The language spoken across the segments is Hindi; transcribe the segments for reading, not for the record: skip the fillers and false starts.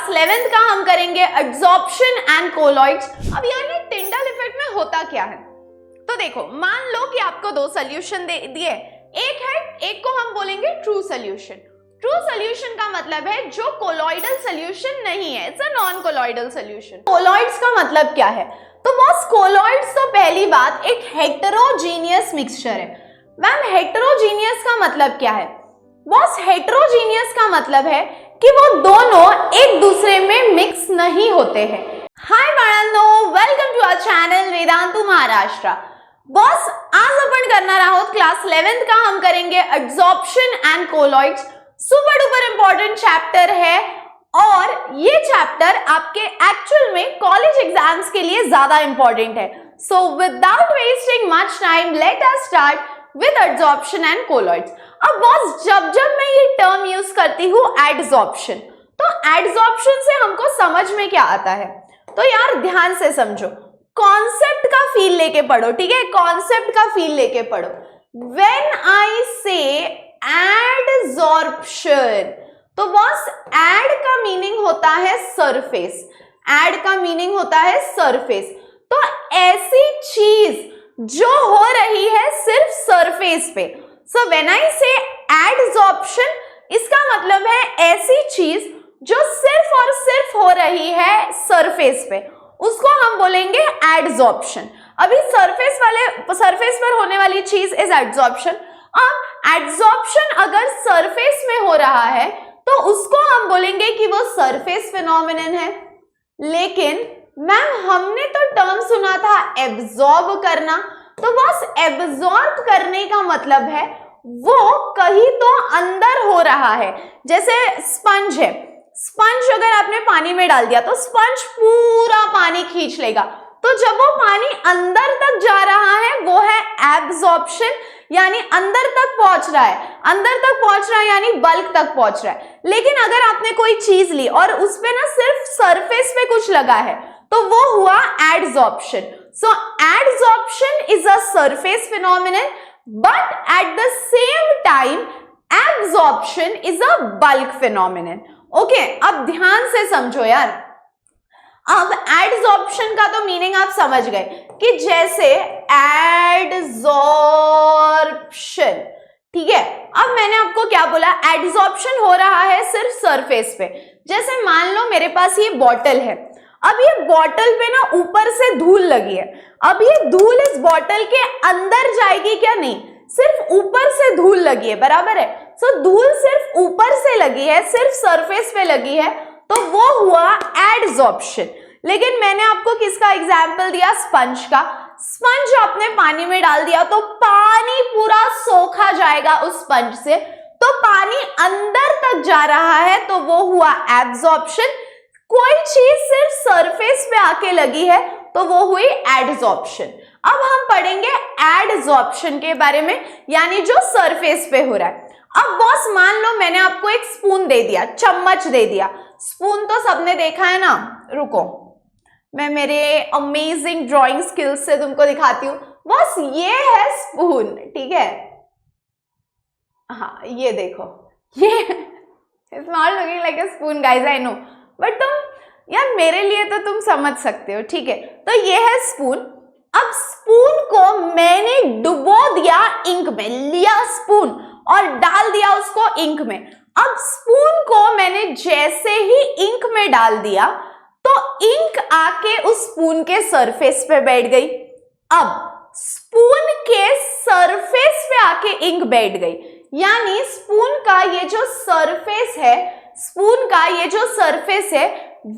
क्लास 11th का हम करेंगे एड्सॉर्प्शन एंड कोलॉइड्स। अब यार ये टिंडल इफेक्ट में होता क्या है, तो देखो मान लो कि आपको दो सोल्यूशन दे दिए, एक है, एक को हम बोलेंगे ट्रू सोल्यूशन। ट्रू सोल्यूशन का मतलब है जो कोलॉइडल सोल्यूशन नहीं है, it's a non colloidal solution. Colloids का मतलब क्या है, तो बॉस कोलॉइड्स तो पहली बात एक हेटेरोजीनियस मिक्सचर है। मैम हेटेरोजीनियस का मतलब क्या है, बॉस हेटेरोजीनियस का मतलब है कि वो दोनों एक दूसरे में मिक्स नहीं होते हैं। हाय बाळांनो, welcome to our channel Vedantu Maharashtra. Boss आज आपण करणार आहोत क्लास 11th का हम करेंगे adsorption and colloids. Super duper important chapter है और ये चैप्टर आपके एक्चुअल में कॉलेज एग्जाम्स के लिए ज्यादा इंपॉर्टेंट है। So without wasting much time let us start with adsorption and colloids. अब बॉस जब जब मैं ये टर्म यूज करती हूँ एड्सॉर्प्शन, तो एड्सॉर्प्शन से हमको समझ में क्या आता है, तो यार ध्यान से समझो, कॉन्सेप्ट का फील लेके पढ़ो, ठीक है, कॉन्सेप्ट का फील लेके पढ़ो। व्हेन आई से एडसॉर्प्शन, तो बॉस एड का मीनिंग होता है सरफेस, एड का मीनिंग होता है सरफेस। तो ऐसी चीज जो हो रही है सिर्फ सरफेस पे। सो व्हेन आई से एडसॉर्प्शन, इसका मतलब है ऐसी चीज जो सिर्फ और सिर्फ हो रही है सरफेस पे, उसको हम बोलेंगे एडसॉर्प्शन। अभी सरफेस पर होने वाली चीज इज एडसॉर्प्शन। अब एडसॉर्प्शन अगर सरफेस में हो रहा है तो उसको हम बोलेंगे कि वो सरफेस फिनोमिनन है। लेकिन मैम हमने तो टर्म सुना था एब्जॉर्ब करना, तो बस एब्जॉर्ब करने का मतलब है वो कहीं तो अंदर हो रहा है। जैसे स्पंज है, स्पंज अगर आपने पानी में डाल दिया तो स्पंज पूरा पानी खींच लेगा, तो जब वो पानी अंदर तक जा रहा है वो है एब्जॉर्प्शन, यानी अंदर तक पहुंच रहा है, अंदर तक पहुंच रहा है यानी बल्क तक पहुंच रहा है। लेकिन अगर आपने कोई चीज ली और उस पे ना सिर्फ सरफेस पे कुछ लगा है तो वो हुआ adsorption. So adsorption is a surface phenomenon, but at the same time absorption is a bulk phenomenon. Okay, अब ध्यान से समझो यार। अब एडसॉर्प्शन का तो मीनिंग आप समझ गए कि जैसे एडसॉर्प्शन, ठीक है। अब मैंने आपको क्या बोला, एडसॉर्प्शन हो रहा है सिर्फ सरफेस पे। जैसे मान लो मेरे पास ये बॉटल है, अब ये बॉटल पे ना ऊपर से धूल लगी है, अब ये धूल इस बॉटल के अंदर जाएगी क्या, नहीं, सिर्फ ऊपर से धूल लगी है, बराबर है। सो धूल सिर्फ ऊपर से लगी है, सिर्फ सरफेस पे लगी है, तो वो हुआ एडसॉर्प्शन। लेकिन मैंने आपको किसका एग्जाम्पल दिया, स्पंज का। स्पंज आपने पानी में डाल दिया तो पानी पूरा सोखा जाएगा उस स्पंज से, तो पानी अंदर तक जा रहा है, तो वो हुआ एब्जॉर्प्शन। कोई चीज सिर्फ सरफेस पे आके लगी है तो वो हुई एडसॉर्प्शन। अब हम पढ़ेंगे एडसॉर्प्शन के बारे में, यानी जो सरफेस पे हो रहा है। अब बॉस मान लो मैंने आपको एक स्पून दे दिया, चम्मच दे दिया। स्पून तो सबने देखा है ना, रुको मैं मेरे अमेजिंग ड्राइंग स्किल्स से तुमको दिखाती हूँ। बस ये है स्पून, ठीक है, हाँ ये देखो, ये it's not looking like a spoon guys, I know, but तुम यार मेरे लिए तो तुम समझ सकते हो, ठीक है। तो ये है स्पून। अब स्पून को मैंने डुबो दिया इंक में, लिया स्पून और डाल दिया उसको इंक में। अब स्पून को मैंने जैसे ही इंक में डाल दिया तो इंक आके उस स्पून के सरफेस पे बैठ गई। अब स्पून के सरफेस पे आके इंक बैठ गई, यानी स्पून का ये जो सरफेस है, स्पून का ये जो सरफेस है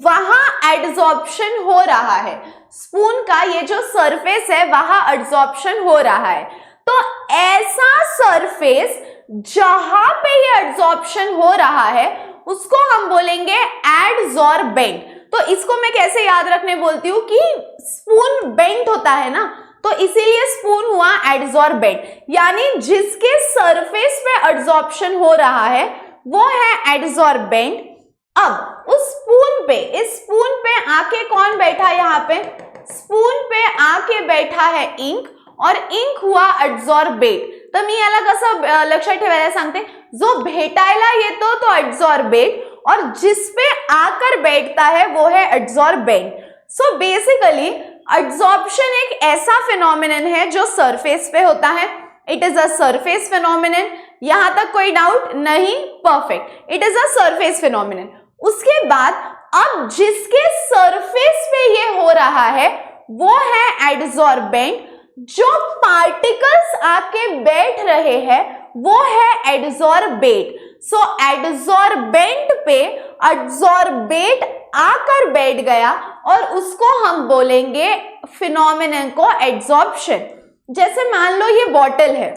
वहां एडसॉर्प्शन हो रहा है। स्पून का ये जो सरफेस है वहां एडसॉर्प्शन हो रहा है। तो ऐसा सरफेस जहां पे ये एडसॉर्प्शन हो रहा है उसको हम बोलेंगे एडसॉर्बेंट। तो इसको मैं कैसे याद रखने बोलती हूँ कि स्पून बेंट होता है ना, तो इसीलिए स्पून हुआ एडसॉर्बेंट, यानी जिसके सरफेस पे एडसॉर्प्शन हो रहा है वो है एडसॉर्बेंट। अब उस स्पून पे, इस स्पून पे आके कौन बैठा, यहाँ पे स्पून पे आके बैठा है इंक, और इंक हुआ एडसॉर्बेट। तर मी याला कसं लक्षात ठेवायला सांगते, जो भेटायला येतो तो एडसॉर्बेट और जिस पे आकर बैठता है वो है एड्सॉर्बेंट। सो बेसिकली एड्सॉर्प्शन एक ऐसा फिनोमिनन है जो सरफेस पे होता है। It is a surface phenomenon. यहां तक कोई डाउट नहीं? Perfect, it is a surface phenomenon. उसके बाद अब जिसके सरफेस पे ये हो रहा है वो है एड्सॉर्बेंट। जो पार्टिकल्स आके बैठ रहे हैं वो है एड्सॉर्बेट। सो एड्सॉर्बेंट पे एड्सॉर्बेट आकर बैठ गया और उसको हम बोलेंगे फिनोमिनन को एड्सॉर्प्शन। जैसे मान लो ये बॉटल है,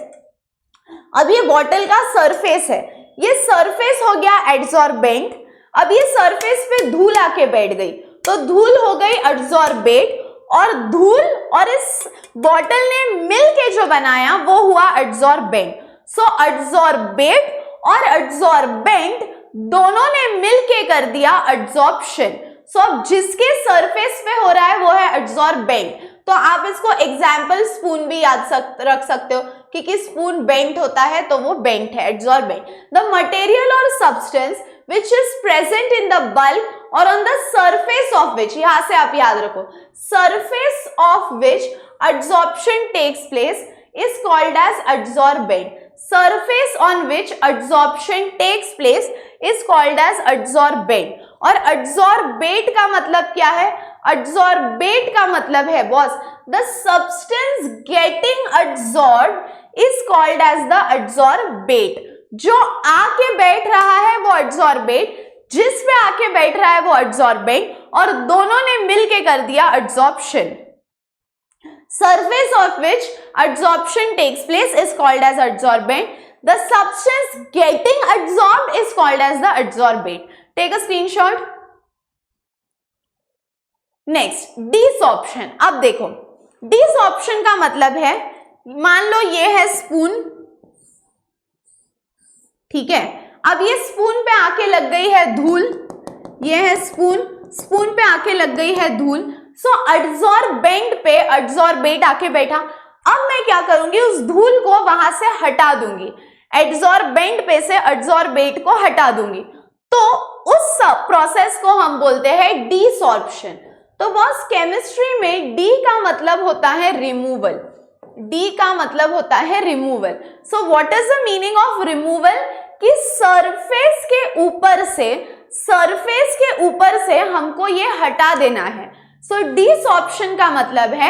अब ये बॉटल का सरफेस है, ये सरफेस हो गया एड्सॉर्बेंट। अब ये सरफेस पे धूल आके बैठ गई तो धूल हो गई एड्सॉर्बेट, और धूल और इस बॉटल ने मिलके जो बनाया वो हुआ एड्सॉर्बेंट। सो एड्सॉर्बेट और एड्सॉर्बेंट दोनों ने मिलके कर दिया एड्सॉर्प्शन। सो अब जिसके सरफेस पे हो रहा है वो है एड्सॉर्बेंट। तो आप इसको एग्जाम्पल स्पून भी याद रख सकते हो, क्योंकि स्पून बेंट होता है तो वो बेंट है, एड्सॉर्बेंट। द मटेरियल और substance which is present in the bulk or on the surface of which, यहां से आप याद रखो, surface of which adsorption takes place is called as adsorbent. Surface on which adsorption takes place is called as adsorbent. और adsorbate का मतलब क्या है? adsorbate का मतलब है boss, the substance getting adsorbed is called as the adsorbate. जो आके बैठ रहा है वो एड्सॉर्बेट, जिस पे आके बैठ रहा है वो एड्सॉर्बेंट, और दोनों ने मिलके कर दिया adsorption. Surface of which adsorption takes place is called as adsorbent. The substance getting adsorbed is called as the adsorbate. Take a screenshot. Next, desorption. अब देखो, डिसॉर्प्शन का मतलब है, मान लो ये है स्पून, ठीक है, अब ये स्पून पे आके लग गई है धूल, ये है स्पून, स्पून पे आके लग गई है धूल। सो एड्सॉर्बेंट पे एड्सॉर्बेट आके बैठा। अब मैं क्या करूंगी, उस धूल को वहां से हटा दूंगी, एड्सॉर्बेंट पे से एड्सॉर्बेट को हटा दूंगी, तो उस प्रोसेस को हम बोलते हैं डिसॉर्प्शन। तो बस केमिस्ट्री में डी का मतलब होता है रिमूवल, डी का मतलब होता है removal. So what is the meaning of removal? कि सरफेस के ऊपर से हमको ये हटा देना है। सो डिसॉर्प्शन का मतलब है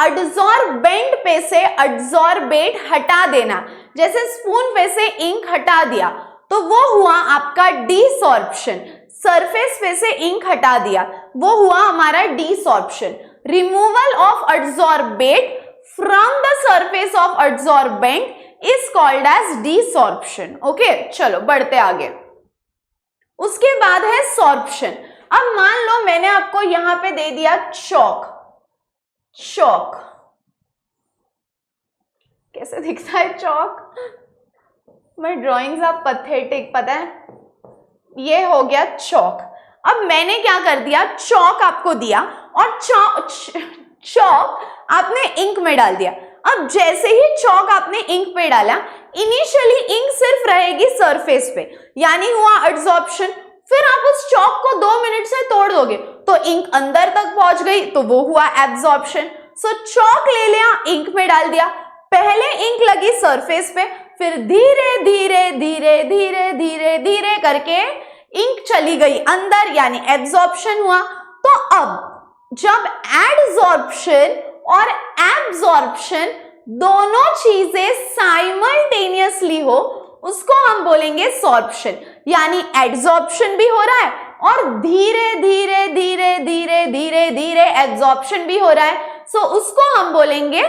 एड्सॉर्बेंट पे से एड्सॉर्बेट हटा देना। जैसे स्पून पे से इंक हटा दिया तो वो हुआ आपका डिसॉर्प्शन, सरफेस पे से इंक हटा दिया वो हुआ हमारा desorption. Removal of adsorbate from the surface of adsorbent is called as desorption. Okay, चलो बढ़ते आगे। उसके बाद है सॉर्प्शन। अब मान लो मैंने आपको यहां पे दे दिया चौक, चौक कैसे दिखता है चौक? माय ड्राइंग्स आर पैथेटिक, पता है? ये हो गया चौक। अब मैंने क्या कर दिया, चौक आपको दिया और चौक आपने इंक में डाल दिया। अब जैसे ही चौक आपने इंक पे डाला, इनिशियली इंक सिर्फ रहेगी सरफेस पे, यानी हुआ एड्सॉर्प्शन। फिर आप उस चौक को 2 मिनट से तोड़ दोगे तो इंक अंदर तक पहुंच गई तो वो हुआ एब्सॉर्प्शन। सो चौक ले लिया, इंक में डाल दिया, पहले इंक लगी सरफेस पे, फिर धीरे धीरे धीरे धीरे धीरे धीरे करके इंक चली गई अंदर, यानी एब्सॉर्प्शन हुआ। तो अब जब एडसॉर्प्शन और एब्सॉर्प्शन दोनों चीजें साइमल्टेनियसली हो उसको हम बोलेंगे सॉर्प्शन, यानी एडसॉर्प्शन भी हो रहा है और धीरे धीरे धीरे धीरे धीरे धीरे एब्सॉर्प्शन भी हो रहा है। सो उसको हम बोलेंगे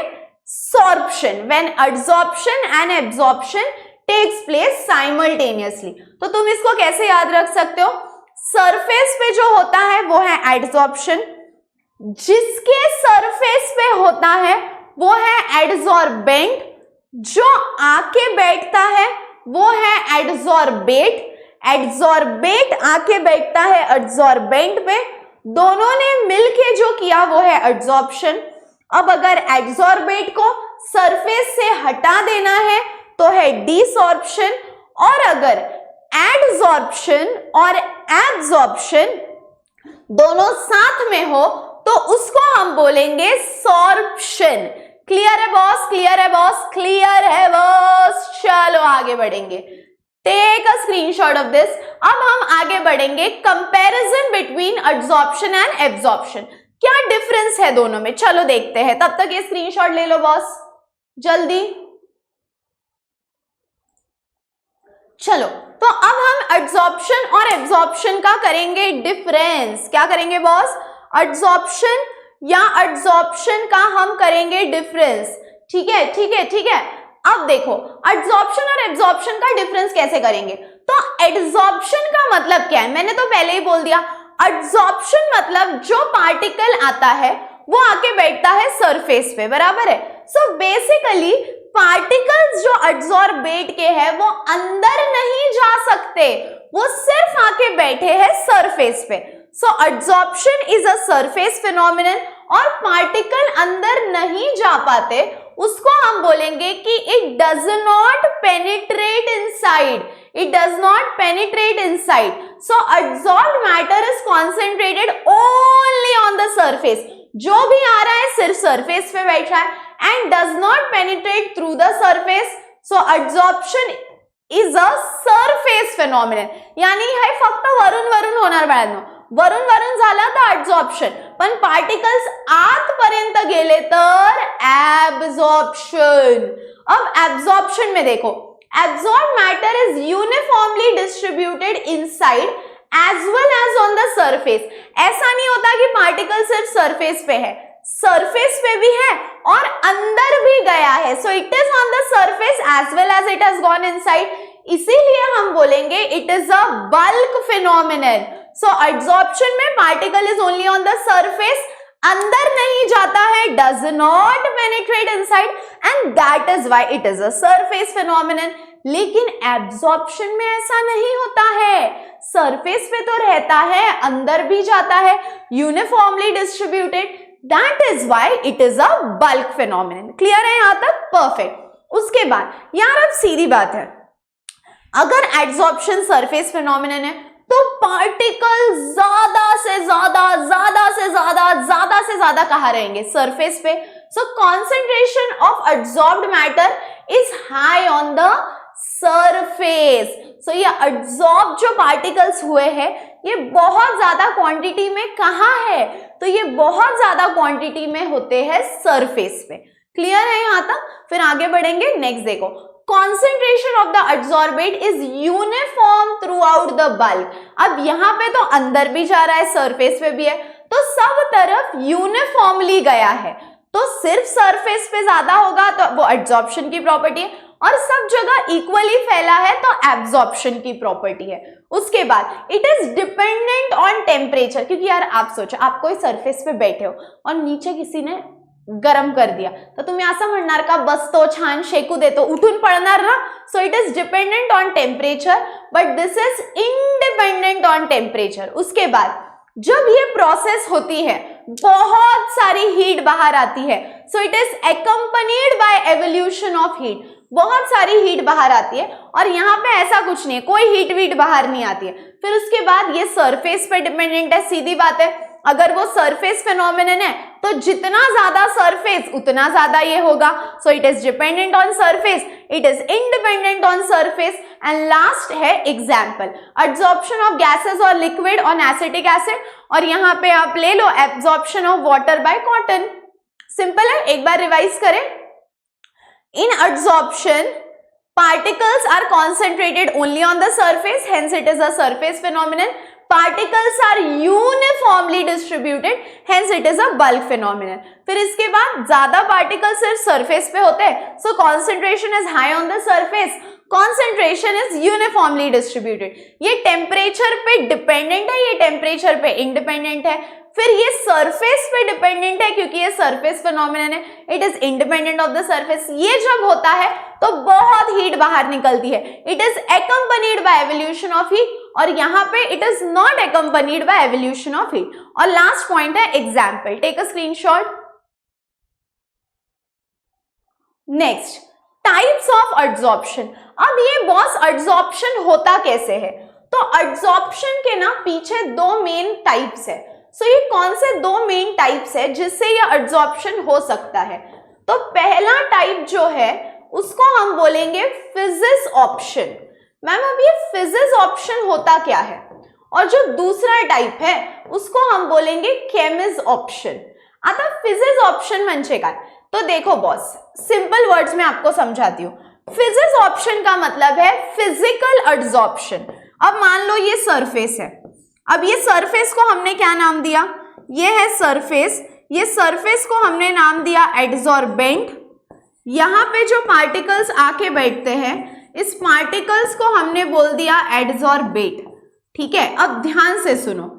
sorption, when adsorption and absorption takes place simultaneously. तो तुम इसको कैसे याद रख सकते हो? सरफेस पे जो होता है वो है एडसॉर्प्शन, जिसके सरफेस पे होता है वो है एडसॉर्बेंट, जो आके बैठता है वो है एडसॉर्बेट, एडसॉर्बेट आके बैठता है एडसॉर्बेंट पे, दोनों ने मिलके जो किया वो है एड्सॉर्प्शन। अब अगर एडसॉर्बेट को सरफेस से हटा देना है तो है डिसॉर्प्शन, और अगर एडसॉर्प्शन और एब्जॉर्प्शन दोनों साथ में हो तो उसको हम बोलेंगे सॉर्प्शन। क्लियर है बॉस? क्लियर है बॉस? क्लियर है बॉस? चलो आगे बढ़ेंगे। Take a screenshot of this. अब हम आगे बढ़ेंगे comparison between adsorption and absorption. क्या डिफरेंस है दोनों में, चलो देखते हैं। तब तक ये स्क्रीनशॉट ले लो बॉस, जल्दी। चलो, तो अब हम एडसॉर्प्शन और एब्जॉर्प्शन का करेंगे डिफरेंस। क्या करेंगे बॉस? एडसॉर्प्शन या एब्जॉर्प्शन का हम करेंगे डिफरेंस। ठीक है, ठीक है, ठीक है। अब देखो, एडसॉर्प्शन और एब्जॉर्प्शन का डिफरेंस कैसे करेंगे। तो एडसॉर्प्शन का मतलब क्या है, मैंने तो पहले ही बोल दिया। एडसॉर्प्शन मतलब जो पार्टिकल आता है वो आके बैठता है सरफेस पे, बराबर है। सो बेसिकली पार्टिकल्स जो एडसॉर्बेट के हैं वो अंदर नहीं जा सकते, वो सिर्फ आके बैठे हैं सरफेस पे। So adsorption is a surface phenomenon, और पार्टिकल अंदर नहीं जा पाते, उसको हम बोलेंगे कि it does not penetrate inside, it does not penetrate inside. So adsorbed matter is concentrated only on the surface, जो भी आ रहा है सिर्फ सरफेस पे बैठा है, and does not penetrate through the surface. So adsorption is a surface phenomenon. यानी हे फक्त वरून वरून होणार बाळांनो, वरून वरून झालं तर adsorption, पण पार्टिकल्स आतपर्यंत गेले तर absorption. अब absorption में देखो, absorbed matter is uniformly distributed inside as well as on the surface. ऐसा नहीं होता कि पार्टिकल सिर्फ सरफेस पे है, सरफेस पे भी है और अंदर भी गया है। So it is on the surface as well as it has gone inside, इसीलिए हम बोलेंगे it is a bulk phenomenon. So adsorption में particle is only on the surface, अंदर नहीं जाता है, does not penetrate inside, and that is why it is a surface phenomenon. लेकिन एब्जॉर्प्शन में ऐसा नहीं होता है, सरफेस पे तो रहता है, अंदर भी जाता है, uniformly distributed, that is why it is a bulk phenomenon. Clear है यहां तक? परफेक्ट। उसके बाद यार अब सीधी बात है, अगर एडसॉर्प्शन सरफेस फिनोमिनन है तो पार्टिकल ज्यादा से ज्यादा ज्यादा से ज्यादा ज्यादा से ज्यादा कहां रहेंगे? सरफेस पे। So concentration of adsorbed matter is high on the surface. So ये एडसॉर्ब जो पार्टिकल्स हुए हैं ये बहुत ज्यादा क्वांटिटी में कहां है? तो ये बहुत ज्यादा क्वांटिटी में होते हैं सरफेस पे। क्लियर है यहां तक? फिर आगे बढ़ेंगे। नेक्स्ट देखो, concentration of the adsorbate is uniform throughout the bulk. अब यहां पे तो अंदर भी जा रहा है, सरफेस पे भी है, तो सब तरफ यूनिफॉर्मली गया है। तो सिर्फ सरफेस पे ज्यादा होगा तो वो एडसॉर्प्शन की प्रॉपर्टी है, और सब जगह इक्वली फैला है तो एब्जॉर्प्शन की प्रॉपर्टी है। उसके बाद it is dependent on temperature, क्योंकि यार आप सोचो, आप कोई सरफेस पे बैठे हो और नीचे किसी ने गरम कर दिया तर तुम्ही असं म्हणणार का बसतो छान शेकू देतो उठून पडणार ना. सो it is dependent on temperature but this is independent on temperature. उसके बाद जब ये प्रोसेस होती है बहुत सारी हीट बाहर आती है. So it is accompanied by evolution of heat. बहुत सारी हीट बाहर आती है और यहाँ पे ऐसा कुछ नहीं है, कोई हीट वीट बाहर नहीं आती है. फिर उसके बाद ये सरफेस पे डिपेंडेंट है. सीधी बात है, अगर वो सरफेस फेनोमेनन है तो जितना ज्यादा सरफेस उतना ज्यादा ये होगा. So it is dependent on surface, it is independent on surface. And last है एग्जाम्पल, एब्जॉर्प्शन ऑफ गैसेस और लिक्विड ऑन एसिटिक एसिड. और यहाँ पे आप ले लो absorption of water by cotton. Simple है, एक बार रिवाइज करें. In adsorption, particles are concentrated only on the surface, hence it is a surface phenomenon. Particles are uniformly distributed, hence it is a bulk phenomenon. फिर इसके बाद ज्यादा particles सिर्फ surface पे होते हैं, so concentration is high on the surface. Concentration is uniformly distributed. ये temperature पे dependent है, ये temperature पे independent है. फिर ये सरफेस पे डिपेंडेंट है क्योंकि ये सरफेस फिनोमेनन है. It is independent of the surface. ये जब होता है तो बहुत हीट बाहर निकलती है. It is accompanied by evolution of heat और यहाँ पे it is not accompanied by evolution of heat. और लास्ट पॉइंट है example. Take a screenshot. Next, types of adsorption. अब ये बॉस एड्सॉर्प्शन होता कैसे है? तो एड्सॉर्प्शन के ना पीछे दो मेन टाइप्स है। सो ये कौन से दो मेन टाइप्स है जिससे ये एड्सॉर्प्शन हो सकता है? तो पहला टाइप जो है उसको हम बोलेंगे फिजिस ऑप्शन। मैम अब ये फिजिस ऑप्शन होता क्या है? और जो दूसरा टाइप है उसको हम बोलेंगे केमिस ऑप्शन। आता फिजिस ऑप्शन म्हणजे काय? तो देखो बॉस, सिंपल वर्ड्स में आपको समझाती हूँ। फिजिस ऑप्शन का मतलब है फिजिकल एड्सॉर्प्शन। अब मान लो ये सरफेस है, अब ये सरफेस को हमने क्या नाम दिया? ये है सरफेस, ये सरफेस को हमने नाम दिया एड्सॉर्बेंट। यहां पे जो पार्टिकल्स आके बैठते हैं इस पार्टिकल्स को हमने बोल दिया एड्सॉर्बेट। ठीक है, अब ध्यान से सुनो,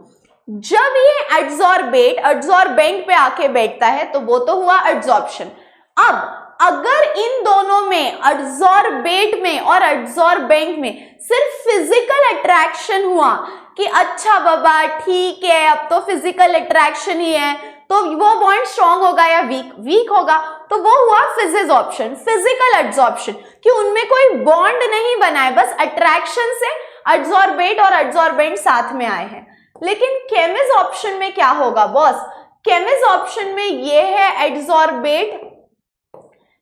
जब ये एड्सॉर्बेंट पे आके बैठता है तो वो तो हुआ एड्सॉर्प्शन। अब अगर इन दोनों में एड्सॉर्बेट में और एड्सॉर्बेंट में सिर्फ फिजिकल अट्रैक्शन हुआ कि अच्छा बाबा ठीक है अब तो फिजिकल अट्रैक्शन ही है, तो वो बॉन्ड स्ट्रॉन्ग होगा या वीक होगा, तो वो हुआ फिजिस ऑप्शन, फिजिकल एड्सॉर्प्शन, कि उनमें कोई बॉन्ड नहीं बना है, बस अट्रैक्शन से एड्सॉर्बेट और एड्सॉर्बेंट साथ में आए हैं। लेकिन केमिस ऑप्शन में क्या होगा बॉस? केमिस ऑप्शन में ये है एड्सॉर्बेट,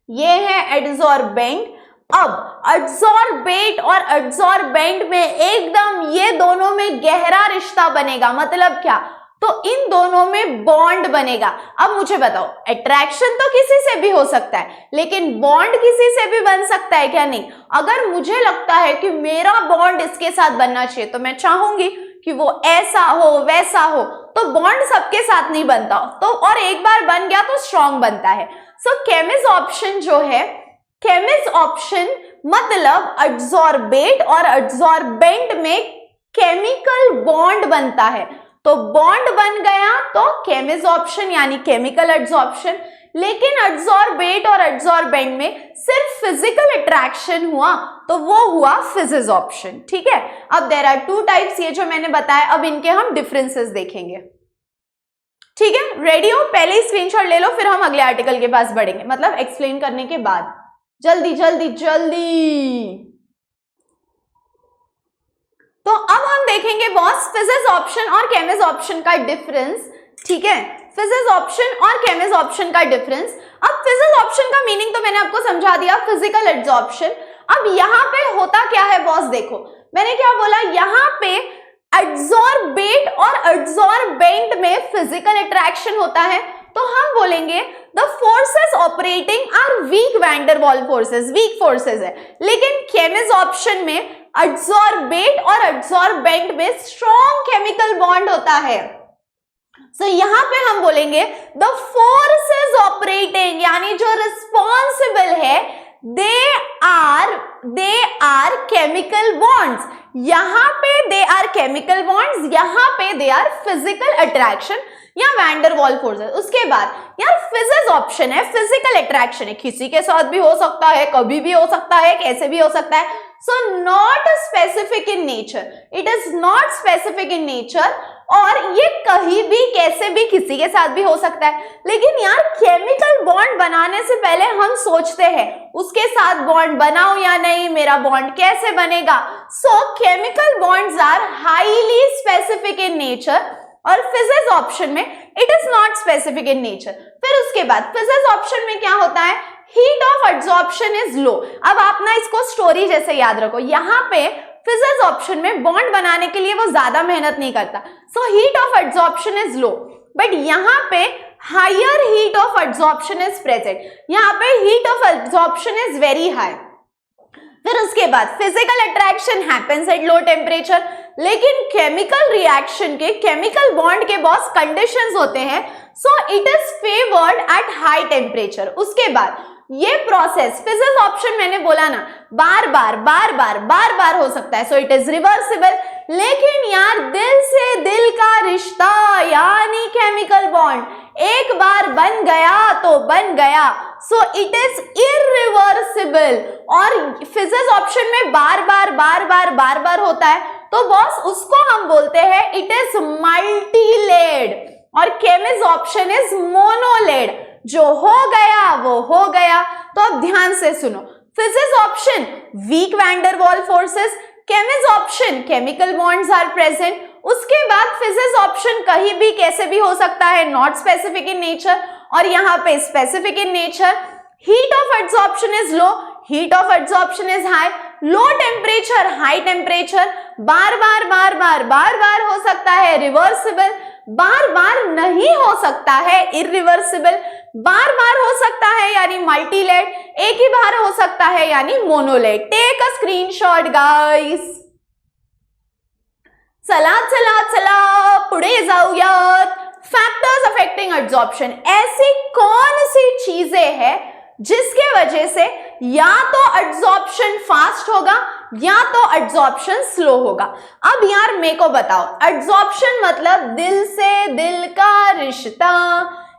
ये है एड्सॉर्बेंट। अब एड्सॉर्बेट और एड्सॉर्बेंट में एकदम ये दोनों में गहरा रिश्ता बनेगा। मतलब क्या? तो इन दोनों में बॉन्ड बनेगा। अब मुझे बताओ, अट्रैक्शन तो किसी से भी हो सकता है लेकिन बॉन्ड किसी से भी बन सकता है क्या? नहीं। अगर मुझे लगता है कि मेरा बॉन्ड इसके साथ बनना चाहिए तो मैं चाहूंगी कि वो ऐसा हो वैसा हो, तो बॉन्ड सबके साथ नहीं बनता, तो और एक बार बन गया तो स्ट्रॉन्ग बनता है। सो केमिस ऑप्शन जो है, केमिस ऑप्शन मतलब एड्सॉर्बेट और एड्सॉर्बेंट में केमिकल बॉन्ड बनता है, तो बॉन्ड बन गया तो केमिस ऑप्शन यानी केमिकल एड्सॉर्प्शन। लेकिन एड्सॉर्बेट और एड्सॉर्बेंट में सिर्फ फिजिकल अट्रैक्शन हुआ तो वो हुआ फिजिस ऑप्शन। ठीक है, अब देयर आर टू टाइप्स, ये जो मैंने बताया, अब इनके हम डिफरेंसेस देखेंगे। ठीक है, रेडी हो? पहले ही स्क्रीनशॉट ले लो, फिर हम अगले आर्टिकल के पास बढ़ेंगे, मतलब एक्सप्लेन करने के बाद। जल्दी जल्दी जल्दी। तो अब हम देखेंगे बॉस फिजिस ऑप्शन और केमिस ऑप्शन का डिफरेंस। ठीक है, फिजिस ऑप्शन और केमिस ऑप्शन का डिफरेंस। अब फिजिस ऑप्शन का मीनिंग तो मैंने आपको समझा दिया, फिजिकल एड्सॉर्प्शन। अब यहाँ पे होता क्या है बॉस? देखो मैंने क्या बोला, यहाँ पे एड्सॉर्बेट और एड्सॉर्बेंट में फिजिकल अट्रैक्शन होता है, तो हम बोलेंगे the forces operating are weak van der Waals forces, weak forces है। लेकिन केमिस ऑप्शन में एड्सॉर्बेट और एड्सॉर्बेंट में स्ट्रॉन्ग केमिकल बॉन्ड होता है। सो यहां पे हम बोलेंगे द फोर्सेस ऑपरेटिंग यानी जो रिस्पॉन्सिबल है दे आर केमिकल बॉन्ड्स। यहां पे दे आर केमिकल बॉन्ड्स, यहां पे दे आर फिजिकल अट्रैक्शन या वैन डर वाल्स फोर्सेस। उसके बाद यार फिजिस ऑप्शन है, फिजिकल अट्रैक्शन है, किसी के साथ भी हो सकता है, कभी भी हो सकता है, कैसे भी हो सकता है। So not specific in nature, it is not specific in nature, और ये कहीं भी कैसे भी किसी के साथ भी हो सकता है। लेकिन यार केमिकल बॉन्ड बनाने से पहले हम सोचते हैं उसके साथ बॉन्ड बनाओ या नहीं, मेरा बॉन्ड कैसे बनेगा। So chemical bonds are highly specific in nature और फिजिस ऑप्शन में it is not specific in nature. फिर उसके बाद फिजिस ऑप्शन में क्या होता है, heat of adsorption is low. अब आप ना इसको स्टोरी जैसे याद रखो, यहाँ पे फिजिस ऑप्शन में बॉन्ड बनाने के लिए वो ज्यादा मेहनत नहीं करता, so heat of adsorption is low, but यहाँ पे higher heat of adsorption is present, यहाँ पे heat of adsorption is very high. फिर उसके बाद physical attraction happens at low temperature, लेकिन केमिकल रिएक्शन के, केमिकल बॉन्ड के बहुत कंडीशंस होते हैं, so it is favoured at high temperature. उसके बाद ये प्रोसेस फिजिस ऑप्शन मैंने बोला ना बार बार हो सकता है, सो इट इज रिवर्सिबल। लेकिन यार दिल से दिल का रिश्ता यानी केमिकल बॉन्ड एक बार बन गया तो बन गया, सो इट इज इरिवर्सिबल। और फिजिस ऑप्शन में बार बार होता है, तो बॉस उसको हम बोलते हैं इट इज मल्टीलेड, और केमिस ऑप्शन इज मोनोलेड। जो हो गया वो हो गया। तो अब ध्यान से सुनो, physics option week van der Waals forces, chemisorption chemical bonds are present. उसके बाद फिजिक्स ऑप्शन कहीं भी कैसे भी हो सकता है, नॉट स्पेसिफिक इन नेचर, और यहाँ पे specific in nature. Heat of adsorption is low, heat of adsorption is high, low temperature high temperature, बार बार बार बार बार बार हो सकता है रिवर्सिबल, बार बार नहीं हो सकता है इरिवर्सिबल, बार बार हो सकता है यानी मल्टीलेट, एक ही बार हो सकता है यानी monolayer. Take a screenshot guys. चला चला चला पुढे जाऊयात। फैक्टर्स अफेक्टिंग एड्सॉर्प्शन, ऐसी कौन सी चीजें हैं जिसके वजह से या तो एड्सॉर्प्शन फास्ट होगा या तो एड्सॉर्प्शन स्लो होगा। अब यार मेरे को बताओ, एड्सॉर्प्शन मतलब दिल से दिल का रिश्ता,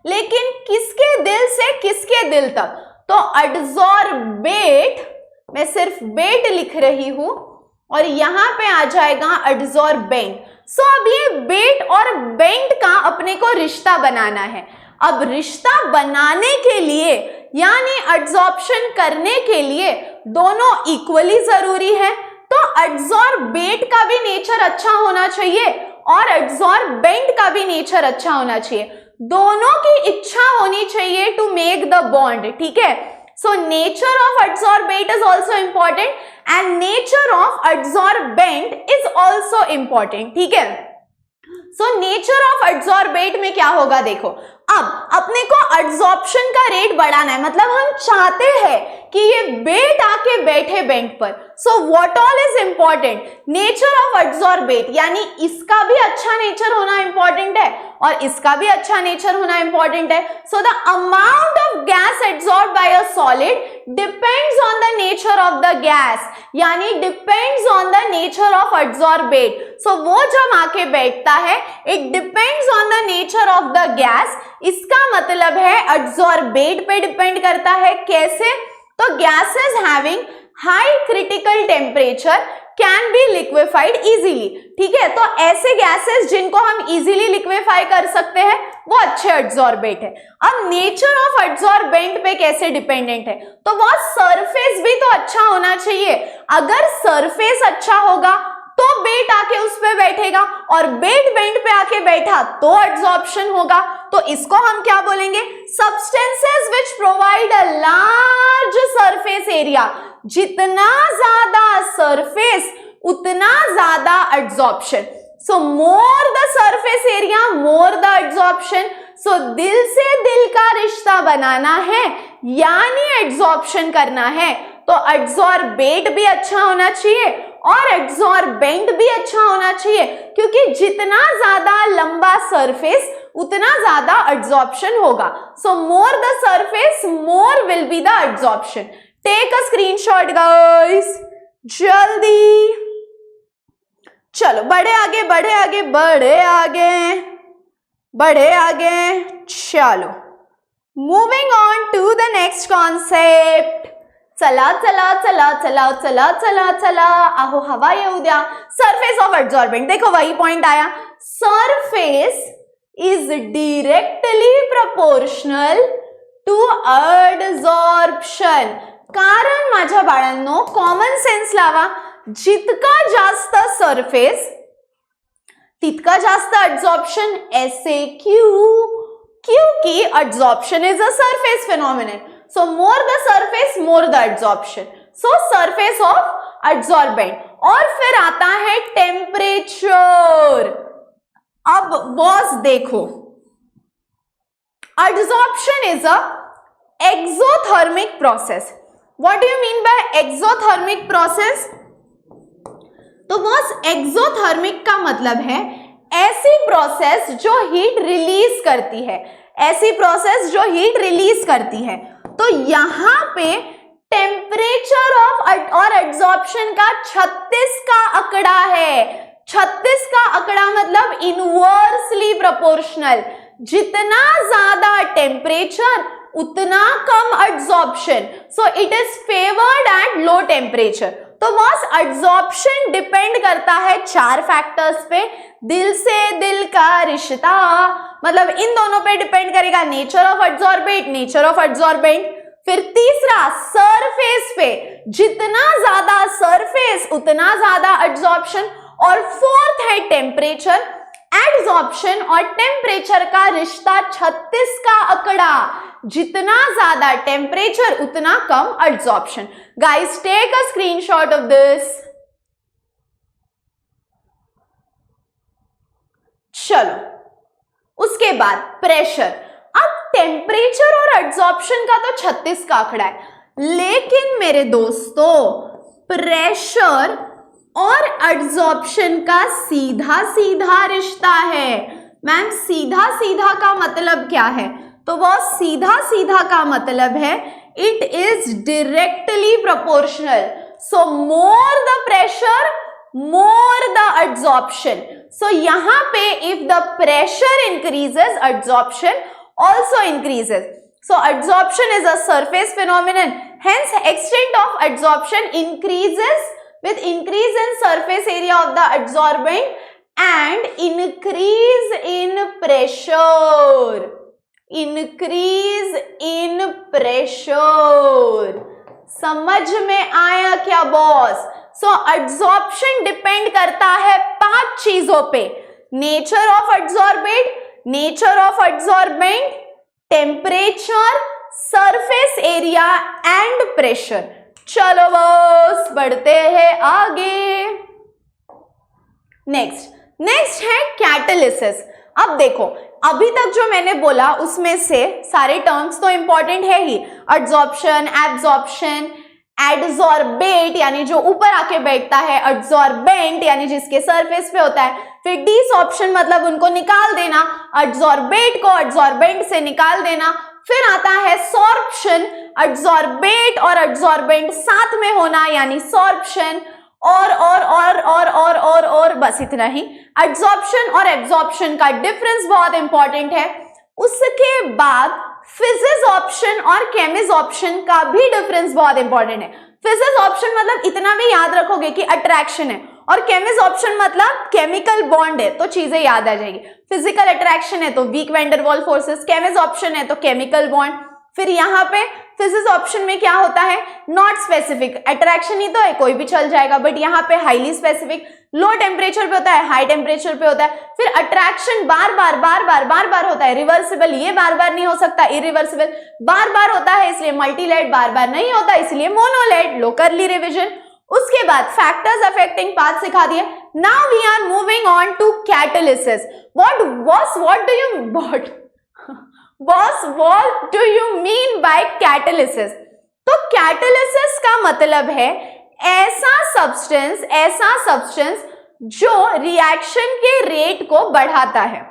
लेकिन किसके दिल से किसके दिल तक? तो एड्सॉर्बेट, मैं सिर्फ बेट लिख रही हूं और यहां पे आ जाएगा एड्सॉर्बेंट। सो अब ये बेट और बेंट का अपने को रिश्ता बनाना है। अब रिश्ता बनाने के लिए यानी एड्सॉर्प्शन करने के लिए दोनों इक्वली जरूरी है, तो एड्सॉर्बेट का भी नेचर अच्छा होना चाहिए और एड्सॉर्बेंट का भी नेचर अच्छा होना चाहिए। दोनों की इच्छा होनी चाहिए टू मेक द बॉन्ड, ठीक है। So nature of adsorbate is also important and nature of adsorbent is also important, ठीक है। सो नेचर ऑफ एड्सॉर्बेट में क्या होगा देखो, अब अपने को एड्सॉर्प्शन का रेट बढ़ाना है, मतलब हम चाहते हैं कि ये बेट आके बैठे बेंट पर। So what all is important? Nature of adsorbate, यानी इसका भी अच्छा नेचर होना इंपॉर्टेंट है और इसका भी अच्छा नेचर होना इंपॉर्टेंट है। So the amount of gas absorbed by a solid depends on the nature of the gas, यानी depends on the nature of adsorbate. So वो जब आके बैठता है, it depends on the nature of the gas. इसका मतलब है एड्सॉर्बेट पे डिपेंड करता है। कैसे? तो gases having high critical temperature can be liquefied easily, ठीक है। तो ऐसे गैसेस जिनको हम इजीली लिक्विफाई कर सकते हैं वो अच्छे एड्सॉर्बेट है। अब नेचर ऑफ एड्सॉर्बेंट पे कैसे डिपेंडेंट है? तो वो सरफेस भी तो अच्छा होना चाहिए। अगर सरफेस अच्छा होगा तो बेट आके उस पे बैठेगा और बेट बेंट पे आके बैठा तो एड्सॉर्प्शन होगा। तो इसको हम क्या बोलेंगे? Substances which provide a large surface area. जितना ज्यादा सरफेस उतना ज्यादा adsorption. So more the surface area more the adsorption. So दिल से दिल का रिश्ता बनाना है यानी एड्सॉर्प्शन करना है, तो एड्सॉर्बेट भी अच्छा होना चाहिए और एड्सॉर्बेंट भी अच्छा होना चाहिए, क्योंकि जितना ज्यादा लंबा सरफेस उतना ज्यादा एड्सॉर्प्शन होगा। So more the surface more will be the adsorption. Take a screenshot guys, जल्दी चलो बढ़े आगे बढ़े आगे बढ़े आगे बढ़े आगे। चलो moving on to the next concept. चला चला चला चला चला चला चला आहो हवा येऊ द्या। सरफेस ऑफ एड्सॉर्बेंट, देखो वही पॉइंट आया। Surface is directly proportional to adsorption. कारण माझ्या बाळांनो कॉमन सेन्स लावा, जितका जास्त सरफेस तितका जास्त एड्सॉर्प्शन। ऐसे क्यों? क्योंकि adsorption is a surface phenomenon. So more the surface, more the absorption. So surface of adsorbent. और फिर आता है टेम्परेचर। अब बॉस देखो, adsorption is a exothermic process. What do you mean by exothermic process? तो बॉस एक्सोथर्मिक का मतलब है ऐसी प्रोसेस जो हीट रिलीज करती है, ऐसी प्रोसेस जो हीट रिलीज करती है। तो यहां पे टेम्परेचर ऑफ और एड्सॉर्प्शन का 36 का आंकड़ा है। 36 का आंकड़ा मतलब इनवर्सली प्रोपोर्शनल। जितना ज्यादा टेम्परेचर उतना कम adsorption. So it is favoured at low temperature. तो बॉस एड्सॉर्प्शन डिपेंड करता है 4 फैक्टर्स पे। दिल से दिल का रिश्ता, मतलब इन दोनों पे डिपेंड करेगा। Nature of adsorbate, nature of adsorbent, फिर तीसरा सरफेस पे, जितना ज्यादा सरफेस उतना ज्यादा एड्सॉर्प्शन, और फोर्थ है टेम्परेचर। एड्सॉर्प्शन और टेम्परेचर का रिश्ता 36 का आंकड़ा, जितना ज्यादा टेम्परेचर उतना कम adsorption. Guys take a screenshot of this. चलो उसके बाद प्रेशर। अब टेम्परेचर और एड्सॉर्प्शन का तो 36 का आंकड़ा है, लेकिन मेरे दोस्तों प्रेशर और एड्सॉर्प्शन का सीधा सीधा रिश्ता है। मैम सीधा सीधा का मतलब क्या है? तो वो सीधा सीधा का मतलब है it is directly proportional. So more the pressure more the adsorption. So यहां पे if the pressure increases adsorption also increases. So adsorption is a surface phenomenon, hence extent of adsorption increases with increase in surface area of the adsorbent and increase in pressure. Increase in pressure. समझ में आया क्या बॉस? So adsorption depend करता है 5 चीजों पे: nature of adsorbent, nature of adsorbent, temperature, surface area and pressure. चलो बस बढ़ते हैं आगे। नेक्स्ट है कैटालिसिस। अब देखो अभी तक जो मैंने बोला उसमें से सारे टर्म्स तो इंपॉर्टेंट है ही, एड्सॉर्प्शन, एब्सॉर्प्शन, एडसॉर्बेट यानी जो ऊपर आके बैठता है, एडसॉर्बेंट यानी जिसके सरफेस पे होता है, फिर डिसॉर्प्शन मतलब उनको निकाल देना, एडसॉर्बेट को एडसॉर्बेंट से निकाल देना, फिर आता है सॉर्प्शन, एडसॉर्बेट और एडसॉर्बेंट साथ में होना यानी सॉर्प्शन, और बस इतना ही। एड्सॉर्प्शन और एब्सॉर्प्शन का डिफरेंस बहुत इंपॉर्टेंट है। उसके बाद फिजिसॉर्प्शन और केमिसॉर्प्शन का भी डिफरेंस बहुत इंपॉर्टेंट है। फिजिसॉर्प्शन मतलब इतना भी याद रखोगे कि अट्रैक्शन है, और केमिसॉर्प्शन मतलब केमिकल बॉन्ड है, तो चीजें याद आ जाएगी। फिजिकल अट्रैक्शन है तो weak van der Waals forces, chemisorption है तो केमिकल बॉन्ड। फिर यहाँ पे फिजिसॉर्प्शन में क्या होता है? नॉट स्पेसिफिक, अट्रैक्शन ही तो है, कोई भी चल जाएगा, बट यहाँ पे हाईली स्पेसिफिक, लो टेम्परेचर पे होता है, हाई टेम्परेचर पे होता है। फिर अट्रैक्शन बार बार होता है, रिवर्सिबल ये बार बार नहीं हो सकता, इरिवर्सिबल बार बार होता है, इसलिए मल्टीलेड बार बार नहीं होता, इसलिए मोनोलेड। लो कर ली रिविजन। उसके बाद फैक्टर्स अफेक्टिंग पाथ सिखा दिए। Now we are moving on to catalysis. what do you mean by catalysis? तो कैटालिसिस का मतलब है ऐसा सब्सटेंस जो रिएक्शन के रेट को बढ़ाता है।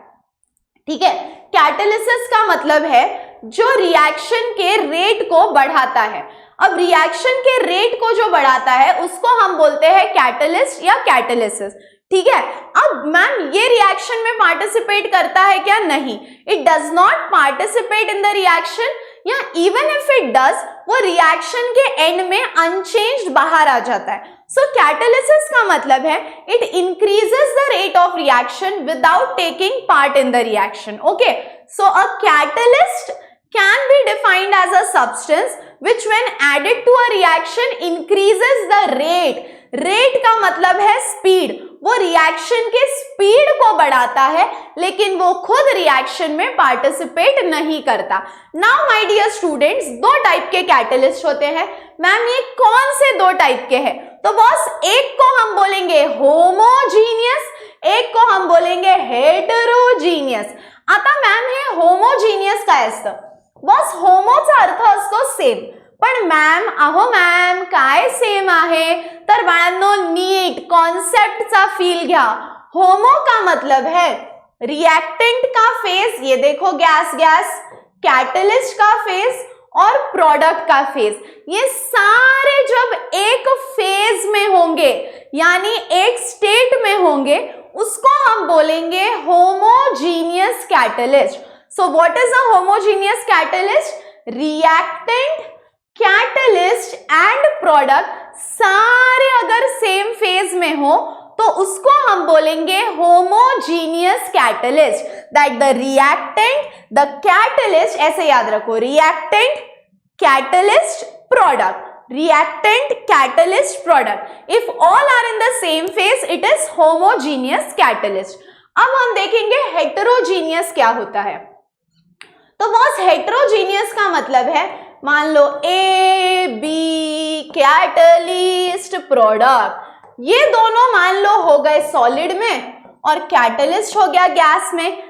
ठीक है, कैटालिसिस का मतलब है जो रिएक्शन के रेट को बढ़ाता है। अब रिएक्शन के रेट को जो बढ़ाता है उसको हम बोलते हैं कैटलिस्ट या कैटालिसिस। ठीक है, अब मैम ये रिएक्शन में पार्टिसिपेट करता है क्या? नहीं, it does not participate in the reaction, या इवन इफ इट डज वो रिएक्शन के एंड में अनचेंज्ड बाहर आ जाता है। सो कैटालिसिस का मतलब है it increases the rate of reaction without taking part in the reaction. Okay, so a catalyst can be defined as a substance which when added to a reaction increases the rate. rate का मतलब है स्पीड, वो रिएक्शन के स्पीड को बढ़ाता है लेकिन वो खुद रिएक्शन में पार्टिसिपेट नहीं करता। नाउ माय डियर स्टूडेंट्स, दो टाइप के कैटलिस्ट होते हैं। मैम ये कौन से दो टाइप के हैं? तो बॉस एक को हम बोलेंगे होमोजीनियस, एक को हम बोलेंगे हेटेरोजीनियस। आता मॅम हे होमोजीनियस काय असतं? बॉस होमोचा अर्थ असतो सेम, पण मॅम अहो मॅम काय सेम आहे? तर बाळांनो नीट कॉन्सेप्टचा फील घ्या। होमो का मतलब है रिएक्टेंट का फेज, ये देखो गैस गैस, कैटलिस्ट का फेज और प्रोडक्ट का फेज, ये सारे जब एक फेज में होंगे यानी एक स्टेट में होंगे उसको हम बोलेंगे homogeneous catalyst. So what is a homogeneous catalyst? Reactant, catalyst and product सारे अगर सेम फेज में हो तो उसको हम बोलेंगे homogeneous catalyst. That the reactant, the catalyst, ऐसे याद रखो, reactant, catalyst, product. Reactant, catalyst, product. If all are in the same phase, it is homogeneous catalyst. अब हम देखेंगे heterogeneous क्या होता है. तो बॉस heterogeneous का मतलब है, मान लो A, B, catalyst, product, ये दोनों मान लो हो गए सॉलिड में और कैटलिस्ट हो गया गैस में.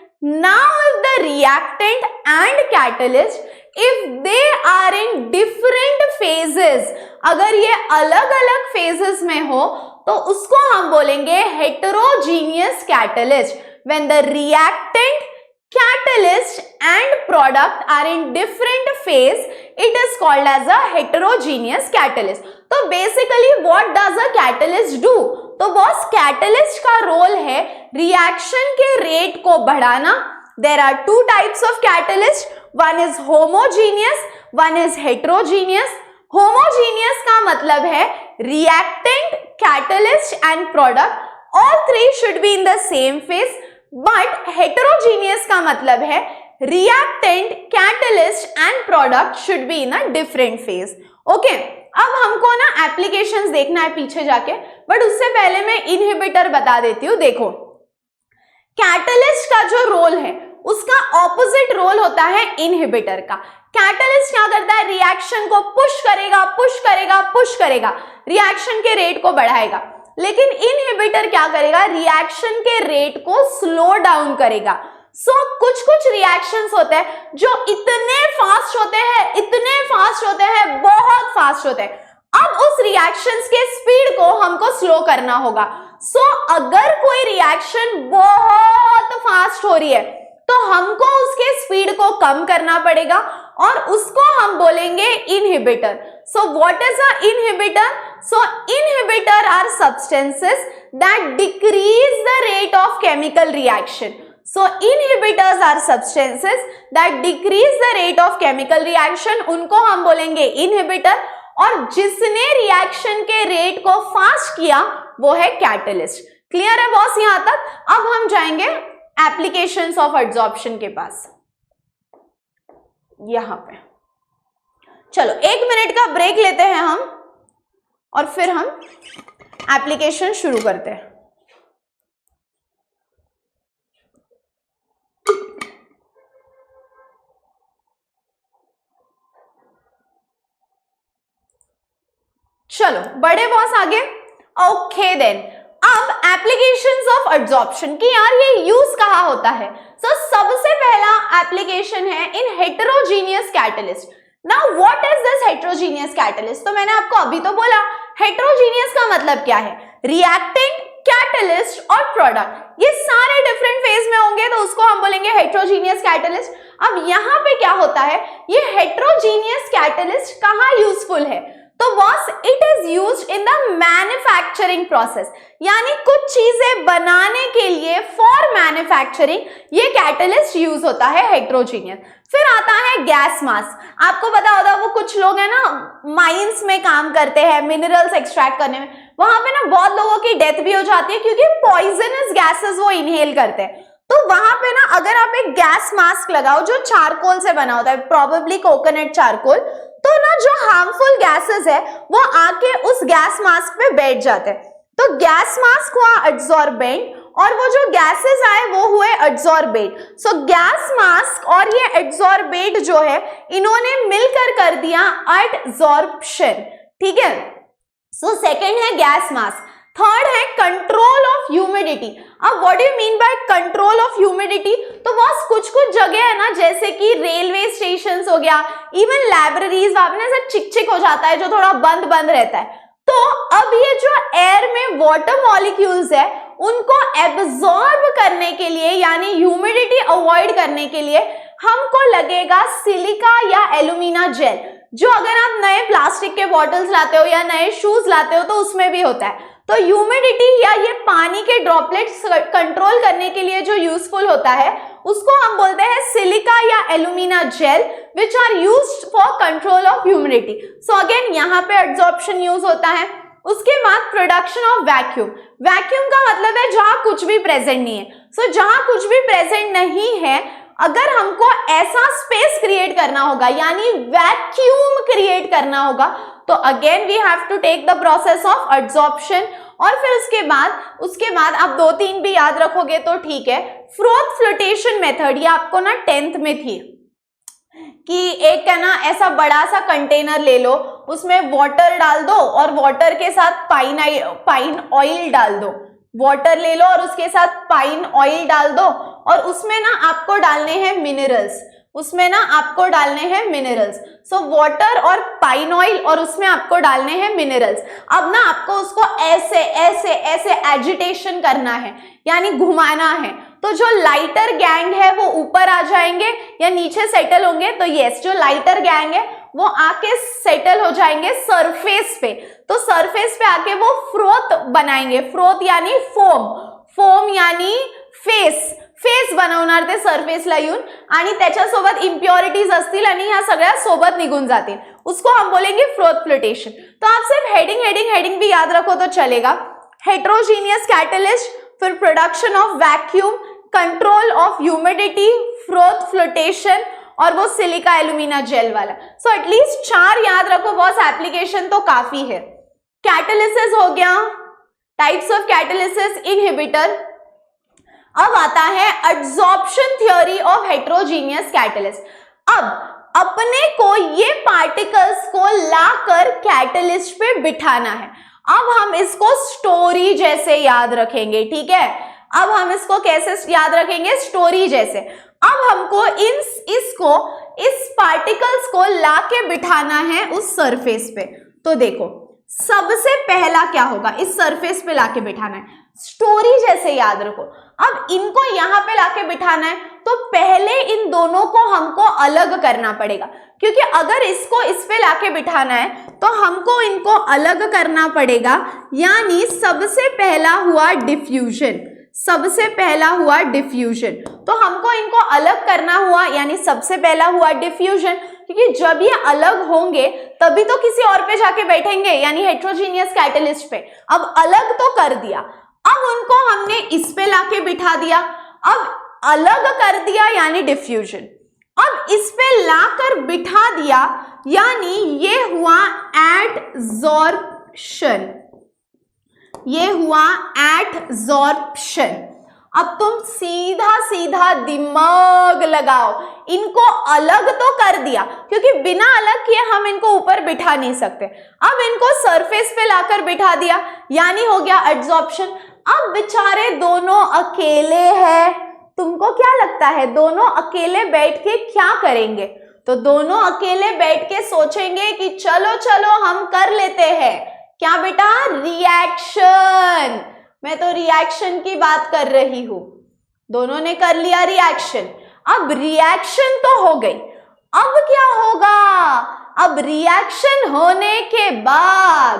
Now if the reactant and catalyst, if they are in different phases, अगर ये अलग अलग phases में हो तो उसको हम बोलेंगे heterogeneous catalyst. When the reactant, catalyst and product are in different phase, it is called as a heterogeneous catalyst. तो basically what does a catalyst do? तो बॉस कैटलिस्ट का रोल है रिएक्शन के रेट को बढ़ाना. There are two types of catalyst, one is homogeneous, one is heterogeneous. Homogeneous का मतलब है reactant, catalyst and product all three should be in the same phase. But heterogeneous का मतलब है reactant, catalyst and product should be in a different phase. Okay, अब हमको ना एप्लीकेशंस देखना है पीछे जाके, बट उससे पहले मैं इनहिबिटर बता देती हूँ. देखो, कैटलिस्ट का जो रोल है उसका ऑपोजिट रोल होता है इनहिबिटर का. कैटलिस्ट क्या करता है, रिएक्शन को पुश करेगा, पुश करेगा, पुश करेगा, रिएक्शन के रेट को बढ़ाएगा. लेकिन इनहिबिटर क्या करेगा, रिएक्शन के रेट को स्लो डाउन करेगा. कुछ कुछ रिएक्शंस होते हैं जो इतने फास्ट होते हैं, इतने फास्ट होते हैं, बहुत फास्ट होते हैं. अब उस रिएक्शंस के स्पीड को हमको स्लो करना होगा. अगर कोई रिएक्शन बहुत फास्ट हो रही है तो हमको उसके स्पीड को कम करना पड़ेगा और उसको हम बोलेंगे inhibitor. What is a inhibitor? Inhibitor are substances that decrease the rate of chemical reaction. Inhibitors are substances that decrease the rate of chemical reaction, उनको हम बोलेंगे inhibitor. और जिसने रिएक्शन के रेट को फास्ट किया वो है कैटलिस्ट. क्लियर है बॉस यहां तक? अब हम जाएंगे एप्लीकेशंस ऑफ एड्सॉर्प्शन के पास. यहां पे चलो 1 मिनट का ब्रेक लेते हैं हम और फिर हम एप्लीकेशन शुरू करते हैं. चलो बड़े बॉस आगे. ओके देन, अब एप्लीकेशंस ऑफ एड्सॉर्प्शन की यार ये यूज कहाँ होता है. सबसे पहला एप्लीकेशन है in heterogeneous catalyst. Now what is this heterogeneous catalyst? तो मैंने आपको अभी तो बोला हेटेरोजीनियस का मतलब क्या है, रिएक्टेंट, कैटलिस्ट और प्रोडक्ट ये सारे डिफरेंट फेज में होंगे तो उसको हम बोलेंगे हेटेरोजीनियस कैटलिस्ट. अब यहाँ पे क्या होता है, ये हेटेरोजीनियस कैटलिस्ट कहाँ यूजफुल है? तो boss it is used in the manufacturing process, यानी कुछ चीजें बनाने के लिए फॉर मैन्युफैक्चरिंग ये कैटलिस्ट यूज होता है हेटेरोजीनियस. फिर आता है गैस मास्क. आपको पता होगा वो कुछ लोग हैं ना माइंस में काम करते हैं मिनरल्स एक्सट्रैक्ट करने में, वहां पे ना बहुत लोगों की डेथ भी हो जाती है क्योंकि पॉइजनस गैसेस वो इनहेल करते हैं. तो वहां पे ना अगर आप एक गैस मास्क लगाओ जो चारकोल से बना होता है, प्रोबेबली कोकोनट चारकोल, तो ना जो हार्मफुल गैसेस है वो आके उस गैस मास्क पे बैठ जाते हैं. तो गैस मास्क हुआ एड्सॉर्बेंट और वो जो गैसेस आए वो हुए एड्सॉर्बेट. गैस मास्क और ये एड्सॉर्बेट जो है इन्होंने मिलकर कर दिया एडसॉर्प्शन. ठीक है. सेकंड है गैस मास्क. थर्ड है कंट्रोल ऑफ ह्यूमिडिटी. अब what do you mean by control of humidity? तो बस कुछ कुछ जगह है ना जैसे कि रेलवे स्टेशन हो गया, इवन लाइब्रेरीज, वहां पे ना ऐसा चिक चिक हो जाता है जो थोड़ा बंद बंद रहता है. तो अब ये जो एयर में वाटर मॉलिक्यूल्स है उनको एब्जॉर्ब करने के लिए यानी ह्यूमिडिटी अवॉइड करने के लिए हमको लगेगा सिलिका या एल्यूमिना जेल, जो अगर आप नए प्लास्टिक के बॉटल्स लाते हो या नए शूज लाते हो तो उसमें भी होता है. तो ह्यूमिडिटी या ये पानी के ड्रॉपलेट्स कंट्रोल करने के लिए जो यूजफुल होता है उसको हम बोलते हैं सिलिका या alumina gel which are used for control of humidity. Again यहाँ पे एड्सॉर्प्शन यूज होता है. उसके बाद प्रोडक्शन ऑफ वैक्यूम. वैक्यूम का मतलब है जहां कुछ भी प्रेजेंट नहीं है. जहां कुछ भी प्रेजेंट नहीं है अगर हमको ऐसा स्पेस क्रिएट करना होगा यानी वैक्यूम क्रिएट करना होगा तो again we have to take the process of adsorption. और फिर उसके बाद आप 2-3 भी याद रखोगे तो ठीक है। फ्रोथ फ्लोटेशन मेथड, ये आपको ना 10th में थी कि एक है ना ऐसा बड़ा सा कंटेनर ले लो, उसमें वाटर डाल दो और वाटर के साथ पाइन ऑयल डाल दो। वाटर ले लो और उसके साथ पाइन ऑयल डाल दो और उसमें ना आपको डालने हैं मिनरल्स, सो वाटर और पाइन ऑयल और उसमें आपको डालने हैं मिनरल्स। अब ना आपको उसको ऐसे ऐसे ऐसे एजिटेशन करना है यानी घुमाना है। तो जो लाइटर गैंग है वो ऊपर आ जाएंगे या नीचे सेटल होंगे। तो यस, जो लाइटर गैंग है वो आके सेटल हो जाएंगे सरफेस पे। तो सरफेस पे आके वो फ्रोथ बनाएंगे। फ्रोथ यानी फोम यानी फेस बनवणार ते सरफेसला येऊन आणि त्याच्यासोबत इम्प्युरिटीज असतील आणि ह्या सगळ्या सोबत निघून जातील, उसको हम बोलेंगे फ्रोथ फ्लोटेशन। तो आप सिर्फ हेडिंग भी याद रखो तो चलेगा। हेट्रोजीनियस कैटलिस्ट, फिर production of vacuum, control of humidity, froth flotation और वो सिलिका एल्यूमिना जेल वाला। सो एटलीस्ट 4 याद रखो बॉस, एप्लीकेशन तो काफी है। कैटालिसिस हो गया, टाइप्स ऑफ कैटालिसिस, इनहिबिटर। अब आता है adsorption theory of heterogeneous catalyst. अब अपने को ये पार्टिकल्स को लाकर कैटलिस्ट पे बिठाना है। अब हम इसको स्टोरी जैसे याद रखेंगे, ठीक है। अब हम इसको कैसे याद रखेंगे? स्टोरी जैसे। अब हमको इस पार्टिकल्स को लाके बिठाना है उस सरफेस पे। तो देखो सबसे पहला क्या होगा, इस सरफेस पे लाके बिठाना है, स्टोरी जैसे याद रखो। अब इनको यहां पे लाके बिठाना है तो पहले इन दोनों को हमको अलग करना पड़ेगा, क्योंकि अगर इसको इस पे लाके बिठाना है तो हमको इनको अलग करना पड़ेगा। यानी सबसे पहला हुआ डिफ्यूजन, तो हमको इनको अलग करना हुआ, यानी सबसे पहला हुआ डिफ्यूजन, क्योंकि जब ये अलग होंगे तभी तो किसी और पे जाके बैठेंगे, यानी हेट्रोजीनियस कैटलिस्ट पे। अब अलग तो कर दिया, अब उनको हमने इस पे लाके बिठा दिया, अब अलग कर दिया यानी डिफ्यूजन। अब इस पे लाकर बिठा दिया यानी ये हुआ एडसॉर्प्शन। अब तुम सीधा दिमाग लगाओ, इनको अलग तो कर दिया, क्योंकि बिना अलग किए हम इनको ऊपर बिठा नहीं सकते। अब इनको सरफेस पे लाकर बिठा दिया यानी हो गया एडसॉर्प्शन। अब बेचारे दोनों अकेले हैं, तुमको क्या लगता है दोनों अकेले बैठ के क्या करेंगे? तो दोनों अकेले बैठ के सोचेंगे कि चलो हम कर लेते हैं क्या बेटा, रिएक्शन। मैं तो रिएक्शन की बात कर रही हूं। दोनों ने कर लिया रिएक्शन। अब रिएक्शन तो हो गई, अब क्या होगा? अब रिएक्शन होने के बाद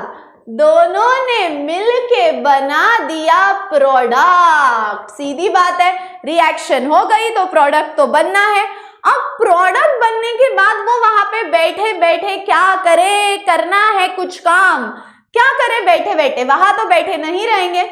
दोनों ने मिलके बना दिया प्रोडक्ट। सीधी बात है, रिएक्शन हो गई तो प्रोडक्ट तो बनना है। अब प्रोडक्ट बनने के बाद वो वहां पे बैठे बैठे क्या करे, करना है कुछ काम, क्या करे बैठे बैठे? वहां तो बैठे नहीं रहेंगे।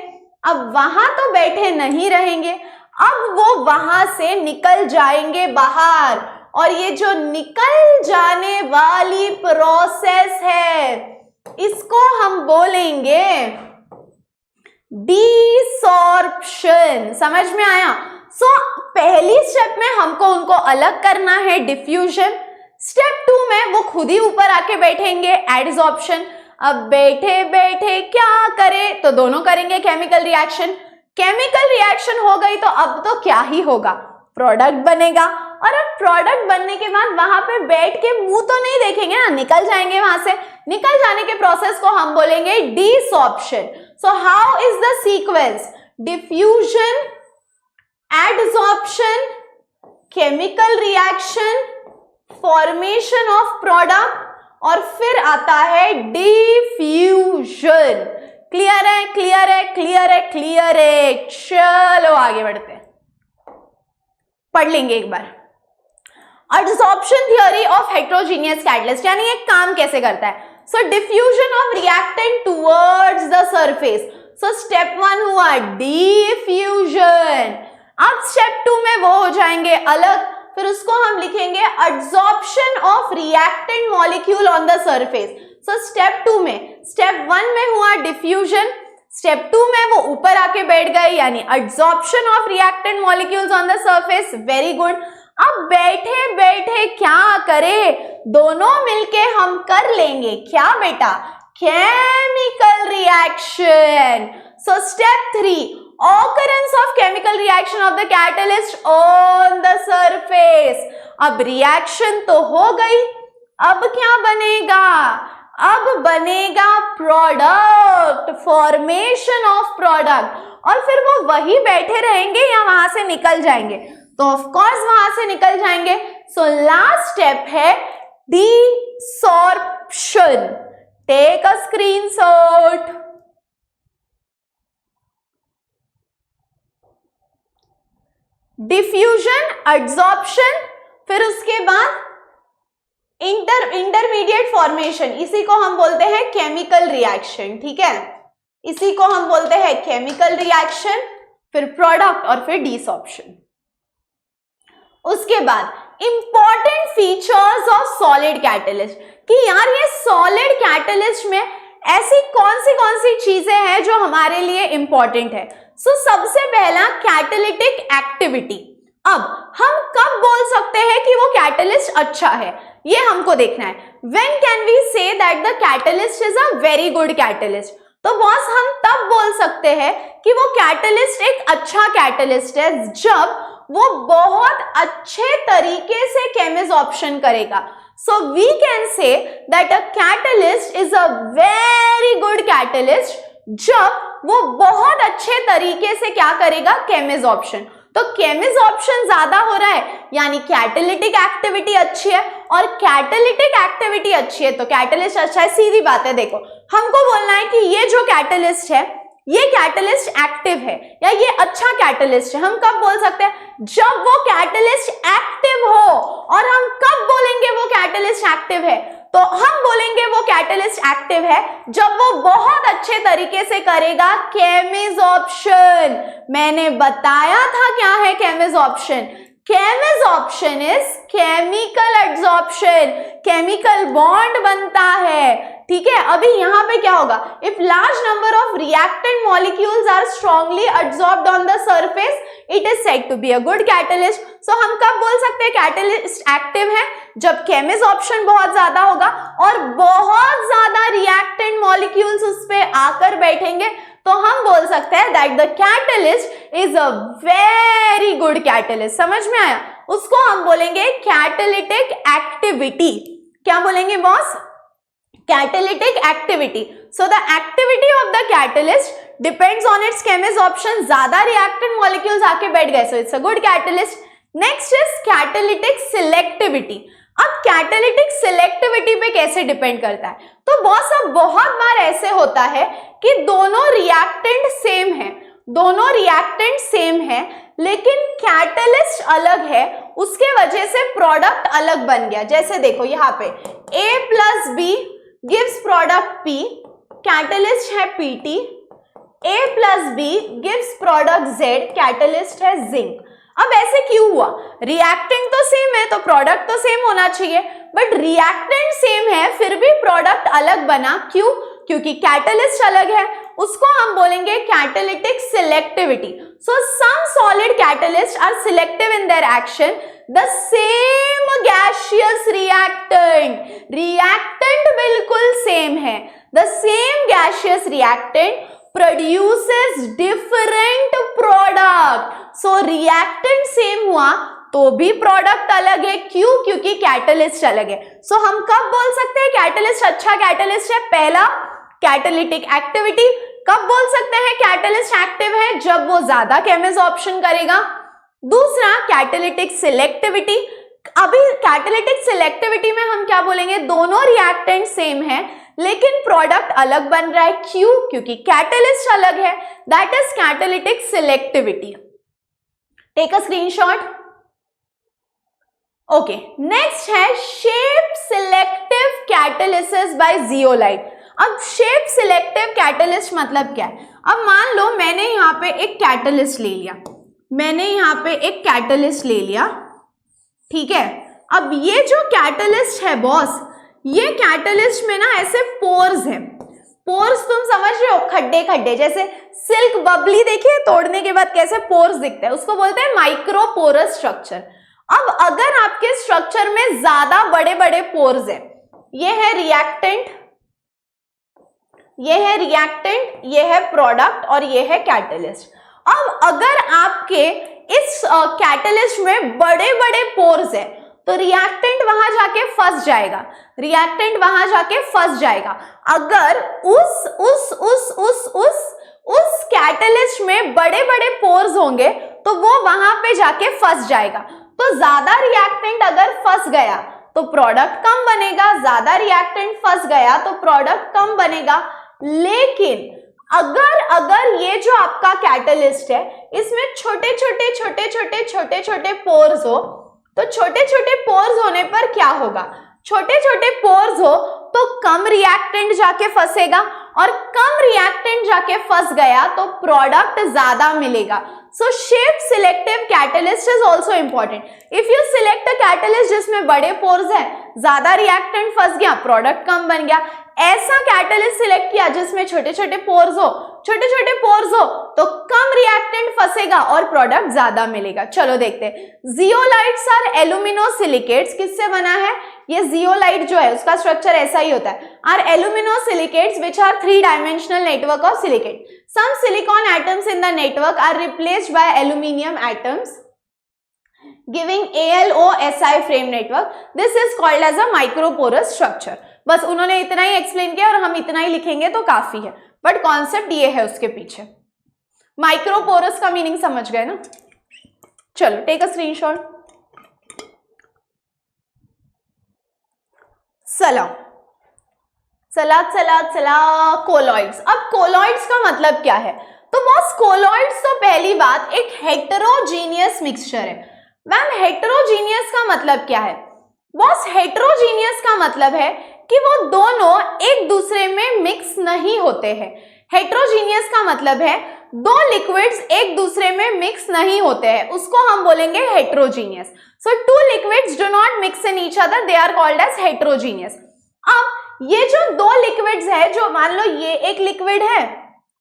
अब वहां तो बैठे नहीं रहेंगे, अब वो वहां से निकल जाएंगे बाहर, और ये जो निकल जाने वाली प्रोसेस है इसको हम बोलेंगे डिसॉर्प्शन। समझ में आया? पहली स्टेप में हमको उनको अलग करना है, डिफ्यूजन। स्टेप 2 में वो खुद ही ऊपर आके बैठेंगे, एडसॉर्प्शन। अब बैठे बैठे क्या करे? तो दोनों करेंगे केमिकल रिएक्शन। केमिकल रिएक्शन हो गई तो अब तो क्या ही होगा, प्रोडक्ट बनेगा। और अब प्रोडक्ट बनने के बाद वहां पे बैठ के मुंह तो नहीं देखेंगे ना, निकल जाएंगे वहां से। निकल जाने के प्रोसेस को हम बोलेंगे desorption. So how is the sequence? Diffusion, adsorption, chemical reaction, formation of product, और फिर आता है डिफ्यूजन। क्लियर है? क्लियर है? क्लियर है? क्लियर है? चलो आगे बढ़ते हैं, पढ़ लेंगे एक बार। Adsorption theory of heterogeneous catalyst, यानी ये काम कैसे करता है? So diffusion of reactant towards the surface. So step 1 हुआ डिफ्यूजन। अब स्टेप 2 में वो हो जाएंगे अलग। फिर उसको हम लिखेंगे adsorption of reactant molecule on the surface. So step 2 में, स्टेप 1 में हुआ डिफ्यूजन, स्टेप 2 में वो ऊपर आके बैठ गए यानी adsorption of reactant molecules on the surface. Very good. अब बैठे बैठे क्या करें, दोनों मिलके हम कर लेंगे क्या बेटा, chemical reaction. So step 3, occurrence of chemical reaction of the catalyst on the surface। अब रिएक्शन तो हो गई, अब क्या बनेगा, अब बनेगा प्रोडक्ट, फॉर्मेशन ऑफ प्रोडक्ट। और फिर वो वही बैठे रहेंगे या वहां से निकल जाएंगे, तो ऑफ कोर्स वहां से निकल जाएंगे। सो लास्ट स्टेप है desorption. Take a screenshot. Diffusion, adsorption, फिर उसके बाद इंटरमीडिएट फॉर्मेशन, इसी को हम बोलते हैं केमिकल रिएक्शन। ठीक है, इसी को हम बोलते हैं केमिकल रिएक्शन, फिर प्रोडक्ट और फिर डिसॉर्प्शन। उसके बाद important features of solid catalyst, कि यार ये सॉलिड कैटलिस्ट में ऐसी कौन सी चीजें हैं जो हमारे लिए इंपॉर्टेंट है। सो सबसे पहला कैटालिटिक एक्टिविटी। अब हम कब बोल सकते हैं कि वो कैटलिस्ट अच्छा है, ये हमको देखना है। When can we say that the catalyst is a very good catalyst, तो बॉस हम तब बोल सकते हैं कि वो कैटलिस्ट एक अच्छा कैटलिस्ट है जब वो बहुत अच्छे तरीके से केमिसॉर्प्शन करेगा। So we can say that a catalyst is a very good catalyst जब वो बहुत अच्छे तरीके से क्या करेगा, केमिसॉर्प्शन। तो केमिसॉर्प्शन ज्यादा हो रहा है यानी कैटालिटिक एक्टिविटी अच्छी है, और कैटालिटिक एक्टिविटी अच्छी है तो कैटलिस्ट अच्छा है। सीधी बात है, देखो हमको बोलना है कि ये जो कैटलिस्ट है ये कैटलिस्ट एक्टिव है या ये अच्छा कैटलिस्ट है। हम कब बोल सकते हैं, जब वो कैटलिस्ट एक्टिव हो। और हम कब बोलेंगे वो कैटलिस्ट एक्टिव है, तो हम बोलेंगे वो कैटलिस्ट एक्टिव है जब वो बहुत अच्छे तरीके से करेगा केमिसॉर्प्शन। मैंने बताया था क्या है chemisorption. Chemisorption is chemical adsorption, chemical bond बनता है। ठीक है, अभी यहाँ पे क्या होगा, if large number of reactant molecules are strongly absorbed on the surface it is said to be a good catalyst. So हम कब बोल सकते हैं कैटलिस्ट एक्टिव है, जब केमिसॉर्प्शन बहुत ज्यादा होगा और बहुत ज्यादा रिएक्टेंट मॉलिक्यूल्स उस पे आकर बैठेंगे, तो हम बोल सकते हैं that the catalyst is a very good catalyst. समझ में आया, उसको हम बोलेंगे कैटालिटिक एक्टिविटी। क्या बोलेंगे boss, catalytic activity. So the activity of the catalyst depends on its chemisorption. ज्यादा रिएक्टेंट मॉलिक्यूल्स आके बैठ गए, so it's a good catalyst. Next is catalytic selectivity. अब कैटालिटिक सिलेक्टिविटी पे कैसे डिपेंड करता है, तो बॉस अब बहुत बार ऐसे होता है कि दोनों रिएक्टेंट सेम है, दोनों रिएक्टेंट सेम है लेकिन कैटलिस्ट अलग है, उसके वजह से प्रोडक्ट अलग बन गया। जैसे देखो यहाँ पे A plus B gives product P, catalyst है PT। A plus B gives product Z, catalyst है जिंक। अब ऐसे क्यों हुआ, रिएक्टेंट तो सेम है तो प्रोडक्ट तो सेम होना चाहिए, बट रिएक्टेंट सेम है फिर भी प्रोडक्ट अलग बना। क्यों, क्योंकि कैटलिस्ट अलग है। उसको हम बोलेंगे catalytic selectivity. So some solid catalyst are selective in their action. The same gaseous reactant, reactant बिल्कुल सेम है, the same gaseous reactant produces different product। so reactant same हुआ तो भी प्रोडक्ट अलग है। क्यों, क्योंकि कैटलिस्ट अलग है। सो हम कब बोल सकते हैं कैटलिस्ट अच्छा कैटलिस्ट है, पहला कैटालिटिक एक्टिविटी। कब बोल सकते हैं कैटलिस्ट एक्टिव है, जब वो ज्यादा केमिसॉर्प्शन करेगा। दूसरा कैटालिटिक सिलेक्टिविटी। अभी कैटालिटिक सिलेक्टिविटी में हम क्या बोलेंगे, दोनों रिएक्टेंट सेम है लेकिन प्रोडक्ट अलग बन रहा है। क्यों, क्योंकि कैटलिस्ट अलग है, that is catalytic selectivity. Take a screenshot. Okay, next है shape selective catalysis by zeolite. अब शेप सिलेक्टिव कैटालिस्ट मतलब क्या है, अब मान लो मैंने यहाँ पे एक कैटालिस्ट ले लिया, मैंने यहाँ पे एक कैटालिस्ट ले लिया ठीक है। अब ये जो कैटलिस्ट है बॉस, ये कैटलिस्ट में ना ऐसे पोर्स हैं। पोर्स तुम समझ रहे हो, खड्डे खड्डे, जैसे सिल्क बबली देखिए तोड़ने के बाद कैसे पोर्स दिखते हैं, उसको बोलते हैं माइक्रोपोरस स्ट्रक्चर। अब अगर आपके स्ट्रक्चर में ज्यादा बड़े बड़े पोर्स हैं, ये है रिएक्टेंट, ये है रिएक्टेंट, ये है प्रोडक्ट और ये है कैटलिस्ट। अब अगर आपके इस कैटलिस्ट में बड़े बड़े पोर्स है तो रिएक्टेंट वहां जाके फंस जाएगा, रिएक्टेंट वहां जाके फंस जाएगा। अगर उस कैटलिस्ट में बड़े बड़े पोर्स होंगे तो वो वहां पे जाके फंस जाएगा। तो ज्यादा रिएक्टेंट अगर फंस गया तो प्रोडक्ट कम बनेगा, ज्यादा रिएक्टेंट फंस गया तो प्रोडक्ट कम बनेगा। लेकिन अगर ये जो आपका कैटलिस्ट है इसमें छोटे छोटे पोर्स हो, तो छोटे छोटे पोर्स होने पर क्या होगा, छोटे छोटे पोर्स हो तो कम रिएक्टेंट जाके फंसेगा, और कम रिएक्टेंट जाके फंस गया तो प्रोडक्ट ज्यादा मिलेगा। So shift selective catalyst is also important. If you select a catalyst जिसमें बड़े पोर्स है, ज्यादा रिएक्टेंट फंस गया, प्रोडक्ट कम बन गया। ऐसा कैटलिस्ट सिलेक्ट किया जिसमें छोटे छोटे पोर्स हो, छोटे छोटे पोर्स हो तो कम रिएक्टेंट फंसेगा और प्रोडक्ट ज्यादा मिलेगा। चलो देखते हैं। जियोलाइट्स आर एल्यूमिनोसिलिकेट्स, किससे बना है ये जियोलाइट जो है, उसका स्ट्रक्चर ऐसा ही होता है। Are aluminosilicates which are 3 dimensional network of silicate. Some silicon atoms in the network are replaced by aluminium atoms giving AlOSi frame network. This is called as a microporous structure. बस उन्होंने इतना ही एक्सप्लेन किया और हम इतना ही लिखेंगे तो काफी है, बट कॉन्सेप्ट ये है उसके पीछे। माइक्रोपोरस का मीनिंग समझ गए ना। चलो टेक अ स्क्रीनशॉट। कोलॉइड्स। अब कोलॉइड्स का मतलब क्या है, तो बॉस कोलॉइड्स तो पहली बात एक हेटेरोजीनियस मिक्सचर है। मैम हेटेरोजीनियस का मतलब क्या है, बॉस हेटेरोजीनियस का मतलब है कि वो दोनों एक दूसरे में मिक्स नहीं होते हैं। हेटेरोजीनियस का मतलब है दो लिक्विड्स एक दूसरे में मिक्स नहीं होते हैं, उसको हम बोलेंगे heterogeneous. So two liquids do not mix in each other, they are called as heterogeneous. अब ये जो दो लिक्विड्स है, जो मान लो ये एक लिक्विड है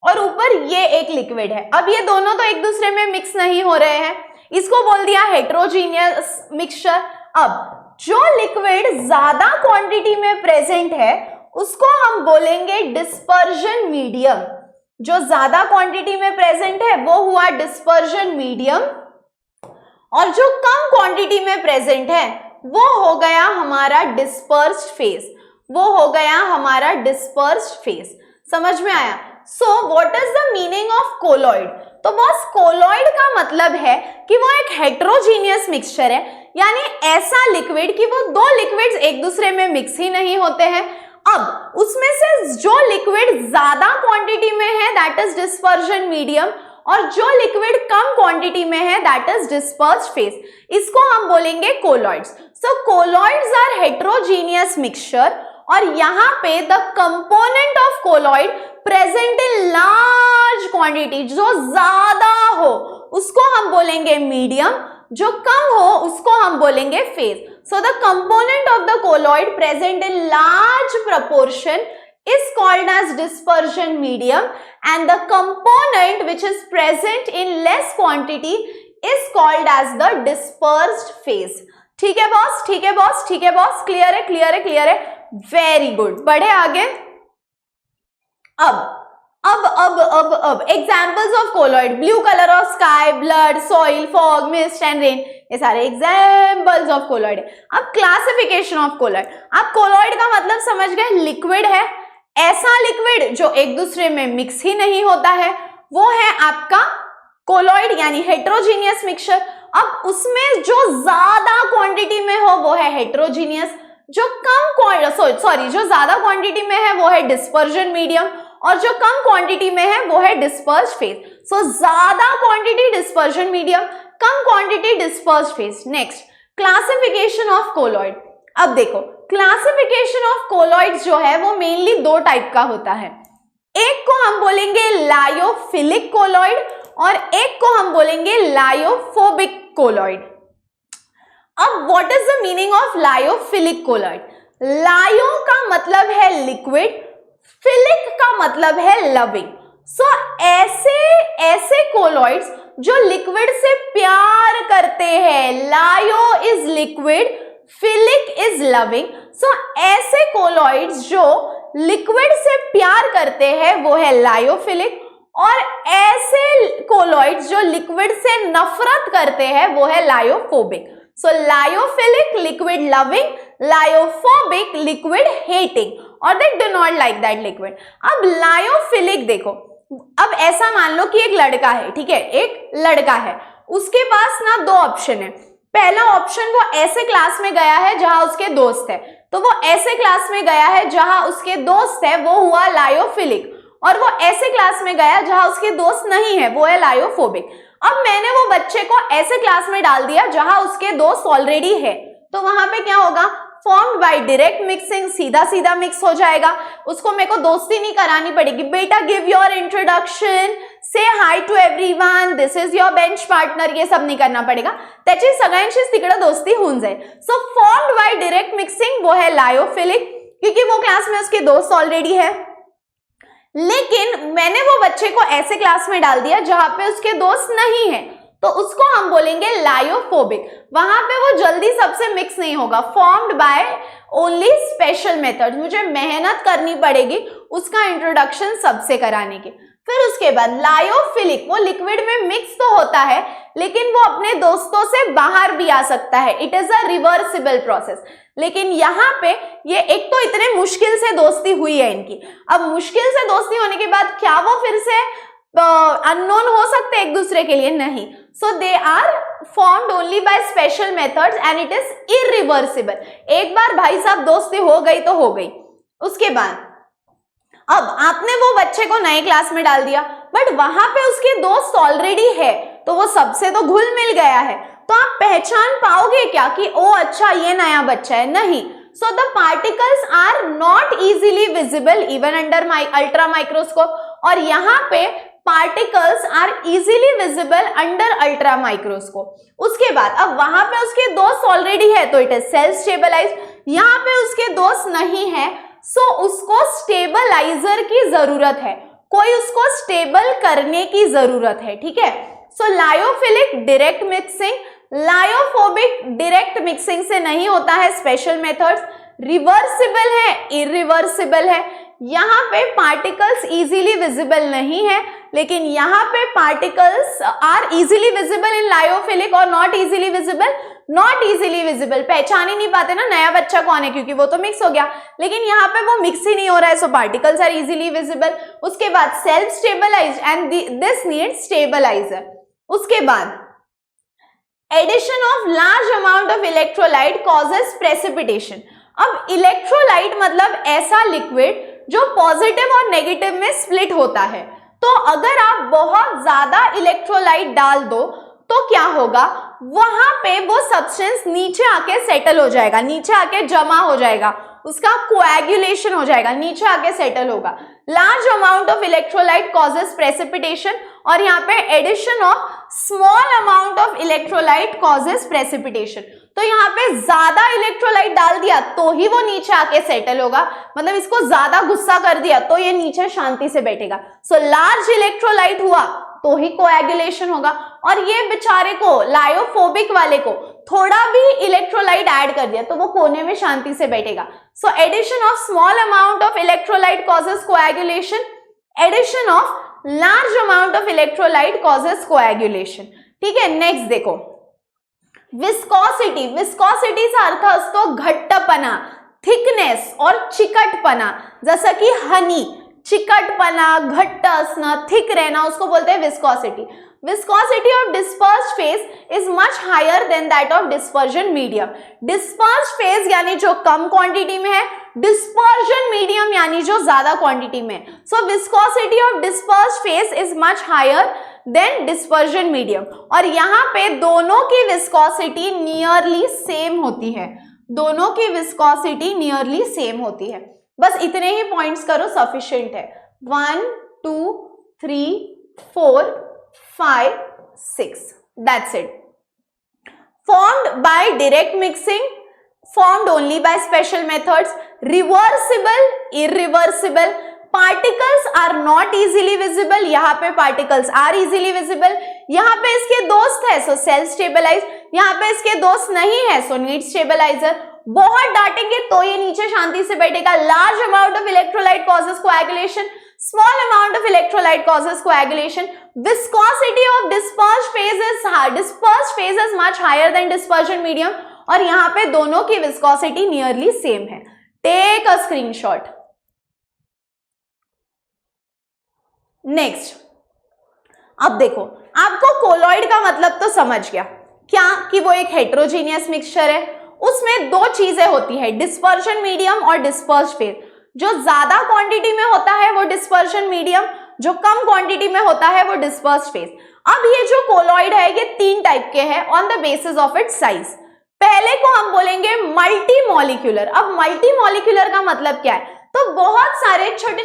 और ऊपर ये एक लिक्विड है, अब ये दोनों तो एक दूसरे में मिक्स नहीं हो रहे हैं, इसको बोल दिया हेटेरोजीनियस मिक्सचर। अब जो लिक्विड ज्यादा क्वांटिटी में प्रेजेंट है उसको हम बोलेंगे डिस्पर्जन मीडियम। जो ज्यादा क्वांटिटी में प्रेजेंट है वो हुआ डिस्पर्जन मीडियम, और जो कम क्वांटिटी में प्रेजेंट है वो हो गया हमारा डिस्पर्स्ड फेज, वो हो गया हमारा डिस्पर्स्ड फेज। समझ में आया? So what is the meaning of colloid? तो बॉस कोलॉइड का मतलब है कि वो एक हेटेरोजीनियस मिक्सचर है, यानी ऐसा लिक्विड कि वो दो लिक्विड्स एक दूसरे में मिक्स ही नहीं होते हैं। अब उसमें से जो लिक्विड ज्यादा क्वांटिटी में है दैट इज डिस्पर्जन मीडियम, और जो लिक्विड कम क्वांटिटी में है दैट इज डिस्पर्स्ड फेज, इसको हम बोलेंगे colloids. So colloids are heterogeneous mixture, और यहाँ पे the component of colloid present in large quantity, जो ज्यादा हो उसको हम बोलेंगे मीडियम, जो कम हो उसको हम बोलेंगे phase. So the component of the colloid present in large proportion is called as dispersion medium, and the component which is present in less quantity is called as the dispersed phase. ठीक है बॉस, ठीक है बॉस, ठीक है बॉस, क्लियर है, क्लियर है, क्लियर है, वेरी गुड। बढ़े आगे। अब examples of colloid, blue colour of sky, blood, soil, fog, mist and rain, ये सारे एग्जाम्पल्स ऑफ कोलॉइड। अब क्लासिफिकेशन ऑफ कोलॉइड। आप कोलॉइड का मतलब समझ गए, लिक्विड है, ऐसा लिक्विड जो एक दूसरे में मिक्स ही नहीं होता है, वो है आपका कोलॉइड यानी हेटेरोजीनियस मिक्सचर। अब उसमें जो ज्यादा क्वांटिटी में हो वो है हेटेरोजीनियस, जो जो ज्यादा क्वांटिटी में है वो है डिस्पर्जन मीडियम, और जो कम क्वांटिटी में है वो है डिस्पर्स्ड फेज। सो ज्यादा क्वांटिटी डिस्पर्जन मीडियम, कम quantity dispersed phase. Next, classification of colloid. अब देखो क्लासिफिकेशन ऑफ कोलॉइड्स जो है वो मेनली दो टाइप का होता है। एक को हम बोलेंगे लायोफिलिक कोलॉइड और एक को हम बोलेंगे लायोफोबिक कोलॉइड। अब what is the meaning of lyophilic colloid? लायो का मतलब है लिक्विड, फिलिक का मतलब है लविंग। सो ऐसे कोलॉइड्स जो लिक्विड से प्यार करते हैं, lyo is liquid, philic is loving. So ऐसे कोलॉइड्स जो लिक्विड से प्यार करते हैं वो है लायोफिलिक, और ऐसे कोलॉइड्स जो लिक्विड से नफरत करते हैं वो है lyophobic. So lyophilic liquid loving, lyophobic liquid hating, और they do not like that liquid. अब लायोफिलिक देखो, अब ऐसा मान लो कि एक लड़का है, ठीक है, एक लड़का है, उसके पास ना दो ऑप्शन है। पहला ऑप्शन, वो ऐसे क्लास में गया है जहां उसके दोस्त है, तो वो ऐसे क्लास में गया है जहां उसके दोस्त है, वो हुआ लायोफिलिक, और वो ऐसे क्लास में गया जहां उसके दोस्त नहीं है, वो है लायोफोबिक। अब मैंने वो बच्चे को ऐसे क्लास में डाल दिया जहां उसके दोस्त ऑलरेडी है, तो वहां पे क्या होगा? फॉर्म्ड बाय डायरेक्ट मिक्सिंग, सीधा सीधा मिक्स हो जाएगा। उसको मेरे को दोस्ती नहीं करानी पड़ेगी, बेटा give your introduction, say hi to everyone, this is your bench partner, ये सब नहीं करना पड़ेगा। त्याची सगळ्यांशीच तिकडे दोस्ती होऊन जाए। So formed by direct mixing वो है लायोफिलिक, क्योंकि वो क्लास में उसके दोस्त ऑलरेडी है। लेकिन मैंने वो बच्चे को ऐसे क्लास में डाल दिया जहां पे उसके दोस्त नहीं है, तो उसको हम बोलेंगे लायोफोबिक। वहां पे वो जल्दी सबसे मिक्स नहीं होगा। Formed by only special method, मुझे मेहनत करनी पड़ेगी उसका इंट्रोडक्शन सबसे कराने की। फिर उसके बाद लायोफिलिक, वो लिक्विड में मिक्स तो होता है लेकिन वो अपने दोस्तों से बाहर भी आ सकता है। It is a reversible process. लेकिन यहाँ पे ये एक तो इतने मुश्किल से दोस्ती हुई है इनकी, अब मुश्किल से दोस्ती होने के बाद क्या वो फिर से अननोन हो सकते एक दूसरे के लिए? नहीं। So they are formed only by special methods and it is irreversible. एक बार भाई साहब दोस्ती हो गई तो हो गई। उसके बाद अब आपने वो बच्चे को नए क्लास में डाल दिया, बट वहां पे उसके दोस्त ऑलरेडी है, तो वो सबसे तो घुल मिल गया है, तो आप पहचान पाओगे क्या कि ओ अच्छा ये नया बच्चा है? नहीं। So the particles are not easily visible even under ultra microscope, और यहाँ पे particles are easily visible under ultra microscope. उसके बाद अब वहां पे उसके दोस्त ऑलरेडी है तो इट इज सेल्फ स्टेबलाइज। यहाँ पे उसके दोस्त नहीं है, सो उसको स्टेबलाइजर की जरूरत है, कोई उसको स्टेबल करने की जरूरत है, ठीक है। So lyophilic direct mixing, lyophobic direct mixing से नहीं होता है, स्पेशल मेथड्स। रिवर्सिबल है, इरिवर्सिबल है। यहाँ पे पार्टिकल्स इजीली विजिबल नहीं है, लेकिन यहाँ पे particles are easily visible in lyophilic और not easily visible, not easily visible. पहचान ही नहीं पाते ना नया बच्चा कौन है, क्योंकि वो तो मिक्स हो गया, लेकिन यहाँ पे वो मिक्स ही नहीं हो रहा है, so particles are easily visible. उसके बाद self stabilise and this needs stabiliser. उसके बाद addition of large amount of electrolyte causes precipitation. अब इलेक्ट्रोलाइट मतलब ऐसा लिक्विड जो पॉजिटिव और नेगेटिव में स्प्लिट होता है, तो अगर आप बहुत ज्यादा इलेक्ट्रोलाइट डाल दो तो क्या होगा, वहां पे वो सब्सटेंस नीचे आके सेटल हो जाएगा, नीचे आके जमा हो जाएगा, उसका कोएगुलेशन हो जाएगा, नीचे आके सेटल होगा। Large amount of electrolyte causes precipitation, और यहाँ पे addition of small amount of electrolyte causes precipitation. तो यहाँ पे ज्यादा इलेक्ट्रोलाइट डाल दिया तो ही वो नीचे आके सेटल होगा, मतलब इसको ज्यादा गुस्सा कर दिया तो ये नीचे शांति से बैठेगा। सो लार्ज इलेक्ट्रोलाइट हुआ तो ही कोएगुलेशन होगा, और ये बेचारे को, लायोफोबिक वाले को थोड़ा भी इलेक्ट्रोलाइट ऐड कर दिया तो वो कोने में शांति से बैठेगा। So addition of small amount of electrolyte causes coagulation, addition of large amount of electrolyte causes coagulation, ठीक है। नेक्स्ट देखो विस्कोसिटी। विस्कोसिटीचा अर्थ असतो घट्टपणा, थिकनेस और चिकटपणा, जसं की हनी, चिकटपणा, घट्ट असणं, थिक रहना, उसको बोलते हैं viscosity. Viscosity of dispersed phase is much higher than that of dispersion medium. Dispersed phase यानी जो कम क्वांटिटी में है, dispersion medium यानी जो ज्यादा क्वांटिटी में है। So viscosity of dispersed phase is much higher than dispersion medium. और यहाँ पे दोनों की viscosity nearly same होती है, दोनों की viscosity nearly same होती है। बस इतने ही पॉइंट्स करो, सफिशिएंट है। 1 2 3 4 5 6, that's it. Formed by direct mixing, formed only by special methods, reversible, irreversible, particles are not easily visible, यहाँ पे particles are easily visible, यहाँ पे इसके दोस्त है so self stabilize, यहाँ पे इसके दोस्त नहीं है so need stabilizer। बहुत डांटेंगे तो ये नीचे शांति से बैठेगा। large amount of electrolyte causes coagulation, small amount of electrolyte causes coagulation, viscosity of dispersed phase is much higher than dispersion medium, और यहाँ पे दोनों की विस्कोसिटी नियरली सेम है। Take a screenshot. नेक्स्ट, अब देखो, आपको कोलॉइड का मतलब तो समझ गया क्या, कि वो एक हेट्रोजीनियस मिक्सचर है, उसमें दो चीजें होती है, डिस्पर्शन मीडियम और डिस्पर्स्ड फेज। जो ज्यादा क्वांटिटी में होता है वो डिस्पर्शन मीडियम, जो कम क्वांटिटी में होता है वो डिस्पर्स्ड फेज। अब ये जो कोलॉइड है ये तीन टाइप के हैं on the basis of it's size. पहले को हम बोलेंगे मल्टी मॉलिक्यूलर। अब मल्टी मॉलिक्यूलर का मतलब क्या है, तो बहुत सारे छोटे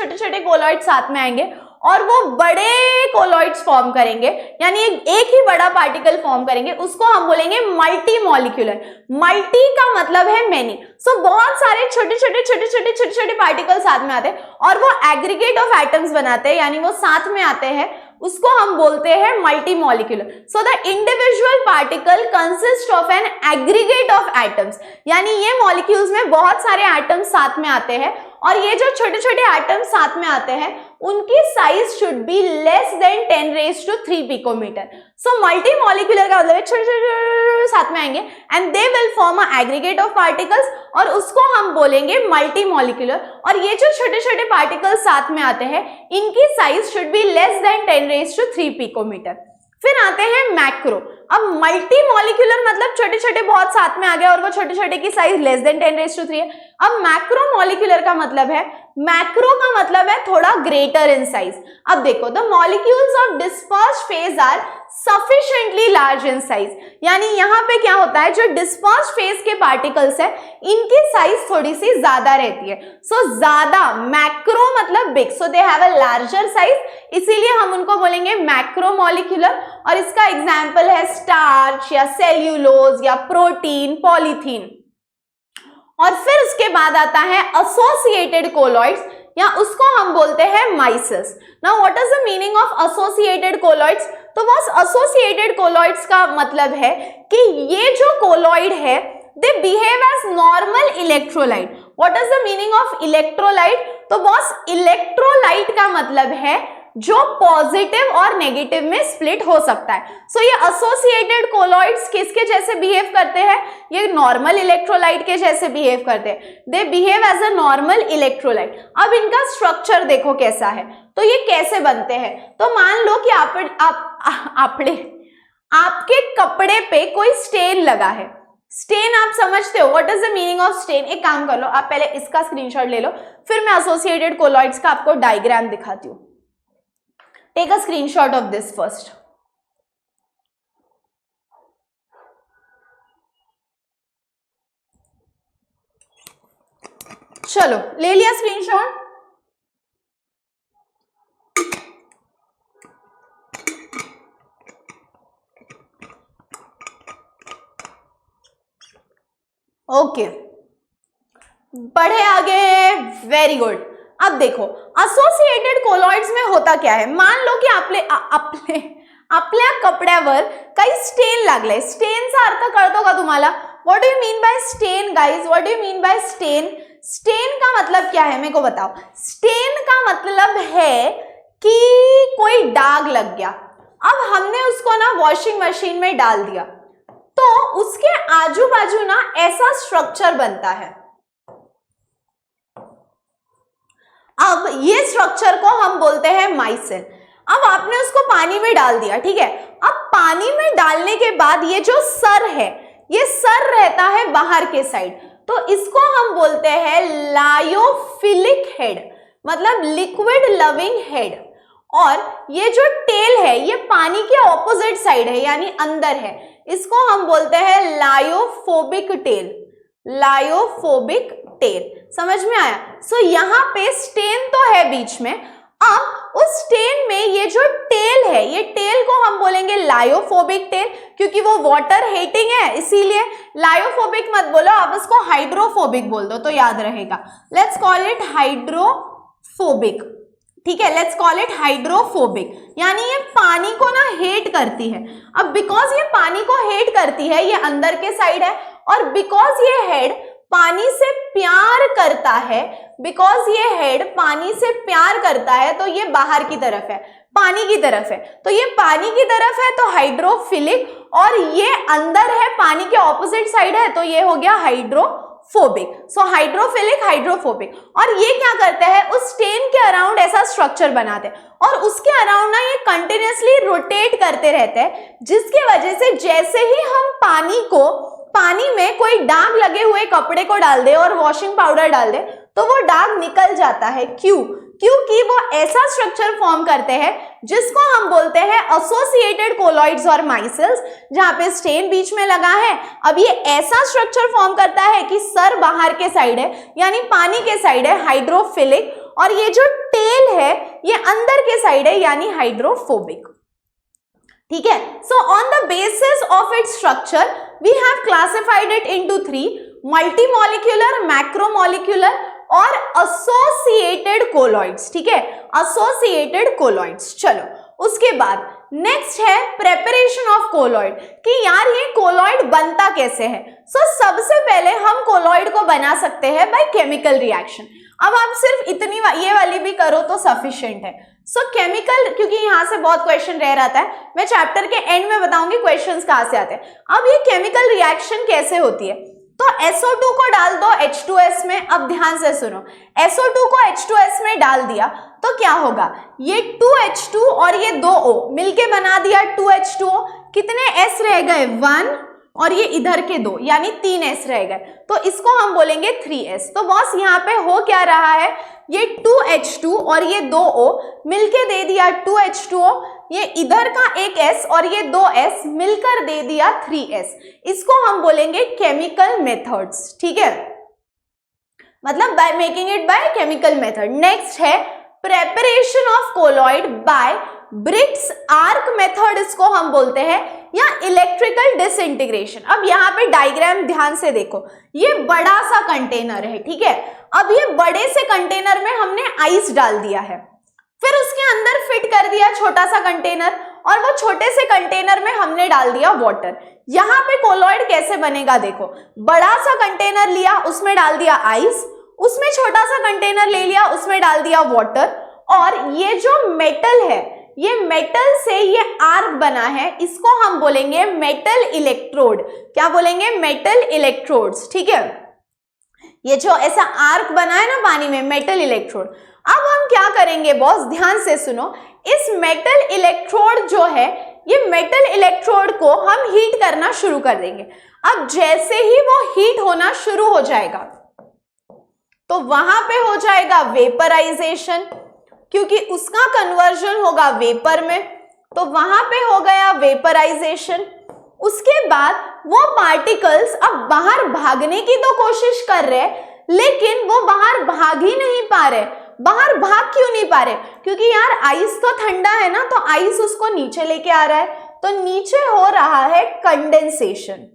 छोटे कोलॉइड साथ में आएंगे और वो बड़े कोलॉइड्स फॉर्म करेंगे, यानी एक ही बड़ा पार्टिकल फॉर्म करेंगे, उसको हम बोलेंगे मल्टी मॉलिक्यूलर। मल्टी का मतलब है मेनी, सो बहुत सारे छोटे पार्टिकल साथ में आते हैं और वो एग्रीगेट ऑफ एटम्स बनाते हैं, यानी वो साथ में आते हैं, उसको हम बोलते हैं multi molecular. So the individual particle consist of an aggregate of atoms, यानी ये मॉलिक्यूल्स में बहुत सारे एटम्स साथ में आते हैं और ये जो छोटे छोटे एटम्स साथ में आते हैं उनकी size should be less than 10⁻³ picometre. So multi molecular का मतलब छोटे साथ में आएंगे and they will form a aggregate of particles, और उसको हम बोलेंगे मल्टी मॉलिक्यूलर। और ये जो छोटे छोटे पार्टिकल्स साथ में आते हैं इनकी size should be less than 10⁻³ picometre. फिर आते हैं मैक्रो। अब मल्टी मॉलिक्यूलर मतलब छोटे छोटे बहुत साथ में आ गया और वो छोटे छोटे की साइज लेस देन 10⁻³ है। अब मैक्रो मॉलिक्यूलर का मतलब है, मैक्रो का मतलब है थोड़ा ग्रेटर इन साइज। अब देखो, the molecules of dispersed phase are sufficiently large in size, यानी यहाँ पे क्या होता है, जो डिस्पर्स्ड फेज के पार्टिकल्स है इनकी साइज थोड़ी सी ज्यादा रहती है। सो ज्यादा, मैक्रो मतलब big, so they have a larger size, इसीलिए हम उनको बोलेंगे मैक्रो मॉलिक्यूलर। और इसका एग्जाम्पल है स्टार्च या सेल्यूलोज या प्रोटीन, पॉलीथीन। और फिर उसके बाद आता है एसोसिएटेड कोलॉइड्स, या उसको हम बोलते हैं micelles. Now what is the meaning of associated colloids? तो बस एसोसिएटेड कोलॉइड्स का मतलब है कि ये जो कोलॉइड है they behave as normal electrolyte. What is the meaning of electrolyte? तो बस इलेक्ट्रोलाइट का मतलब है जो पॉजिटिव और नेगेटिव में स्प्लिट हो सकता है। सो ये एसोसिएटेड कोलॉइड्स किसके जैसे बिहेव करते हैं? ये नॉर्मल इलेक्ट्रोलाइट के जैसे बिहेव करते हैं। They behave as a normal electrolyte. अब इनका स्ट्रक्चर देखो कैसा है, तो ये कैसे बनते हैं। तो मान लो कि आपके कपड़े पे कोई स्टेन लगा है। स्टेन आप समझते हो, what is the meaning of stain? एक काम कर लो, आप पहले इसका स्क्रीनशॉट ले लो, फिर मैं एसोसिएटेड कोलॉइड्स का आपको डायग्राम दिखाती हूँ। Take a screenshot of this first. चलो, ले लिया स्क्रीनशॉट। ओके, बढ़े आगे, वेरी गुड। अब देखो, एसोसिएटेड कोलॉइड्स में होता क्या है, मान लो की आपल्या कपड्यावर काही स्टेन लागले। स्टेनचा अर्थ कळतो का तुम्हाला? What do you mean by stain guys? What do you mean by stain? Stain का मतलब क्या है, मेरे को बताओ। स्टेन का मतलब है कि कोई दाग लग गया, अब हमने उसको ना वॉशिंग मशीन में डाल दिया, तो उसके आजू बाजू ना ऐसा स्ट्रक्चर बनता है। अब ये स्ट्रक्चर को हम बोलते हैं माइसेल। अब आपने उसको पानी में डाल दिया, ठीक है। अब पानी में डालने के बाद ये जो सर है, ये सर रहता है बाहर के साइड, तो इसको हम बोलते हैं लायोफिलिक हेड, मतलब लिक्विड लविंग हेड। और ये जो टेल है ये पानी के ऑपोजिट साइड है, यानी अंदर है, इसको हम बोलते हैं लायोफोबिक टेल। लायोफोबिक टेल, समझ में आया? सो यहाँ पे स्टेन तो है बीच में। अब उस स्टेन में ये जो टेल है, ये टेल को हम बोलेंगे लायोफोबिक टेल, क्योंकि वो वाटर हेटिंग है इसीलिए। लायोफोबिक मत बोलो, आप इसको हाइड्रोफोबिक बोल दो तो याद रहेगा। लेट्स कॉल इट हाइड्रोफोबिक, ठीक है, लेट्स कॉल इट हाइड्रोफोबिक, यानी ये पानी को ना हेट करती है। अब बिकॉज ये पानी को हेट करती है, ये अंदर के साइड है, और बिकॉज ये हेड पानी से प्यार करता है, बिकॉज ये हेड पानी से प्यार करता है, तो ये बाहर की तरफ है, पानी की तरफ है, तो ये पानी की तरफ है तो हाइड्रोफिलिक, और ये अंदर है, पानी के ऑपोजिट साइड है, तो ये हो गया हाइड्रोफोबिक। सो हाइड्रोफिलिक, हाइड्रोफोबिक। और ये क्या करते हैं, उस स्टेन के अराउंड ऐसा स्ट्रक्चर बनाते हैं, और उसके अराउंड ना ये कंटिन्यूअसली रोटेट करते रहते हैं, जिसकी वजह से जैसे ही हम पानी में कोई दाग लगे हुए कपड़े को डाल दे और वॉशिंग पाउडर डाल दे तो वो दाग निकल जाता है। क्यों? क्योंकि वो ऐसा स्ट्रक्चर फॉर्म करते हैं जिसको हम बोलते हैं एसोसिएटेड कोलॉइड्स और माइसेल्स, जहां पे स्टेन बीच में लगा है। अब ये ऐसा स्ट्रक्चर फॉर्म करता है कि सर बाहर के साइड है, यानी पानी के साइड है, हाइड्रोफिलिक, और ये जो टेल है ये अंदर के साइड है, यानी हाइड्रोफोबिक। ठीक है, so on the basis of its structure we have classified it into 3: multimolecular, macromolecular और एसोसिएटेड कोलॉइड्स। ठीक है, एसोसिएटेड कोलॉइड्स। चलो उसके बाद नेक्स्ट है प्रेपरेशन ऑफ कोलॉइड, कि यार ये कोलॉइड बनता कैसे है। सो सबसे पहले हम कोलॉइड को बना सकते हैं बाय केमिकल रिएक्शन। अब आप सिर्फ इतनी ये वाली भी करो तो सफिशिएंट है। सो केमिकल, क्योंकि यहाँ से बहुत क्वेश्चन रह रहता है, मैं चैप्टर के एंड में बताऊंगी क्वेश्चंस कहाँ से आते हैं। अब ये केमिकल रिएक्शन कैसे होती है, तो SO2 को डाल दो H2S में। अब ध्यान से सुनो, SO2 को H2S में डाल दिया तो क्या होगा, ये 2H2 और ये 2O मिलके बना दिया 2H2O। कितने S रह गए, 1, और ये इधर के 2, यानी 3 S रह गए, तो इसको हम बोलेंगे 3S। तो बॉस यहाँ पे हो क्या रहा है, ये 2H2 और ये 2O मिलके दे दिया 2H2O, ये इधर का एक S और ये 2S मिलकर दे दिया 3S। इसको हम बोलेंगे केमिकल मेथड्स। ठीक है, मतलब by making it by chemical method. Next है preparation of colloid by Bredig's arc method, इसको हम बोलते हैं, या इलेक्ट्रिकल डिसइंटीग्रेशन। अब यहाँ पे डायग्राम ध्यान से देखो, ये बड़ा सा कंटेनर है। ठीक है, अब ये बड़े से कंटेनर में हमने आइस डाल दिया है, फिर उसके अंदर फिट कर दिया छोटा सा कंटेनर, और वो छोटे से कंटेनर में हमने डाल दिया वाटर। यहाँ पे कोलॉइड कैसे बनेगा देखो, बड़ा सा कंटेनर लिया, उसमें डाल दिया आइस, उसमें छोटा सा कंटेनर ले लिया, उसमें डाल दिया वाटर, और ये जो मेटल है, ये मेटल से ये आर्क बना है, इसको हम बोलेंगे मेटल इलेक्ट्रोड। क्या बोलेंगे, मेटल इलेक्ट्रोड्स। ठीक है, ये जो ऐसा आर्क बना है ना पानी में, मेटल इलेक्ट्रोड। अब हम क्या करेंगे बॉस, ध्यान से सुनो, इस मेटल इलेक्ट्रोड जो है, ये मेटल इलेक्ट्रोड को हम हीट करना शुरू कर देंगे। अब जैसे ही वो हीट होना शुरू हो जाएगा तो वहां पे हो जाएगा वेपराइजेशन, क्योंकि उसका कन्वर्जन होगा वेपर में, तो वहां पे हो गया वेपराइजेशन। उसके बाद वो पार्टिकल्स अब बाहर भागने की तो कोशिश कर रहे, लेकिन वो बाहर भाग ही नहीं पा रहे। बाहर भाग क्यों नहीं पा रहे, क्योंकि यार आइस तो ठंडा है ना, तो आइस उसको नीचे लेके आ रहा है, तो नीचे हो रहा है कंडेंसेशन।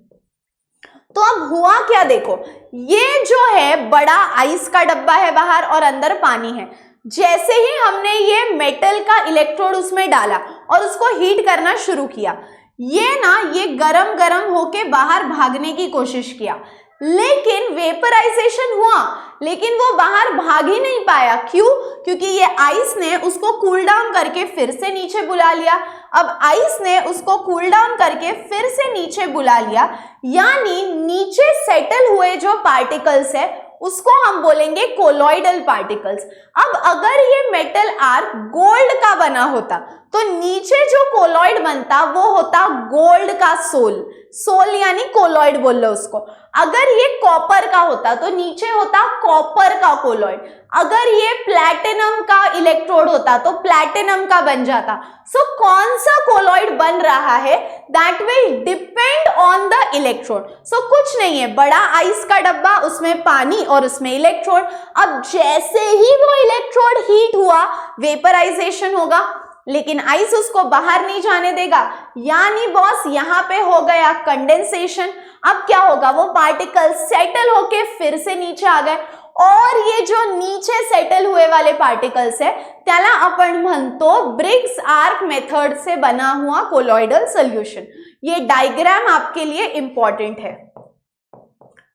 तो अब हुआ क्या देखो, ये जो है बड़ा आइस का डब्बा है बाहर और अंदर पानी है। जैसे ही हमने ये मेटल का इलेक्ट्रोड उसमें डाला और उसको हीट करना शुरू किया, ये गरम गरम होके बाहर भागने की कोशिश किया, लेकिन वेपराइजेशन हुआ, लेकिन वो बाहर भाग ही नहीं पाया। क्यों? क्योंकि ये आइस ने उसको कूल डाउन करके फिर से नीचे बुला लिया। अब आइस ने उसको कूल डाउन करके फिर से नीचे बुला लिया, यानी नीचे सेटल हुए जो पार्टिकल्स है उसको हम बोलेंगे कोलॉइडल पार्टिकल्स। अब अगर ये मेटल आर्क गोल्ड का बना होता तो नीचे जो कोलॉइड बनता वो होता गोल्ड का सोल। सोल यानी कोलॉइड बोल लो उसको। अगर ये कॉपर का होता तो नीचे होता कॉपर का कोलॉइड, अगर ये प्लैटिनम का इलेक्ट्रोड होता तो प्लैटिनम का बन जाता। सो कौन सा कोलॉइड बन रहा है, that will depend on the electrode. So कुछ नहीं है, बड़ा आइस का डब्बा, उसमें पानी और उसमें इलेक्ट्रोड। अब जैसे ही वो इलेक्ट्रोड हीट हुआ वेपराइजेशन होगा, लेकिन आइस उसको बाहर नहीं जाने देगा, यानी बॉस यहाँ पे हो गया कंडेंसेशन। अब क्या होगा, वो पार्टिकल सेटल होके फिर से नीचे आ गए, और ये जो नीचे सेटल हुए वाले पार्टिकल्स है त्याला आपण म्हणतो ब्रिग्स आर्क मेथड से बना हुआ कोलॉइडल सॉल्यूशन। ये डायग्राम आपके लिए इंपॉर्टेंट है,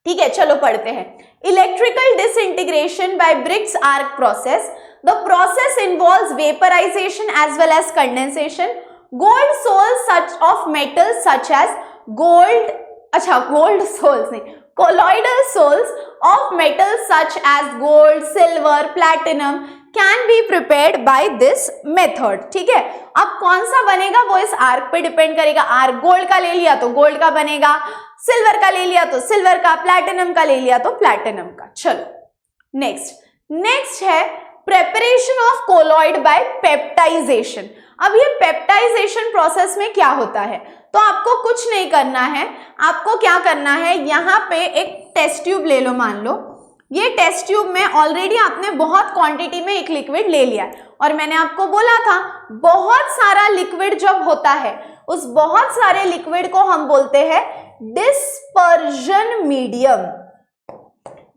ठीक है। चलो पढ़ते हैं। Electrical disintegration by Bredig's arc process. The process involves vaporization as well as condensation. Gold soles such of metals such as gold soles नहीं, colloidal soles of metals such as gold, silver, platinum can be prepared by this method, ठीक है। अब कौन सा बनेगा वो इस आर्क पे डिपेंड करेगा। आर्क गोल्ड का ले लिया तो गोल्ड का बनेगा, सिल्वर का ले लिया तो सिल्वर का, प्लैटिनम का ले लिया तो प्लैटिनम का। चलो नेक्स्ट है preparation of colloid by peptisation. अब ये पेप्टाइजेशन प्रोसेस में क्या होता है, तो आपको कुछ नहीं करना है, आपको क्या करना है, यहाँ पे एक टेस्ट ट्यूब ले लो। मान लो ये टेस्ट ट्यूब में ऑलरेडी आपने बहुत क्वांटिटी में एक लिक्विड ले लिया है, और मैंने आपको बोला था बहुत सारा लिक्विड जब होता है उस बहुत सारे लिक्विड को हम बोलते हैं डिस्पर्जन मीडियम।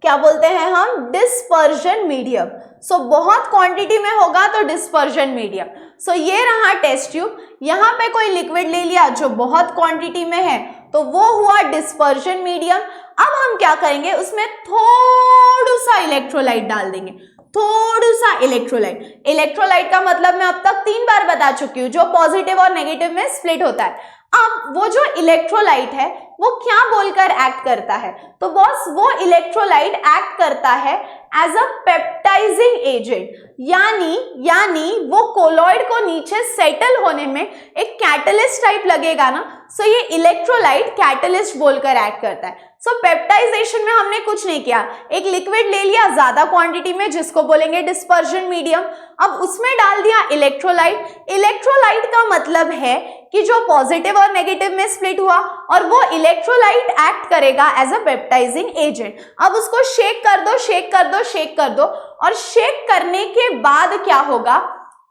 क्या बोलते हैं हम, डिस्पर्जन मीडियम। सो बहुत क्वांटिटी में होगा तो डिस्पर्जन मीडियम। सो ये रहा टेस्ट ट्यूब, यहाँ पे कोई लिक्विड ले लिया जो बहुत क्वांटिटी में है तो वो हुआ डिस्पर्जन मीडियम। अब हम क्या करेंगे, उसमें थोड़ा सा इलेक्ट्रोलाइट डाल देंगे, थोड़ा सा इलेक्ट्रोलाइट। इलेक्ट्रोलाइट का मतलब मैं अब तक 3 बार बता चुकी हूँ, जो पॉजिटिव और नेगेटिव में स्प्लिट होता है। अब वो जो इलेक्ट्रोलाइट है वो क्या बोलकर एक्ट करता है, तो बॉस वो इलेक्ट्रोलाइट एक्ट करता है एज अ पेप्टाइजिंग एजेंट, यानी वो कोलॉइड को नीचे सेटल होने में एक कैटलिस्ट टाइप लगेगा ना, सो ये इलेक्ट्रोलाइट कैटलिस्ट बोलकर एक्ट करता है। सो पेप्टाइजेशन में हमने कुछ नहीं किया, एक लिक्विड ले लिया ज्यादा क्वांटिटी में जिसको बोलेंगे डिस्पर्जन मीडियम, अब उसमें डाल दिया इलेक्ट्रोलाइट। इलेक्ट्रोलाइट का मतलब है कि जो पॉजिटिव और नेगेटिव में स्प्लिट हुआ, और वो इलेक्ट्रोलाइट एक्ट करेगा एज अ पेप्टाइजिंग एजेंट। अब उसको शेक कर दो, शेक कर दो, शेक कर दो, और शेक करने के बाद क्या होगा,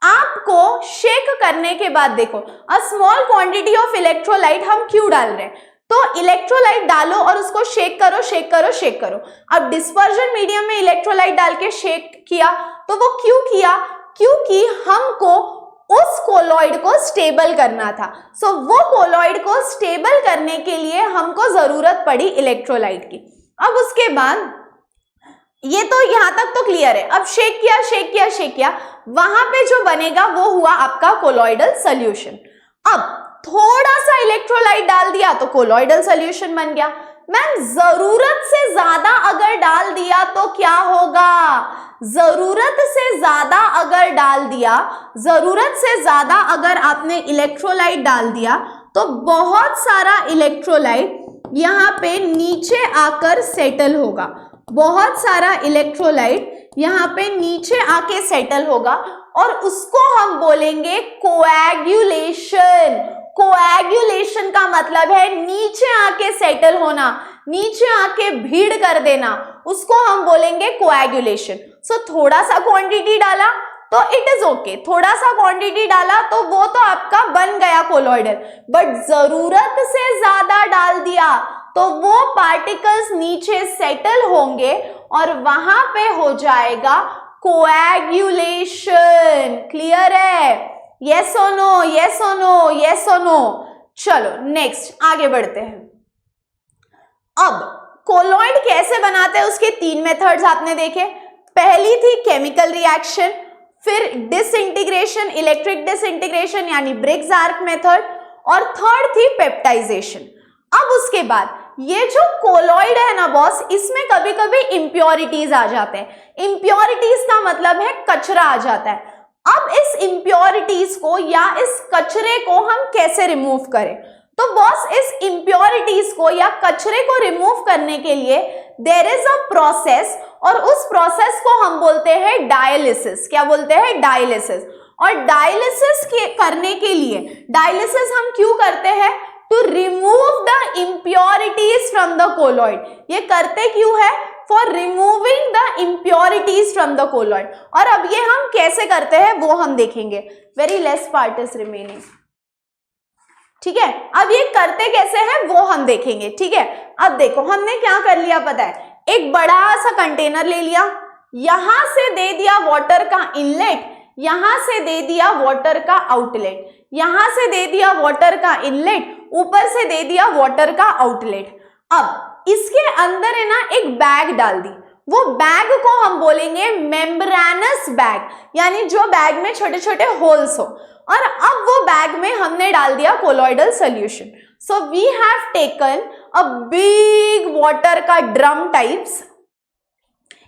आपको शेक करने के बाद देखो a small quantity of electrolyte हम क्यों डाल रहे हैं, तो इलेक्ट्रोलाइट डालो और उसको शेक करो, शेक करो, शेक करो। अब डिस्पर्जन मीडियम में इलेक्ट्रोलाइट डाल के शेक किया, तो वो क्यों किया, क्योंकि हमको उस कोलॉइड को स्टेबल करना था। सो वो कोलॉइड को स्टेबल करने के लिए हमको जरूरत पड़ी इलेक्ट्रोलाइट की। अब उसके बाद ये तो यहां तक तो क्लियर है। अब शेक किया, शेक किया, शेक किया, वहां पे जो बनेगा वो हुआ आपका कोलॉइडल सॉल्यूशन। अब थोड़ा सा इलेक्ट्रोलाइट डाल दिया तो कोलॉइडल सॉल्यूशन बन गया। मैम जरूरत से ज्यादा अगर डाल दिया तो क्या होगा, जरूरत से ज्यादा अगर डाल दिया, जरूरत से ज्यादा अगर आपने इलेक्ट्रोलाइट डाल दिया तो बहुत सारा इलेक्ट्रोलाइट यहाँ पे नीचे आकर सेटल होगा, बहुत सारा इलेक्ट्रोलाइट यहाँ पे नीचे आके सेटल होगा, और उसको हम बोलेंगे कोएगुलेशन। कोएगुलेशन का मतलब है नीचे आके सेटल होना, नीचे आके भीड़ कर देना, उसको हम बोलेंगे कोएगुलेशन। सो थोड़ा सा क्वांटिटी डाला तो इट इज ओके, थोड़ा सा क्वांटिटी डाला तो वो तो आपका बन गया कोलॉइडल, बट जरूरत से ज्यादा डाल दिया तो वो पार्टिकल्स नीचे सेटल होंगे और वहां पे हो जाएगा कोएगुलेशन। क्लियर है, यस और नो, यस और नो, यस और नो। चलो नेक्स्ट आगे बढ़ते हैं। अब कोलॉइड कैसे बनाते हैं उसके 3 मेथड्स आपने देखे। पहली थी केमिकल रिएक्शन, फिर डिसइंटीग्रेशन, इलेक्ट्रिक डिसइंटीग्रेशन यानी ब्रिग्स आर्क मेथड, और थर्ड थी पेप्टाइजेशन। अब उसके बाद ये जो कोलॉइड है ना बॉस, इसमें कभी कभी इम्प्योरिटीज आ जाते हैं। इम्प्योरिटीज का मतलब है कचरा आ जाता है। अब इस इम्प्योरिटीज को या इस कचरे को हम कैसे रिमूव करें, तो बॉस इस इम्प्योरिटीज को या कचरे को रिमूव करने के लिए देयर इज अ प्रोसेस, और उस प्रोसेस को हम बोलते हैं डायलिसिस। क्या बोलते हैं? डायलिसिस। और डायलिसिस करने के लिए, डायलिसिस हम क्यों करते हैं? To remove the impurities from the colloid. ये करते क्यों है? For removing the impurities from the colloid. और अब ये हम कैसे करते हैं वो हम देखेंगे। Very less part is remaining. ठीक है, अब ये करते कैसे हैं वो हम देखेंगे। ठीक है, अब देखो हमने क्या कर लिया पता है, एक बड़ा सा कंटेनर ले लिया, यहां से दे दिया वाटर का इनलेट, यहां से दे दिया वाटर का आउटलेट, यहां से दे दिया वाटर का इनलेट, ऊपर से दे दिया वाटर का आउटलेट। अब इसके अंदर है ना एक बैग डाल दी, वो बैग को हम बोलेंगे मेम्ब्रेनस बैग, यानी जो बैग में छोटे छोटे होल्स हो। और अब वो बैग में हमने डाल दिया colloidal solution. So we have taken a big water का ड्रम टाइप्स,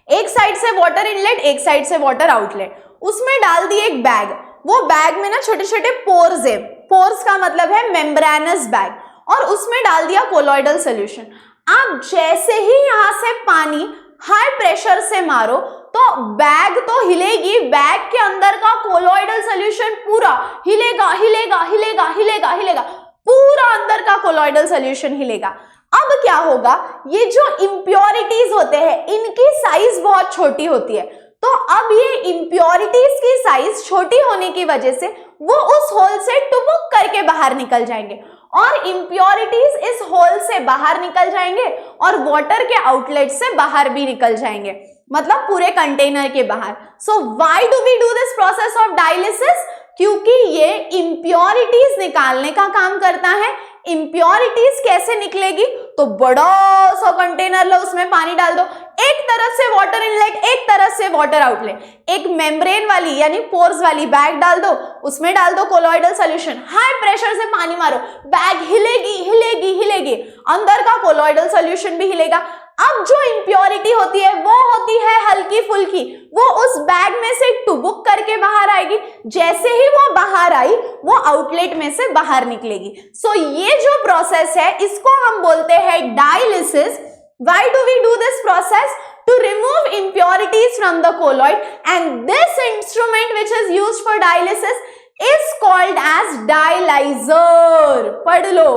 एक साइड से वाटर इनलेट, एक साइड से वाटर आउटलेट, उसमें डाल दिए एक बैग। वो बैग में ना छोटे छोटे पोर्स है, पोर्स का मतलब है मेम्ब्रेनस बैग, और उसमें डाल दिया कोलॉइडल सोल्यूशन। आप जैसे ही यहां से पानी हाई प्रेशर से मारो तो बैग तो हिलेगी, बैग के अंदर का कोलॉइडल सोल्यूशन पूरा हिलेगा हिलेगा हिलेगा हिलेगा हिलेगा, पूरा अंदर का कोलॉइडल सोल्यूशन हिलेगा। अब क्या होगा, ये जो इम्प्योरिटीज होते हैं इनकी साइज बहुत छोटी होती है, तो अब ये इम्प्योरिटीज की साइज छोटी होने की वजह से वो उस होल से टुबुक करके बाहर निकल जाएंगे, और इम्प्योरिटीज इस होल से बाहर निकल जाएंगे और वाटर के आउटलेट से बाहर भी निकल जाएंगे, मतलब पूरे कंटेनर के बाहर। So why do we do this process of dialysis? क्योंकि ये इम्प्योरिटीज निकालने का काम करता है। इम्प्योरिटीज कैसे निकलेगी? तो बड़ा सा कंटेनर लो, उसमें पानी डाल दो, एक तरफ से वाटर इनलेट, एक तरफ से वाटर आउटलेट, एक मेम्ब्रेन वाली यानी पोर्स वाली बैग डाल दो, उसमें डाल दो कोलॉइडल सोल्यूशन, हाई प्रेशर से पानी मारो, बैग हिलेगी हिलेगी हिलेगी, अंदर का कोलॉइडल सोल्यूशन भी हिलेगा। अब जो इम्प्योरिटी होती है वो होती है हल्की फुल्की, वो उस बैग में से टुबुक करके बाहर आएगी, जैसे ही वो बाहर आई वो आउटलेट में से बाहर निकलेगी। सो ये जो प्रोसेस है इसको हम बोलते हैं dialysis. Why do we do this process? To remove impurities from the colloid, and this instrument which is used for dialysis is called as dialyzer. पढ़ लो।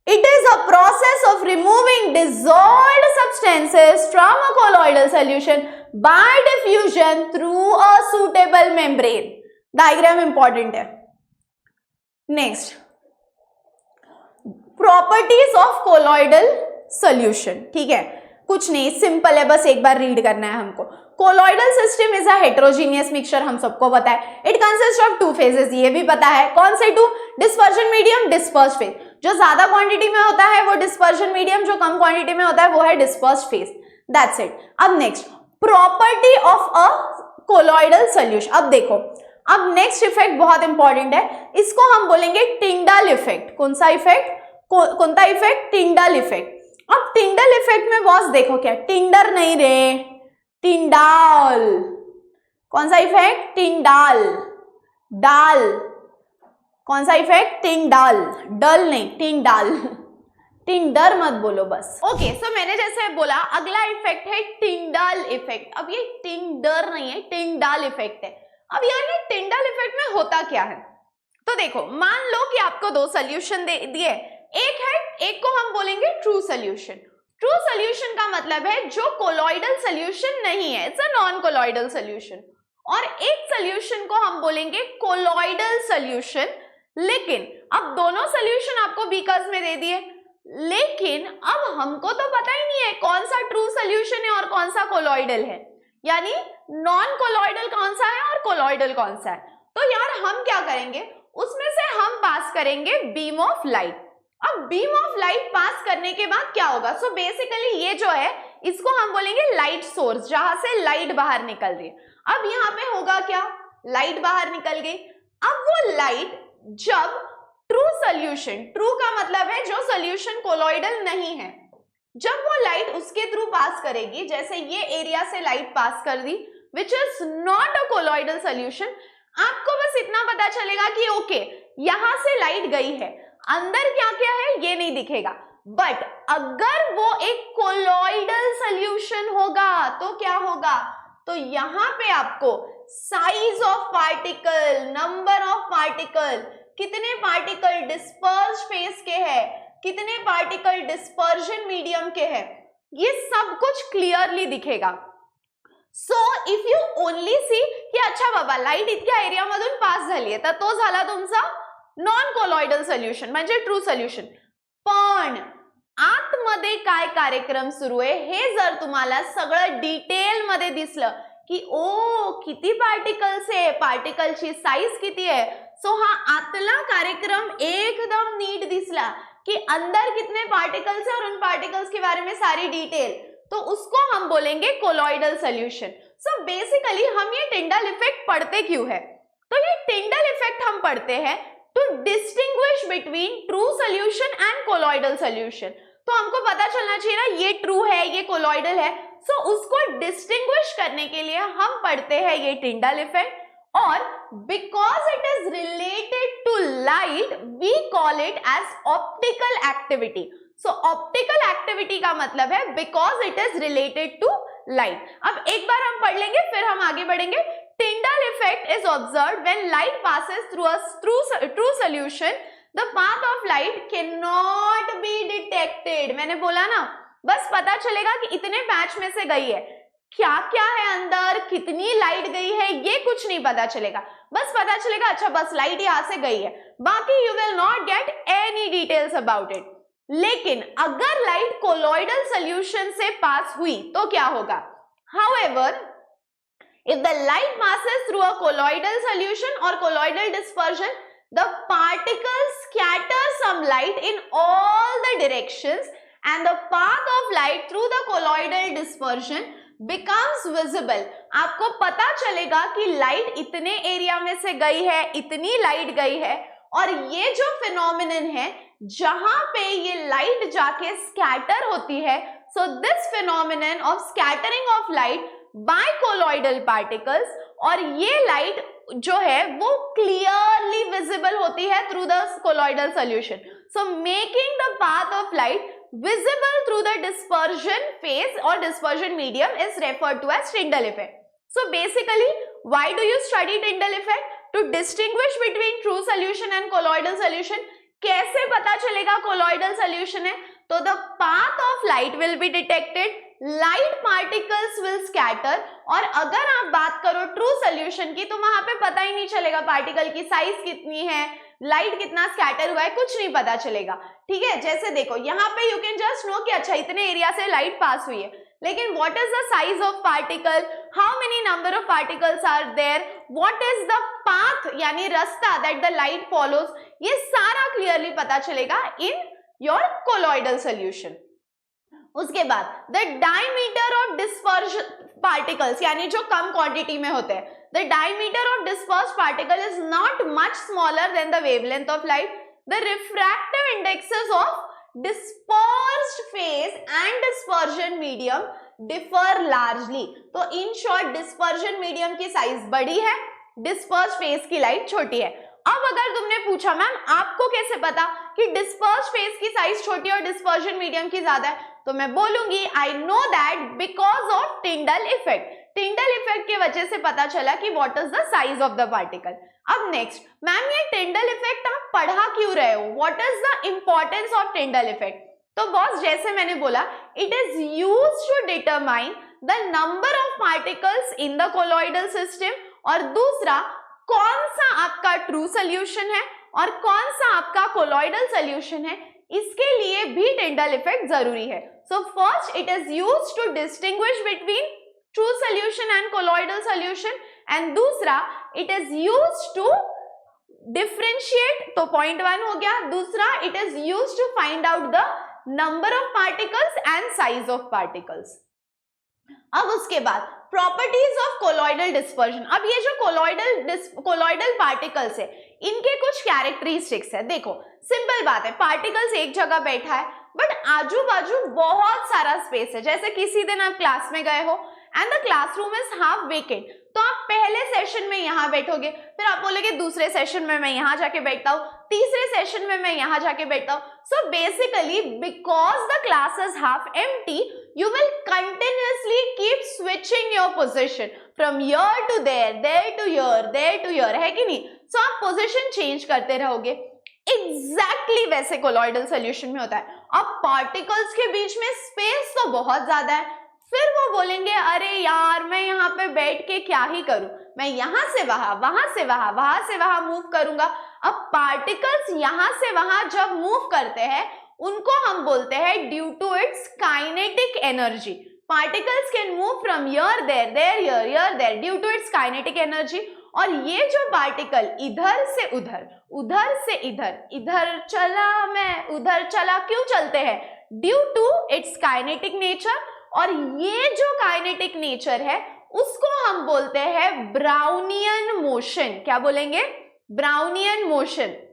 It is a process of removing dissolved substances from a colloidal solution by diffusion through a suitable membrane. Diagram important है। Next, properties of colloidal solution. ठीक है, कुछ नहीं, सिंपल है, बस एक बार रीड करना है हमको। Colloidal system is a heterogeneous mixture, हम सबको पता है। It consist of two phases, ये भी पता है। कौन से two? Dispersion medium, disperse phase. जो ज्यादा क्वांटिटी में होता है वो डिस्पर्शन मीडियम, जो कम क्वांटिटी में होता है वो है डिस्पर्स फेज। That's it. अब next, property of a colloidal solution. अब देखो, अब नेक्स्ट इफेक्ट बहुत इंपॉर्टेंट है, इसको हम बोलेंगे टिंडल इफेक्ट। कौन सा इफेक्ट? कौन सा इफेक्ट? Tyndall effect. अब टिंडल इफेक्ट में बॉस देखो क्या, टिंडर नहीं रे, टिंडाल। कौन सा इफेक्ट? टिंडाल, डाल। कौन सा इफेक्ट? टिंडाल, डल नहीं, टिंडाल। टिंडर मत बोलो बस। ओके, सो मैंने जैसे बोला अगला इफेक्ट है टिंडल इफेक्ट। अब ये टिंडर नहीं है, टिंडाल इफेक्ट है। अब यानी टिंडल इफेक्ट में होता क्या है? तो देखो, मान लो कि आपको दो सोल्यूशन दे दिए, एक है, एक को हम बोलेंगे ट्रू सोल्यूशन। ट्रू सोल्यूशन का मतलब है जो कोलॉइडल सोल्यूशन नहीं है, it's a non colloidal solution. और एक सोल्यूशन को हम बोलेंगे कोलॉइडल सोल्यूशन। लेकिन अब दोनों सोल्यूशन आपको बीकर्स में दे दिए, लेकिन अब हमको तो पता ही नहीं है कौन सा ट्रू सोल्यूशन है और कौन सा कोलॉइडल है, यानी नॉन कोलॉइडल कौन सा है और कोलॉइडल कौन सा है। तो यार हम क्या करेंगे, उसमें से हम पास करेंगे बीम ऑफ लाइट। अब बीम ऑफ लाइट पास करने के बाद क्या होगा? सो बेसिकली ये जो है इसको हम बोलेंगे लाइट सोर्स, जहां से लाइट बाहर निकल रही है। अब यहाँ पे होगा क्या? लाइट बाहर निकल गई। अब वो लाइट जब ट्रू सोल्यूशन, ट्रू का मतलब है जो सोल्यूशन कोलॉइडल नहीं है, जब वो लाइट उसके थ्रू पास करेगी, जैसे ये एरिया से लाइट पास कर दी which is not a colloidal solution, आपको बस इतना पता चलेगा कि ओके यहां से लाइट गई है, अंदर क्या क्या है ये नहीं दिखेगा, बट अगर वो एक कोलॉइडल सॉल्यूशन होगा तो क्या होगा, तो यहां पे आपको size of particle, number of particle, कितने पार्टिकल डिस्पर्स फेज के हैं, कितने पार्टिकल डिस्पर्जन मीडियम के हैं, ये सब कुछ क्लियरली दिखेगा. सो इफ यू ओनली सी की अच्छा बाबा लाईट इतक्या एरिया मधून पास झाली आहे, तर तो झाला तुमचा नॉन कोलॉइडल सोल्युशन म्हणजे ट्रू सोल्युशन. पण आतमध्ये काय कार्यक्रम सुरू आहे हे जर तुम्हाला सगळं डिटेल मध्ये दिसलं की ओ किती पार्टिकल्स आहे, पार्टिकलची साइज किती आहे, सो हा आतला कार्यक्रम एकदम नीट दिसला कि अंदर कितने पार्टिकल्स है और उन पार्टिकल्स के बारे में सारी डिटेल, तो उसको हम बोलेंगे कोलॉइडल सॉल्यूशन. सो बेसिकली हम ये टिंडल इफेक्ट पढ़ते क्यों है, तो ये टिंडल इफेक्ट हम पढ़ते हैं to distinguish between true solution and colloidal solution. तो हमको पता चलना चाहिए ना ये ट्रू है ये कोलॉइडल है, सो उसको डिस्टिंग्विश करने के लिए हम पढ़ते हैं ये टिंडल इफेक्ट. और because it is related to light we call it as optical activity. So optical activity का मतलब है because it is related to light. अब एक बार हम पढ़ लेंगे फिर हम आगे बढ़ेंगे. Tyndall effect is observed when light passes through a true solution. The path of light cannot be detected. मैंने बोला ना बस पता चलेगा कि इतने पैच में से गई है, क्या क्या है अंदर, कितनी लाइट गई है ये कुछ नहीं पता चलेगा, बस पता चलेगा अच्छा बस लाइट यहां से गई है, बाकी you will not get any details about it. लेकिन अगर लाइट कोलॉइडल सॉल्यूशन से पास हुई तो क्या होगा, however if the light passes through a colloidal solution or colloidal dispersion, the particles scatter some light in all the directions and the path of light through the colloidal dispersion becomes visible. आपको पता चलेगा कि लाइट इतने एरिया में से गई है, इतनी लाइट गई है, और ये जो फिनोमिनन है जहां पे ये लाइट जाके स्कैटर होती है, so this phenomenon of scattering of light by colloidal particles, और ये लाइट जो है वो क्लियरली विजिबल होती है through the colloidal solution. So making the path of light visible through the dispersion phase or dispersion medium is referred to as Tyndall effect. So basically, why do you study Tyndall effect? To distinguish between true solution and colloidal solution. कैसे पता चलेगा colloidal solution है, तो the path of light will be detected, light particles will scatter, और अगर आप बात करो true solution की तो वहां पे पता ही नहीं चलेगा पार्टिकल की साइज कितनी है, लाइट कितना स्कैटर हुआ है, कुछ नहीं पता चलेगा. ठीक है, जैसे देखो यहाँ पे यू कैन जस्ट नो कि अच्छा इतने एरिया से लाइट पास हुई है, लेकिन what is the size of particle, how many number of particles are there, what is the path यानी रास्ता दैट द लाइट फॉलोज, ये सारा क्लियरली पता चलेगा इन योर कोलॉइडल सॉल्यूशन. उसके बाद the diameter of dispersion particles यानी जो कम क्वांटिटी में होते हैं, the diameter of dispersed particle is not much smaller than the wavelength of light. The refractive indexes of dispersed phase and dispersion medium differ largely. तो in short dispersion medium की साइज बड़ी है, dispersed phase की लाइट छोटी है. अब अगर तुमने पूछा मैम आपको कैसे पता कि dispersed phase की साइज छोटी और dispersion medium की ज्यादा है, तो मैं बोलूंगी I know that because of Tyndall effect. Tyndall effect की वजह से पता चला कि what is the size of the particle. अब नेक्स्ट मैम ये टिंडल इफेक्ट आप पढ़ा क्यों रहे हो, what is the importance of Tyndall effect. तो बॉस जैसे मैंने बोला it is used to determine the number of particles in the colloidal system, और दूसरा कौन सा आपका ट्रू सोल्यूशन है और कौन सा आपका कोलॉइडल सोल्यूशन है, इसके लिए भी टिंडल इफेक्ट जरूरी है. So first it is used to distinguish between true solution and colloidal solution, and दूसरा it is used to differentiate, तो point 1 हो गया. दूसरा it is used to find out the number of particles and size of particles. अब उसके बाद properties of colloidal dispersion. अब ये जो colloidal particles है इनके कुछ characteristics है. देखो सिंपल बात है, particles एक जगह बैठा है बट आजू बाजू बहुत सारा स्पेस है. जैसे किसी दिन आप क्लास में गए हो and the classroom is half vacant, तो आप पहले सेशन में यहां बैठोगे, फिर आप बोलोगे दूसरे सेशन में मैं यहां जाके बैठता हूं, तीसरे सेशन में मैं यहां जाके बैठता हूं. So basically because the class is half empty, you will continuously keep switching your position from here to there to here, there to here, है कि नहीं? So आप पोजीशन चेंज करते रहोगे. एग्जैक्टली वैसे कोलॉइडल सोल्यूशन में होता है. अब पार्टिकल्स के बीच में स्पेस तो बहुत ज्यादा है, फिर वो बोलेंगे अरे यार मैं यहाँ पे बैठ के क्या ही करूं, मैं यहां से वहां, वहां से वहां, वहां से वहां मूव करूंगा. अब पार्टिकल्स यहां से वहां जब मूव करते हैं उनको हम बोलते हैं due to its kinetic energy. Particles can move from here there, there here, here there due to its kinetic energy. और ये जो पार्टिकल इधर से उधर, उधर से इधर, इधर चला मैं उधर चला, क्यों चलते हैं? Due to its kinetic nature. और ये जो काइनेटिक नेचर है उसको हम बोलते हैं ब्राउनियन मोशन. क्या बोलेंगे? Brownian motion.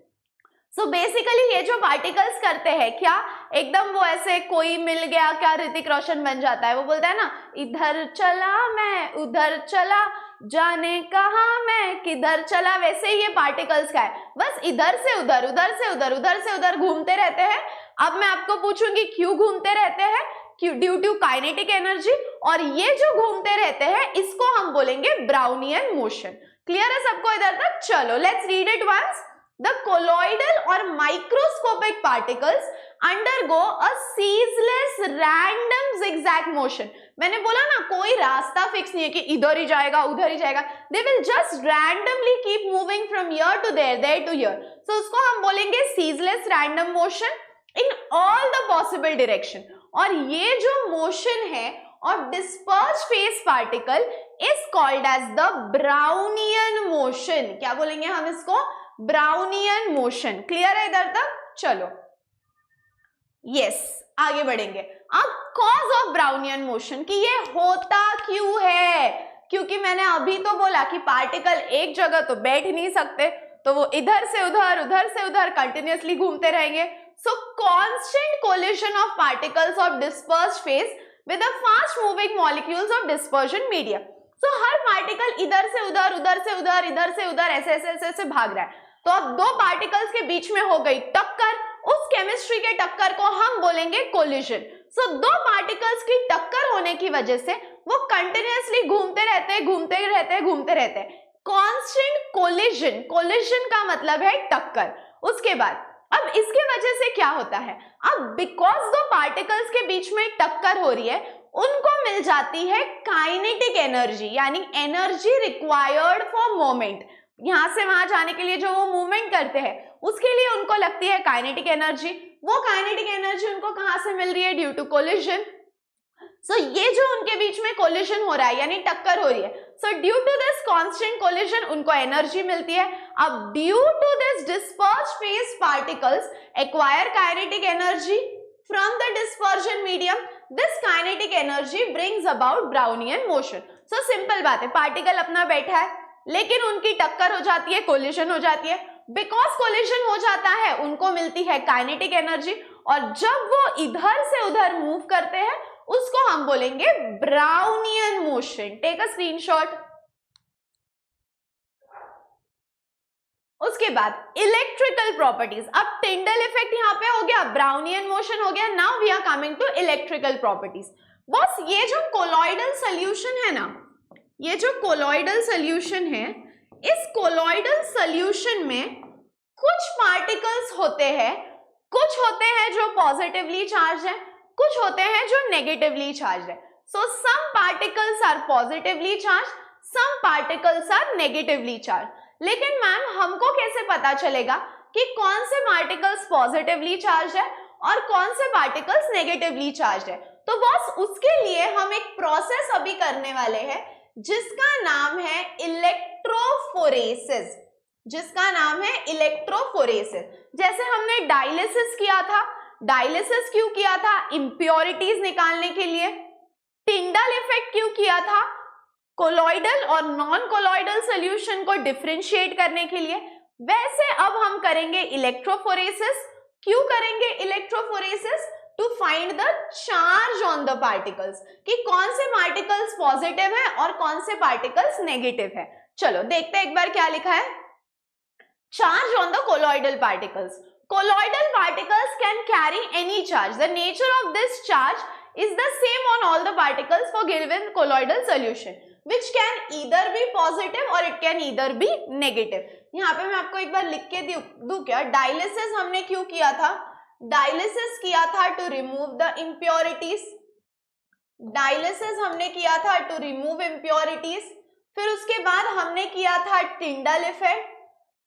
सो बेसिकली ये जो पार्टिकल्स करते हैं क्या, एकदम वो ऐसे कोई मिल गया क्या ऋतिक रोशन बन जाता है, वो बोलता है ना इधर चला मैं उधर चला, जाने कहां मैं किधर चला. वैसे ही ये पार्टिकल्स का है, बस इधर से उधर, उधर से उधर, उधर से उधर घूमते रहते हैं. अब मैं आपको पूछूंगी क्यों घूमते रहते हैं? Due to kinetic energy. और ये जो घूमते रहते हैं इसको हम बोलेंगे ब्राउनियन मोशन. क्लियर है सबको इधर तक? चलो let's read it once. The colloidal or microscopic particles undergo a ceaseless random zigzag motion. मैंने बोला ना कोई रास्ता फिक्स नहीं है कि इधर ही जाएगा उधर ही जाएगा. They will just randomly keep moving from here to there, there to here. So उसको हम बोलेंगे ceaseless random motion in all the possible direction. और ये जो मोशन है और dispersed phase particle is called as the Brownian motion. क्या बोलेंगे हम इसको? Brownian motion. क्लियर है इधर तक? चलो यस आगे बढ़ेंगे. अब कॉज ऑफ ब्राउनियन मोशन कि ये होता क्यों है, क्योंकि मैंने अभी तो बोला कि पार्टिकल एक जगह तो बैठ नहीं सकते, तो वो इधर से उधर, उधर से उधर कंटिन्यूअसली घूमते रहेंगे. सो constant collision of particles of dispersed phase with the fast moving molecules of dispersion medium. So her particle इधर से उधर, उधर से उधर, इधर से उधर ऐसे ऐसे ऐसे ऐसे भाग रहा है. तो अब दो पार्टिकल्स के बीच में हो गई टक्कर. उस केमिस्ट्री के टक्कर को हम बोलेंगे कोलिजन. सो दो पार्टिकल्स की टक्कर होने की वजह से वो कंटिन्यूअसली घूमते रहते हैं, घूमते रहते हैं, घूमते रहते हैं. Constant collision. कोलिजन का मतलब है टक्कर. उसके बाद अब इसके वजह से क्या होता है, अब बिकॉज दो पार्टिकल्स के बीच में टक्कर हो रही है उनको मिल जाती है काइनेटिक एनर्जी, यानी एनर्जी रिक्वायर्ड फॉर मोमेंट. यहां से वहां जाने के लिए जो वो मूवमेंट करते हैं उसके लिए उनको लगती है काइनेटिक एनर्जी. वो काइनेटिक एनर्जी उनको कहां से मिल रही है? Due to collision. सो ये जो उनके बीच में कोलिजन हो रहा है यानी टक्कर हो रही है, so due to this constant collision उनको एनर्जी मिलती है. अब due to this dispersed phase particles acquire kinetic energy from the dispersion medium. This kinetic energy brings about Brownian motion. So simple बात है, पार्टिकल अपना बैठा है लेकिन उनकी टक्कर हो जाती है, कोलिजन हो जाती है. बिकॉज कोलिजन हो जाता है उनको मिलती है काइनेटिक एनर्जी, और जब वो इधर से उधर मूव करते हैं उसको हम बोलेंगे Brownian motion. Take a screenshot. उसके बाद इलेक्ट्रिकल प्रॉपर्टीज. अब टिंडल इफेक्ट यहां पे हो गया, ब्राउनियन मोशन हो गया. Now we are coming to electrical properties. बस ये जो कोलॉइडल सोल्यूशन है ना, ये जो कोलॉइडल सोल्यूशन है, इस कोलॉइडल सोल्यूशन में कुछ पार्टिकल्स होते हैं, कुछ होते हैं जो पॉजिटिवली चार्ज है, कुछ होते हैं जो नेगेटिवली चार्ज है. So some particles are positively charge, some particles are negatively charge. लेकिन मैम हमको कैसे पता चलेगा कि कौन से पार्टिकल्स पॉजिटिवली चार्ज है और कौन से पार्टिकल्स नेगेटिवली चार्ज है? तो बस उसके लिए हम एक प्रोसेस अभी करने वाले हैं जिसका नाम है इलेक्ट्रोफोरेसिस. जिसका नाम है इलेक्ट्रोफोरेसिस. जैसे हमने डायलिसिस किया था, डायलिसिस क्यों किया था? इंप्योरिटीज निकालने के लिए. टिंडल इफेक्ट क्यों किया था? कोलॉइडल और नॉन कोलॉइडल सॉल्यूशन को डिफरेंशिएट करने के लिए. वैसे अब हम करेंगे इलेक्ट्रोफोरेसिस. क्यों करेंगे electrophoresis? To find the charge on the particles, कि कौन से पार्टिकल्स पॉजिटिव है और कौन से पार्टिकल्स नेगेटिव है। चलो देखते हैं एक बार क्या लिखा है। Charge on the colloidal particles, colloidal particles can carry any charge. The nature of this charge is the same on all the particles for given colloidal solution, which can either be positive or it can either be negative. यहाँ पे मैं आपको एक बार लिख के दूं क्या, डायलिसिस हमने क्यों किया था? डायलिसिस किया था to remove the impurities, dialysis हमने किया था टू रिमूव इम्प्योरिटीज। फिर उसके बाद हमने किया था टिंडल इफेक्ट,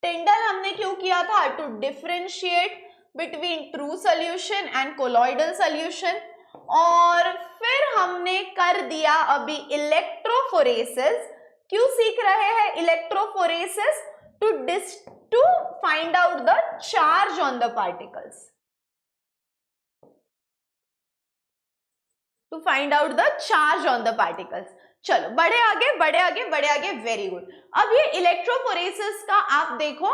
टिंडल हमने क्यों किया था? To differentiate between true solution and colloidal solution. और फिर हमने कर दिया अभी इलेक्ट्रोफोरेसिस। क्यों सीख रहे हैं electrophoresis? To find out the charge on the particles, to find out the charge on the particles. चलो बढ़े आगे बढ़े आगे बढ़े आगे, वेरी गुड। अब ये इलेक्ट्रोफोरेसिस का आप देखो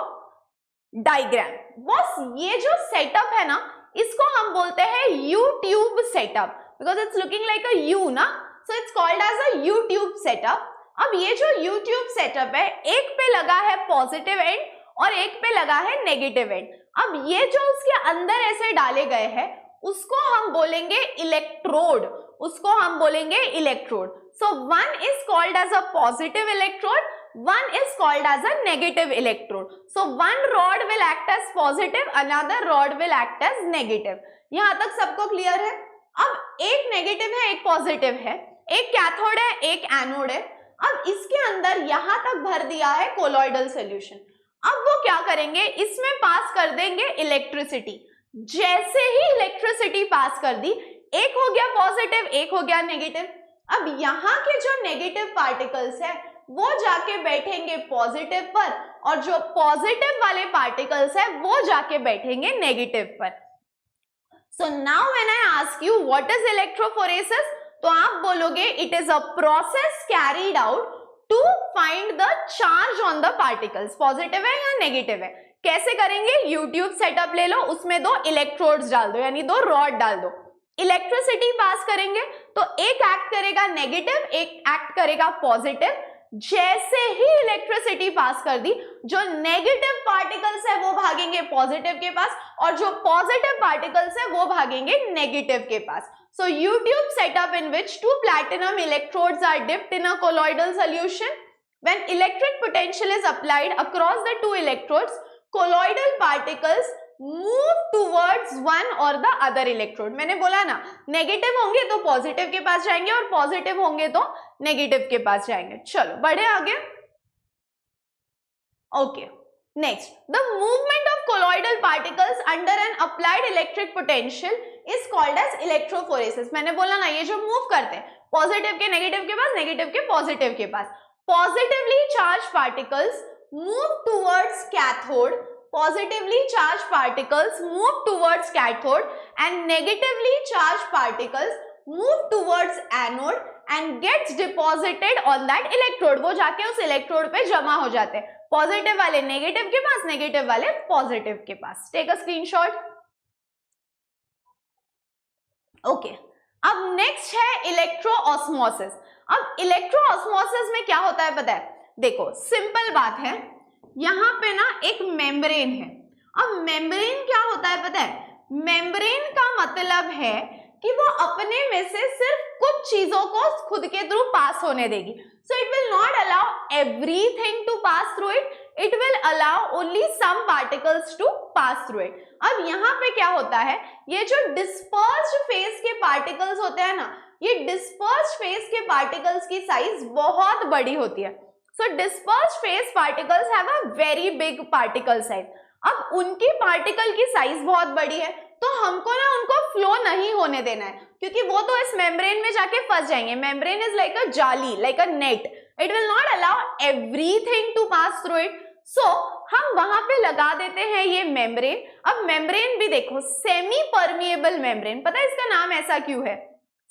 डायग्राम, बस ये जो सेटअप है ना, इसको हम बोलते हैं U tube setup, because it's looking like a U ना, so it's called as a U tube setup. अब ये जो यू ट्यूब सेटअप है, एक पे लगा है पॉजिटिव एंड और एक पे लगा है नेगेटिव एंड। अब ये जो उसके अंदर ऐसे डाले गए हैं, उसको हम बोलेंगे इलेक्ट्रोड, उसको हम बोलेंगे electrode. So one is called as a positive electrode, one is called as a negative electrode. So one rod will act as positive, another rod will act as negative. यहाँ तक सबको क्लियर है? अब एक नेगेटिव है, एक पॉजिटिव है, एक कैथोड है, एक एनोड है। अब इसके अंदर यहाँ तक भर दिया है कोलॉइडल सॉल्यूशन। अब वो क्या करेंगे? इसमें पास कर देंगे इलेक्ट्रिसिटी। जैसे ही इलेक्ट्रिसिटी पास कर दी, एक हो गया पॉजिटिव, एक हो गया नेगेटिव। अब यहाँ के जो नेगेटिव पार्टिकल्स है वो जाके बैठेंगे पॉजिटिव पर, और जो पॉजिटिव वाले पार्टिकल्स है वो जाके बैठेंगे नेगेटिव पर। So now when I ask you what is electrophoresis, तो आप बोलोगे it is a process carried out to find the charge on the particles, positive है या नेगेटिव है। कैसे करेंगे? यूट्यूब सेटअप ले लो, उसमें दो इलेक्ट्रोड्स डाल दो, यानी दो रॉड डाल दो, इलेक्ट्रिसिटी पास करेंगे तो एक एक्ट करेगा नेगेटिव, एक एक्ट करेगा पॉजिटिव। जैसे ही इलेक्ट्रिसिटी पास कर दी, जो नेगेटिव पार्टिकल्स है वो भागेंगे पॉजिटिव के पास, और जो पॉजिटिव पार्टिकल्स है वो भागेंगे नेगेटिव के पास। सो U-tube setup in which two platinum electrodes are dipped in a colloidal solution. When electric potential is applied across the two electrodes, colloidal particles move towards one or the other electrode. मैंने बोला ना, नेगेटिव होंगे तो पॉजिटिव के पास जाएंगे और पॉजिटिव होंगे तो नेगेटिव के पास जाएंगे। चलो बढ़े आगे। Okay, next, the movement of colloidal particles under an applied electric potential is called as electrophoresis. मैंने बोला ना, ये जो मूव करते हैं पॉजिटिव के नेगेटिव के पास, नेगेटिव के पॉजिटिव के पास। Positively charge particles move towards cathode, positively charged particles move towards cathode and negatively charged particles move towards anode and gets deposited on that electrode. वो जाके उस इलेक्ट्रोड पे जमा हो जाते हैं, पॉजिटिव वाले नेगेटिव के पास, नेगेटिव वाले पॉजिटिव के पास। Take a screenshot. ओके, अब नेक्स्ट है इलेक्ट्रोऑस्मोसिस। अब इलेक्ट्रोऑस्मोसिस में क्या होता है पता है? देखो सिंपल बात है, यहाँ पे ना एक मेम्ब्रेन है। अब मेम्ब्रेन क्या होता है पता है? मेम्ब्रेन का मतलब है कि वो अपने में से सिर्फ कुछ चीजों को खुद के थ्रू पास होने देगी। So it will not allow everything to pass through it, it will allow only some particles to pass through it. अब यहाँ पे क्या होता है, ये जो डिस्पर्स्ड फेज के पार्टिकल्स होते हैं ना, ये डिस्पर्स्ड फेज के पार्टिकल्स की साइज बहुत बड़ी होती है। So dispersed phase particles have a very big particle size. अब उनकी पार्टिकल की साइज बहुत बड़ी है, तो हमको ना उनको फ्लो नहीं होने देना है, क्योंकि वो तो इस मेम्ब्रेन में जाके फंस जाएंगे। मेम्ब्रेन इज लाइक अ जाली, like a net, it will not allow everything to pass through it. So हम वहां पे लगा देते हैं ये मेम्ब्रेन। अब मेम्ब्रेन भी देखो, सेमी परमिएबल मेम्ब्रेन, पता है इसका नाम ऐसा क्यों है?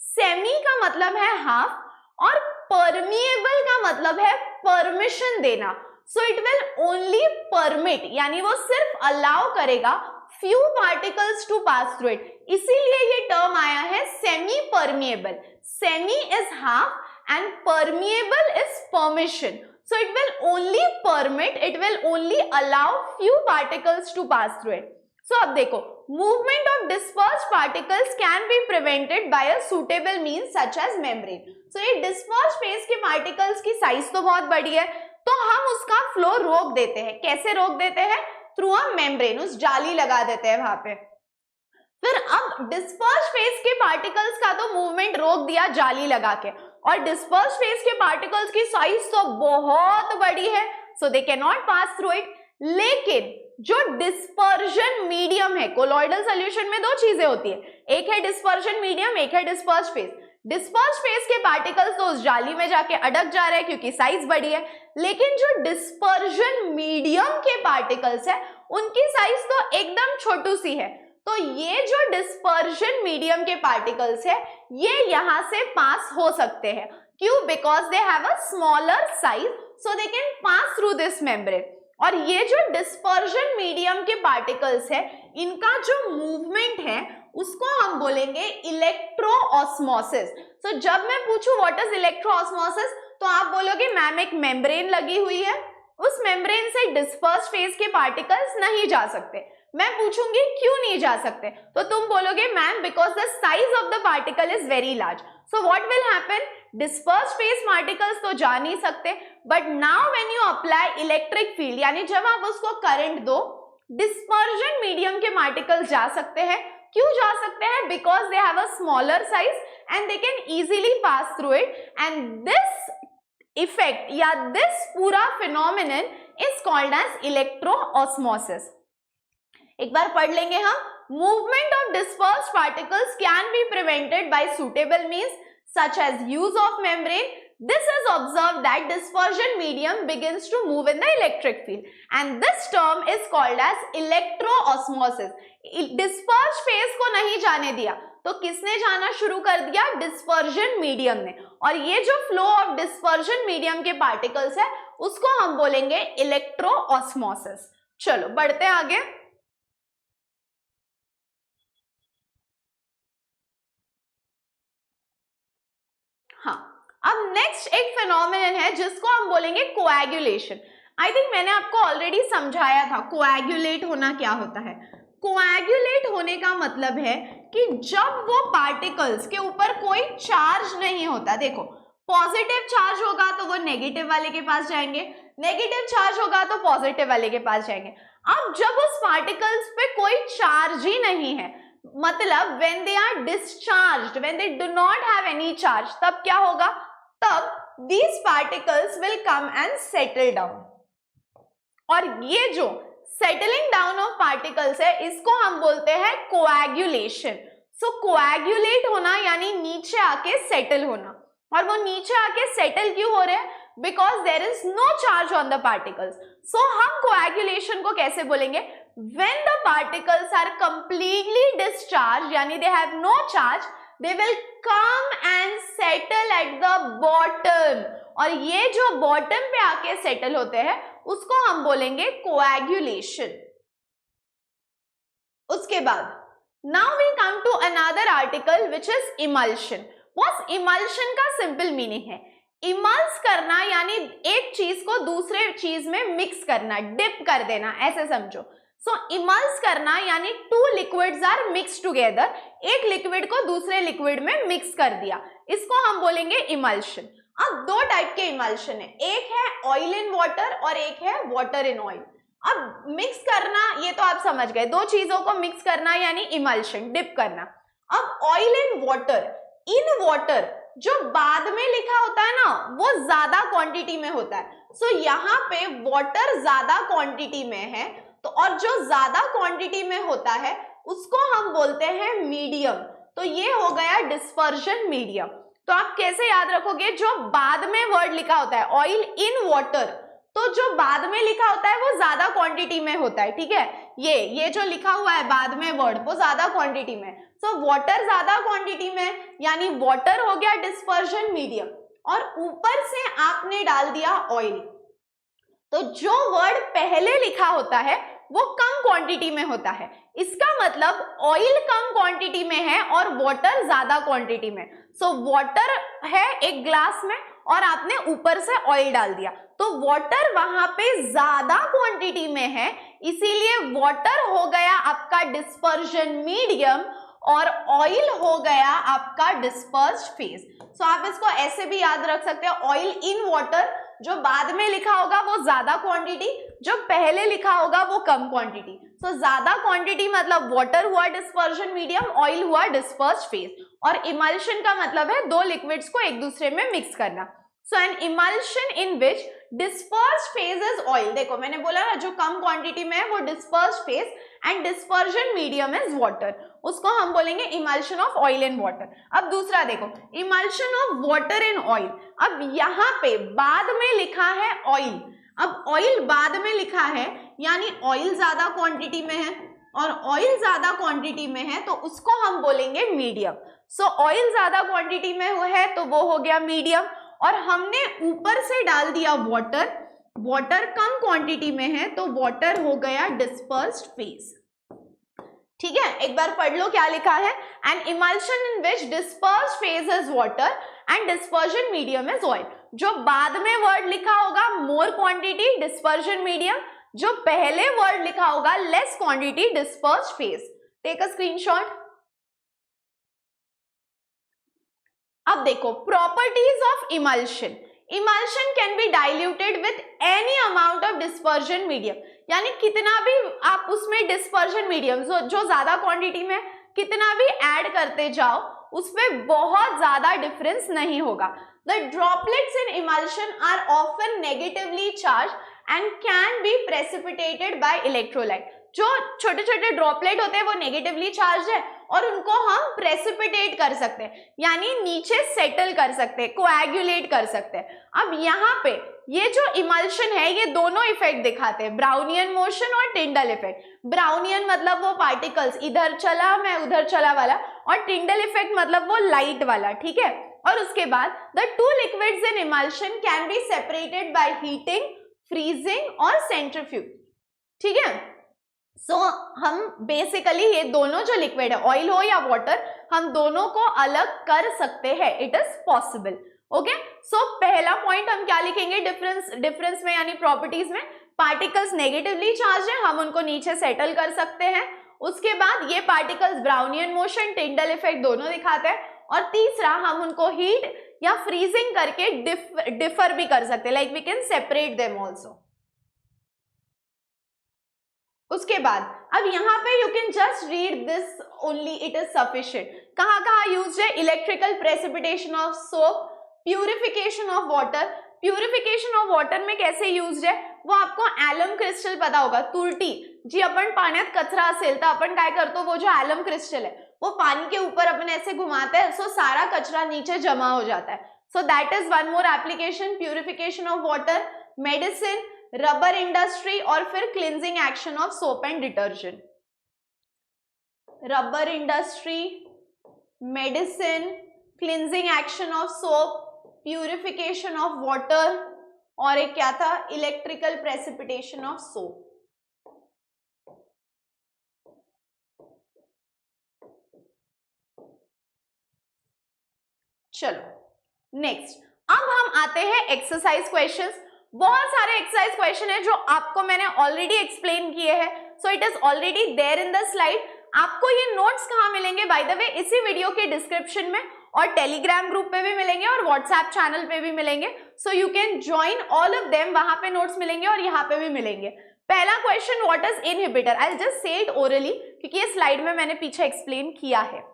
सेमी का मतलब है हाफ और परमिएबल का मतलब है परमिशन देना। सो इट विल ओनली परमिट, यानी वो सिर्फ अलाउ करेगा few particles to pass through it. इसीलिए ये टर्म आया है semi permeable. Semi is half and permeable is permission. So it will only permit, it will only allow few particles to pass through it. So अब देखो, movement of dispersed particles can be prevented by a suitable means such as membrane. So ये dispersed phase के particles की size तो बहुत बड़ी है, तो हम उसका flow रोक देते हैं. कैसे रोक देते हैं? Through a membrane, उस जाली लगा देते हैं वहां पे. फिर अब डिस्पर्स फेज के पार्टिकल्स का तो मूवमेंट रोक दिया जाली लगा के, और डिस्पर्स फेज के पार्टिकल्स की साइज तो बहुत बड़ी है, so they can not pass through it. लेकिन जो डिस्पर्जन मीडियम है, कोलॉइडल सॉल्यूशन में दो चीजें होती है, एक है डिस्पर्जन मीडियम, एक है डिस्पर्स फेज. डिस्पर्स फेज के पार्टिकल्स तो उस जाली में जाके अटक जा रहे हैं क्योंकि साइज बड़ी है, लेकिन जो डिस्पर्जन मीडियम के पार्टिकल्स है उनकी साइज तो एकदम छोटू सी है. तो ये जो डिस्पर्जन मीडियम के पार्टिकल्स है ये यहां से पास हो सकते हैं. क्यों? Because they have a smaller size, so they can pass through this membrane. और ये जो डिस्पर्जन मीडियम के पार्टिकल्स है इनका जो मूवमेंट है उसको हम बोलेंगे इलेक्ट्रोऑस्मोसिस. सो जब मैं पूछूं व्हाट इज इलेक्ट्रोऑस्मोसिस तो आप बोलोगे मैम एक मेम्ब्रेन लगी हुई है, उस मेम्ब्रेन से डिस्पर्स फेज के पार्टिकल्स नहीं जा सकते. मैं पूछूंगी क्यों नहीं जा सकते, तो तुम बोलोगे ma'am because the size of the particle is very large. So what will happen? Disperse phase particles तो जा नहीं सकते, but now when you apply electric field, यानी जब आप उसको करंट दो, डिस्पर्जन मीडियम के पार्टिकल्स जा सकते हैं. क्यों जा सकते हैं? Because they have a smaller size and they can easily pass through it. And this effect या दिस पूरा phenomenon is called as electroosmosis. एक बार पढ़ लेंगे हम. Movement of dispersed particles can be prevented by suitable means such as use of membrane. This is observed that dispersion medium begins to move in the electric field and this term is called as electroosmosis. Dispersed phase को नहीं जाने दिया तो किसने जाना शुरू कर दिया? डिस्पर्जन मीडियम ने. और ये जो फ्लो ऑफ डिस्पर्जन मीडियम के पार्टिकल्स है उसको हम बोलेंगे इलेक्ट्रोऑस्मोसिस. चलो बढ़ते आगे. हाँ, अब नेक्स्ट एक फिनोमिनन है जिसको हम बोलेंगे कोएगुलेशन. आई थिंक मैंने आपको ऑलरेडी समझाया था कोएगुलेट होना क्या होता है. कोएगुलेट होने का मतलब है कि जब वो पार्टिकल्स के ऊपर कोई चार्ज नहीं होता, देखो पॉजिटिव चार्ज होगा तो वो नेगेटिव वाले के पास जाएंगे, नेगेटिव चार्ज होगा तो पॉजिटिव वाले के पास जाएंगे. अब जब उस पार्टिकल्स पे कोई चार्ज ही नहीं है, मतलब when they are discharged, when they do not have any charge, तब क्या होगा? तब these particles will come and settle down. और ये जो settling down of particles है इसको हम बोलते हैं coagulation. So coagulate होना यानी नीचे आके settle होना. और वो नीचे आके settle क्यों हो रहे हैं? Because there is no charge on the particles. So हम coagulation को कैसे बोलेंगे? When the particles are completely discharged, यानी they have no charge, they will come and settle at the bottom. और ये जो bottom पे आके settle होते हैं उसको हम बोलेंगे coagulation. उसके बाद now we come to another article which is emulsion. बस emulsion का simple meaning है इमल्स करना, यानी एक चीज को दूसरे चीज में मिक्स करना, डिप कर देना, ऐसे समझो. सो इमल्स करना यानी two liquids are mix together, एक लिक्विड को दूसरे लिक्विड में मिक्स कर दिया, इसको हम बोलेंगे इमल्शन. अब दो टाइप के इमल्शन है, एक है ऑयल इन वाटर और एक है वाटर इन ऑयल. अब मिक्स करना ये तो आप समझ गए, दो चीजों को मिक्स करना यानी इमल्शन, डिप करना. अब ऑयल इन वाटर जो बाद में लिखा होता है ना वो ज्यादा क्वांटिटी में होता है. सो यहाँ पे वाटर ज्यादा क्वांटिटी में है, तो और जो ज्यादा क्वांटिटी में होता है उसको हम बोलते हैं मीडियम. तो ये हो गया डिस्पर्जन मीडियम. तो आप कैसे याद रखोगे? जो बाद में वर्ड लिखा होता है ऑयल इन वाटर, तो जो बाद में लिखा होता है वो ज्यादा क्वांटिटी में होता है. ठीक है, ये जो लिखा हुआ है बाद में वर्ड वो ज्यादा क्वांटिटी में. सो वाटर ज्यादा क्वांटिटी में यानी वाटर हो गया डिस्पर्जन मीडियम, और ऊपर से आपने डाल दिया ऑयल. तो जो वर्ड पहले लिखा होता है वो कम क्वांटिटी में होता है। इसका मतलब ऑयल कम क्वांटिटी में है और वाटर ज्यादा क्वांटिटी में। सो वाटर है एक ग्लास में और आपने ऊपर से ऑयल डाल दिया, तो वाटर वहां पे ज्यादा क्वांटिटी में है, इसीलिए वाटर हो गया आपका डिस्पर्जन मीडियम और ऑयल हो गया आपका डिस्पर्स्ड फेज। सो आप इसको ऐसे भी याद रख सकते हैं, ऑयल इन वाटर, जो बाद में लिखा होगा वो ज्यादा क्वांटिटी, जो पहले लिखा होगा वो कम क्वांटिटी। सो ज्यादा क्वांटिटी मतलब वाटर हुआ डिस्पर्जन मीडियम, ऑयल हुआ डिस्पर्स्ड फेज। और इमल्शन का मतलब है दो लिक्विड्स को एक दूसरे में मिक्स करना। So an emulsion in which dispersed phase is oil, देखो मैंने बोला ना जो कम क्वांटिटी में है वो dispersed phase and dispersion medium is water, उसको हम बोलेंगे emulsion of oil and water. अब दूसरा देखो, emulsion of water and oil. अब यहाँ पे बाद में लिखा है ऑयल, अब ऑयल बाद में लिखा है यानी ऑयल ज्यादा क्वांटिटी में है और ऑयल ज्यादा क्वांटिटी में है तो उसको हम बोलेंगे मीडियम। सो ऑयल ज्यादा क्वांटिटी में है तो वो हो गया मीडियम, और हमने ऊपर से डाल दिया वाटर, वाटर कम क्वांटिटी में है तो वाटर हो गया डिस्पर्स्ड फेज। ठीक है, एक बार पढ़ लो क्या लिखा है, N emulsion in which dispersed phase is water and dispersion medium is oil. जो बाद में वर्ड लिखा होगा मोर क्वांटिटी डिस्पर्जन मीडियम, जो पहले वर्ड लिखा होगा less quantity dispersed phase. Take a screenshot. अब देखो properties of emulsion. Emulsion can be diluted with any amount of dispersion medium, यानी कितना भी आप उसमें डिस्पर्जन मीडियम जो ज्यादा क्वांटिटी में कितना भी ऐड करते जाओ उसमें बहुत ज्यादा डिफरेंस नहीं होगा। The droplets in emulsion are often negatively charge and can be precipitated by electrolyte. जो छोटे छोटे ड्रॉपलेट होते हैं वो नेगेटिवली चार्ज है और उनको हम प्रेसिपिटेट कर सकते हैं, यानी नीचे सेटल कर सकते हैं, कोएगुलेट कर सकते हैं। अब यहाँ पे ये जो इमल्शन है ये दोनों इफेक्ट दिखाते हैं, ब्राउनियन मोशन और टिंडल इफेक्ट। ब्राउनियन मतलब वो पार्टिकल्स इधर चला मैं उधर चला वाला, और टिंडल इफेक्ट मतलब वो लाइट वाला। ठीक है, और उसके बाद the two liquids in emulsion can be separated by heating, freezing और सेंट्रीफ्यूज। ठीक है, सो हम बेसिकली ये दोनों जो लिक्विड है ऑयल हो या वाटर, हम दोनों को अलग कर सकते हैं, इट इज पॉसिबल। ओके, सो पहला पॉइंट हम क्या लिखेंगे डिफरेंस में यानी प्रॉपर्टीज में, पार्टिकल्स नेगेटिवली चार्ज है, हम उनको नीचे सेटल कर सकते हैं। उसके बाद ये particles Brownian motion, Tyndall effect दोनों दिखाते हैं। और तीसरा हम उनको हीट या फ्रीजिंग करके डिफर भी कर सकते हैं, like we can separate them also. उसके बाद अब यहाँ पे you can just read this only, it is sufficient. कहाँ कहाँ यूज है, electrical precipitation of soap, purification of water. Purification of water में कैसे यूज है वो आपको एलम क्रिस्टल पता होगा, तुरटी जी अपन पाण्यात कचरा असेल तर आपण काय करतो, वो जो एलम क्रिस्टल है वो पानी के ऊपर अपन ऐसे घुमाते हैं, सो सारा कचरा नीचे जमा हो जाता है। So that is one more application, purification of water, medicine, rubber industry और फिर cleansing action of soap and detergent. Rubber industry, medicine, cleansing action of soap, purification of water और एक क्या था, इलेक्ट्रिकल प्रेसिपिटेशन ऑफ सोप। चलो नेक्स्ट, अब हम आते हैं एक्सरसाइज क्वेश्चंस। बहुत सारे एक्सरसाइज क्वेश्चन है जो आपको मैंने ऑलरेडी एक्सप्लेन किए हैं, so it is already there in the slide. आपको ये नोट्स कहाँ मिलेंगे, बाय द वे इसी वीडियो के डिस्क्रिप्शन में, और टेलीग्राम ग्रुप पे भी मिलेंगे और व्हाट्सएप चैनल पे भी मिलेंगे, so you can join all of them. वहां पे नोट्स मिलेंगे और यहाँ पे भी मिलेंगे। पहला question, what is inhibitor? I will just say it orally क्योंकि ये स्लाइड में मैंने पीछे एक्सप्लेन किया है।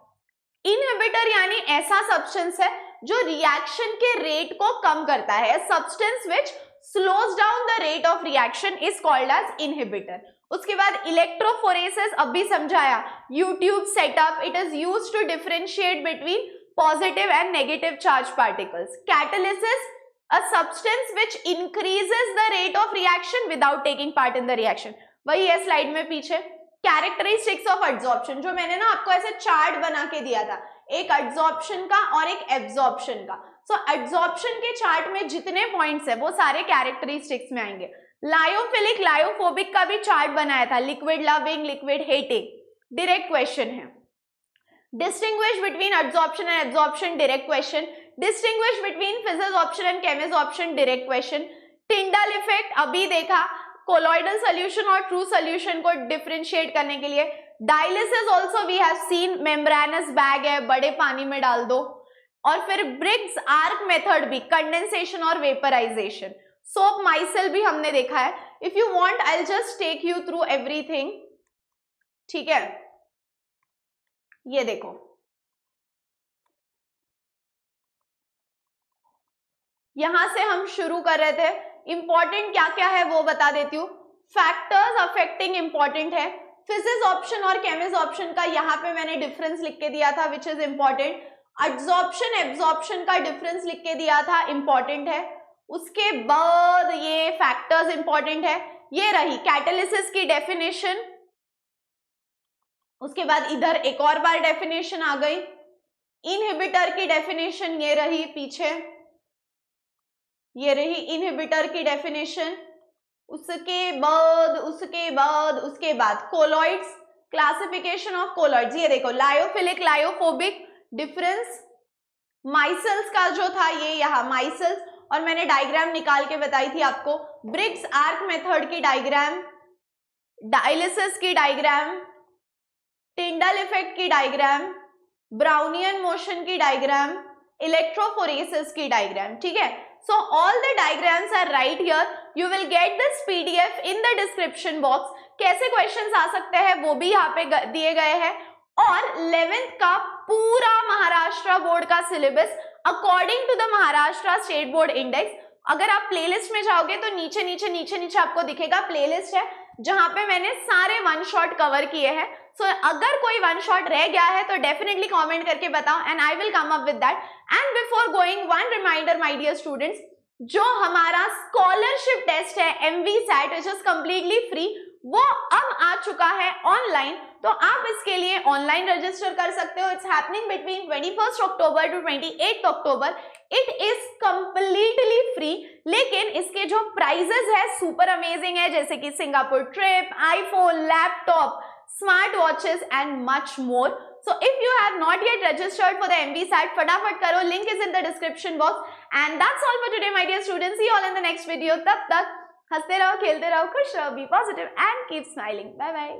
इनहिबिटर यानी ऐसा सब्सटेंस है जो रिएक्शन के रेट को कम करता है, substance which slows down the rate of reaction is called as inhibitor. उसके बाद इलेक्ट्रोफोरेसिस अभी समझाया, U tube setup, it is used to differentiate between positive and negative charge particles. Catalysis, a substance which increases the rate of reaction without taking part in the reaction, वही है स्लाइड में पीछे। कैरेक्टरिस्टिक्स ऑफ एड्सॉर्प्शन, जो मैंने ना आपको ऐसे चार्ट बना के दिया था, एक एड्सॉर्प्शन का और एक एब्सॉर्प्शन का। सो एड्सॉर्प्शन के चार्ट में जितने पॉइंट्स है वो सारे कैरेक्टरिस्टिक्स में आएंगे। लायोफिलिक लायोफोबिक का भी चार्ट बनाया था, liquid loving liquid hating, direct question है। Distinguish between absorption and absorption, direct question. Distinguish between physisorption and chemisorption, direct question. Tyndall effect अभी देखा, कोलॉइडल सॉल्यूशन और ट्रू सॉल्यूशन को डिफरेंशिएट करने के लिए। Dialysis also we have seen, membranous bag है, बड़े पानी में डाल दो। और फिर ब्रिग्स आर्क मेथड भी, कंडेंसेशन और वेपराइजेशन। सोप माइसेल भी हमने देखा है। If you want I will just take you through everything, ठीक है। ये देखो, यहां से हम शुरू कर रहे थे। इंपॉर्टेंट क्या क्या है वो बता देती हूँ। फैक्टर्स अफेक्टिंग इंपॉर्टेंट है। फिजिक्स ऑप्शन और केमिस्ट ऑप्शन का यहाँ पे मैंने डिफरेंस लिख के दिया था, which is important. Absorption absorption का डिफरेंस लिख के दिया था, इंपॉर्टेंट है। उसके बाद ये फैक्टर्स इंपॉर्टेंट है। ये रही कैटालिसिस की डेफिनेशन। उसके बाद इधर एक और बार डेफिनेशन आ गई, इनहिबिटर की डेफिनेशन ये रही पीछे, ये रही इनहिबिटर की डेफिनेशन। उसके बाद कोलॉइड्स, क्लासिफिकेशन ऑफ कोलॉइड्स। ये देखो, लायोफिलिक लायोफोबिक डिफरेंस। माइसेल्स का जो था ये यहाँ माइसेल्स, और मैंने डायग्राम निकाल के बताई थी आपको। ब्रिग्स आर्क मेथड की डायग्राम, डायलिसिस की डायग्राम, टिंडल इफेक्ट की डायग्राम, ब्राउनियन मोशन की डायग्राम, इलेक्ट्रोफोरेसिस की डायग्राम, ठीक है। So all the diagrams are right here. You will get this PDF in the description box. कैसे क्वेश्चंस आ सकते हैं वो भी यहाँ पे दिए गए हैं। और 11th का पूरा महाराष्ट्र बोर्ड का syllabus according to the Maharashtra state board index. अगर आप प्लेलिस्ट में जाओगे तो नीचे नीचे नीचे नीचे आपको दिखेगा प्लेलिस्ट है, जहां पे मैंने सारे वन शॉट कवर किए हैं। सो अगर कोई वन शॉट रह गया है तो डेफिनेटली कमेंट करके बताओ and I will come up with that. And before going, one reminder my dear students, जो हमारा स्कॉलरशिप टेस्ट है MVSAT which is completely free, वो अब आ चुका है ऑनलाइन। तो आप इसके लिए ऑनलाइन रजिस्टर कर सकते हो। It's happening between 21 October to 28 October. It is completely free, लेकिन इसके जो प्राइजेस है सुपर अमेजिंग है, जैसे कि Singapore trip, iPhone, laptop, smart watches and much more. So if you have not yet registered for the MVSAT, फटाफट करो, link is in the description box. And that's all for today, my dear students. See you all in the next video. तब तक हंसते रहो, खेलते रहो, खुश रहो, be positive and keep smiling. Bye bye.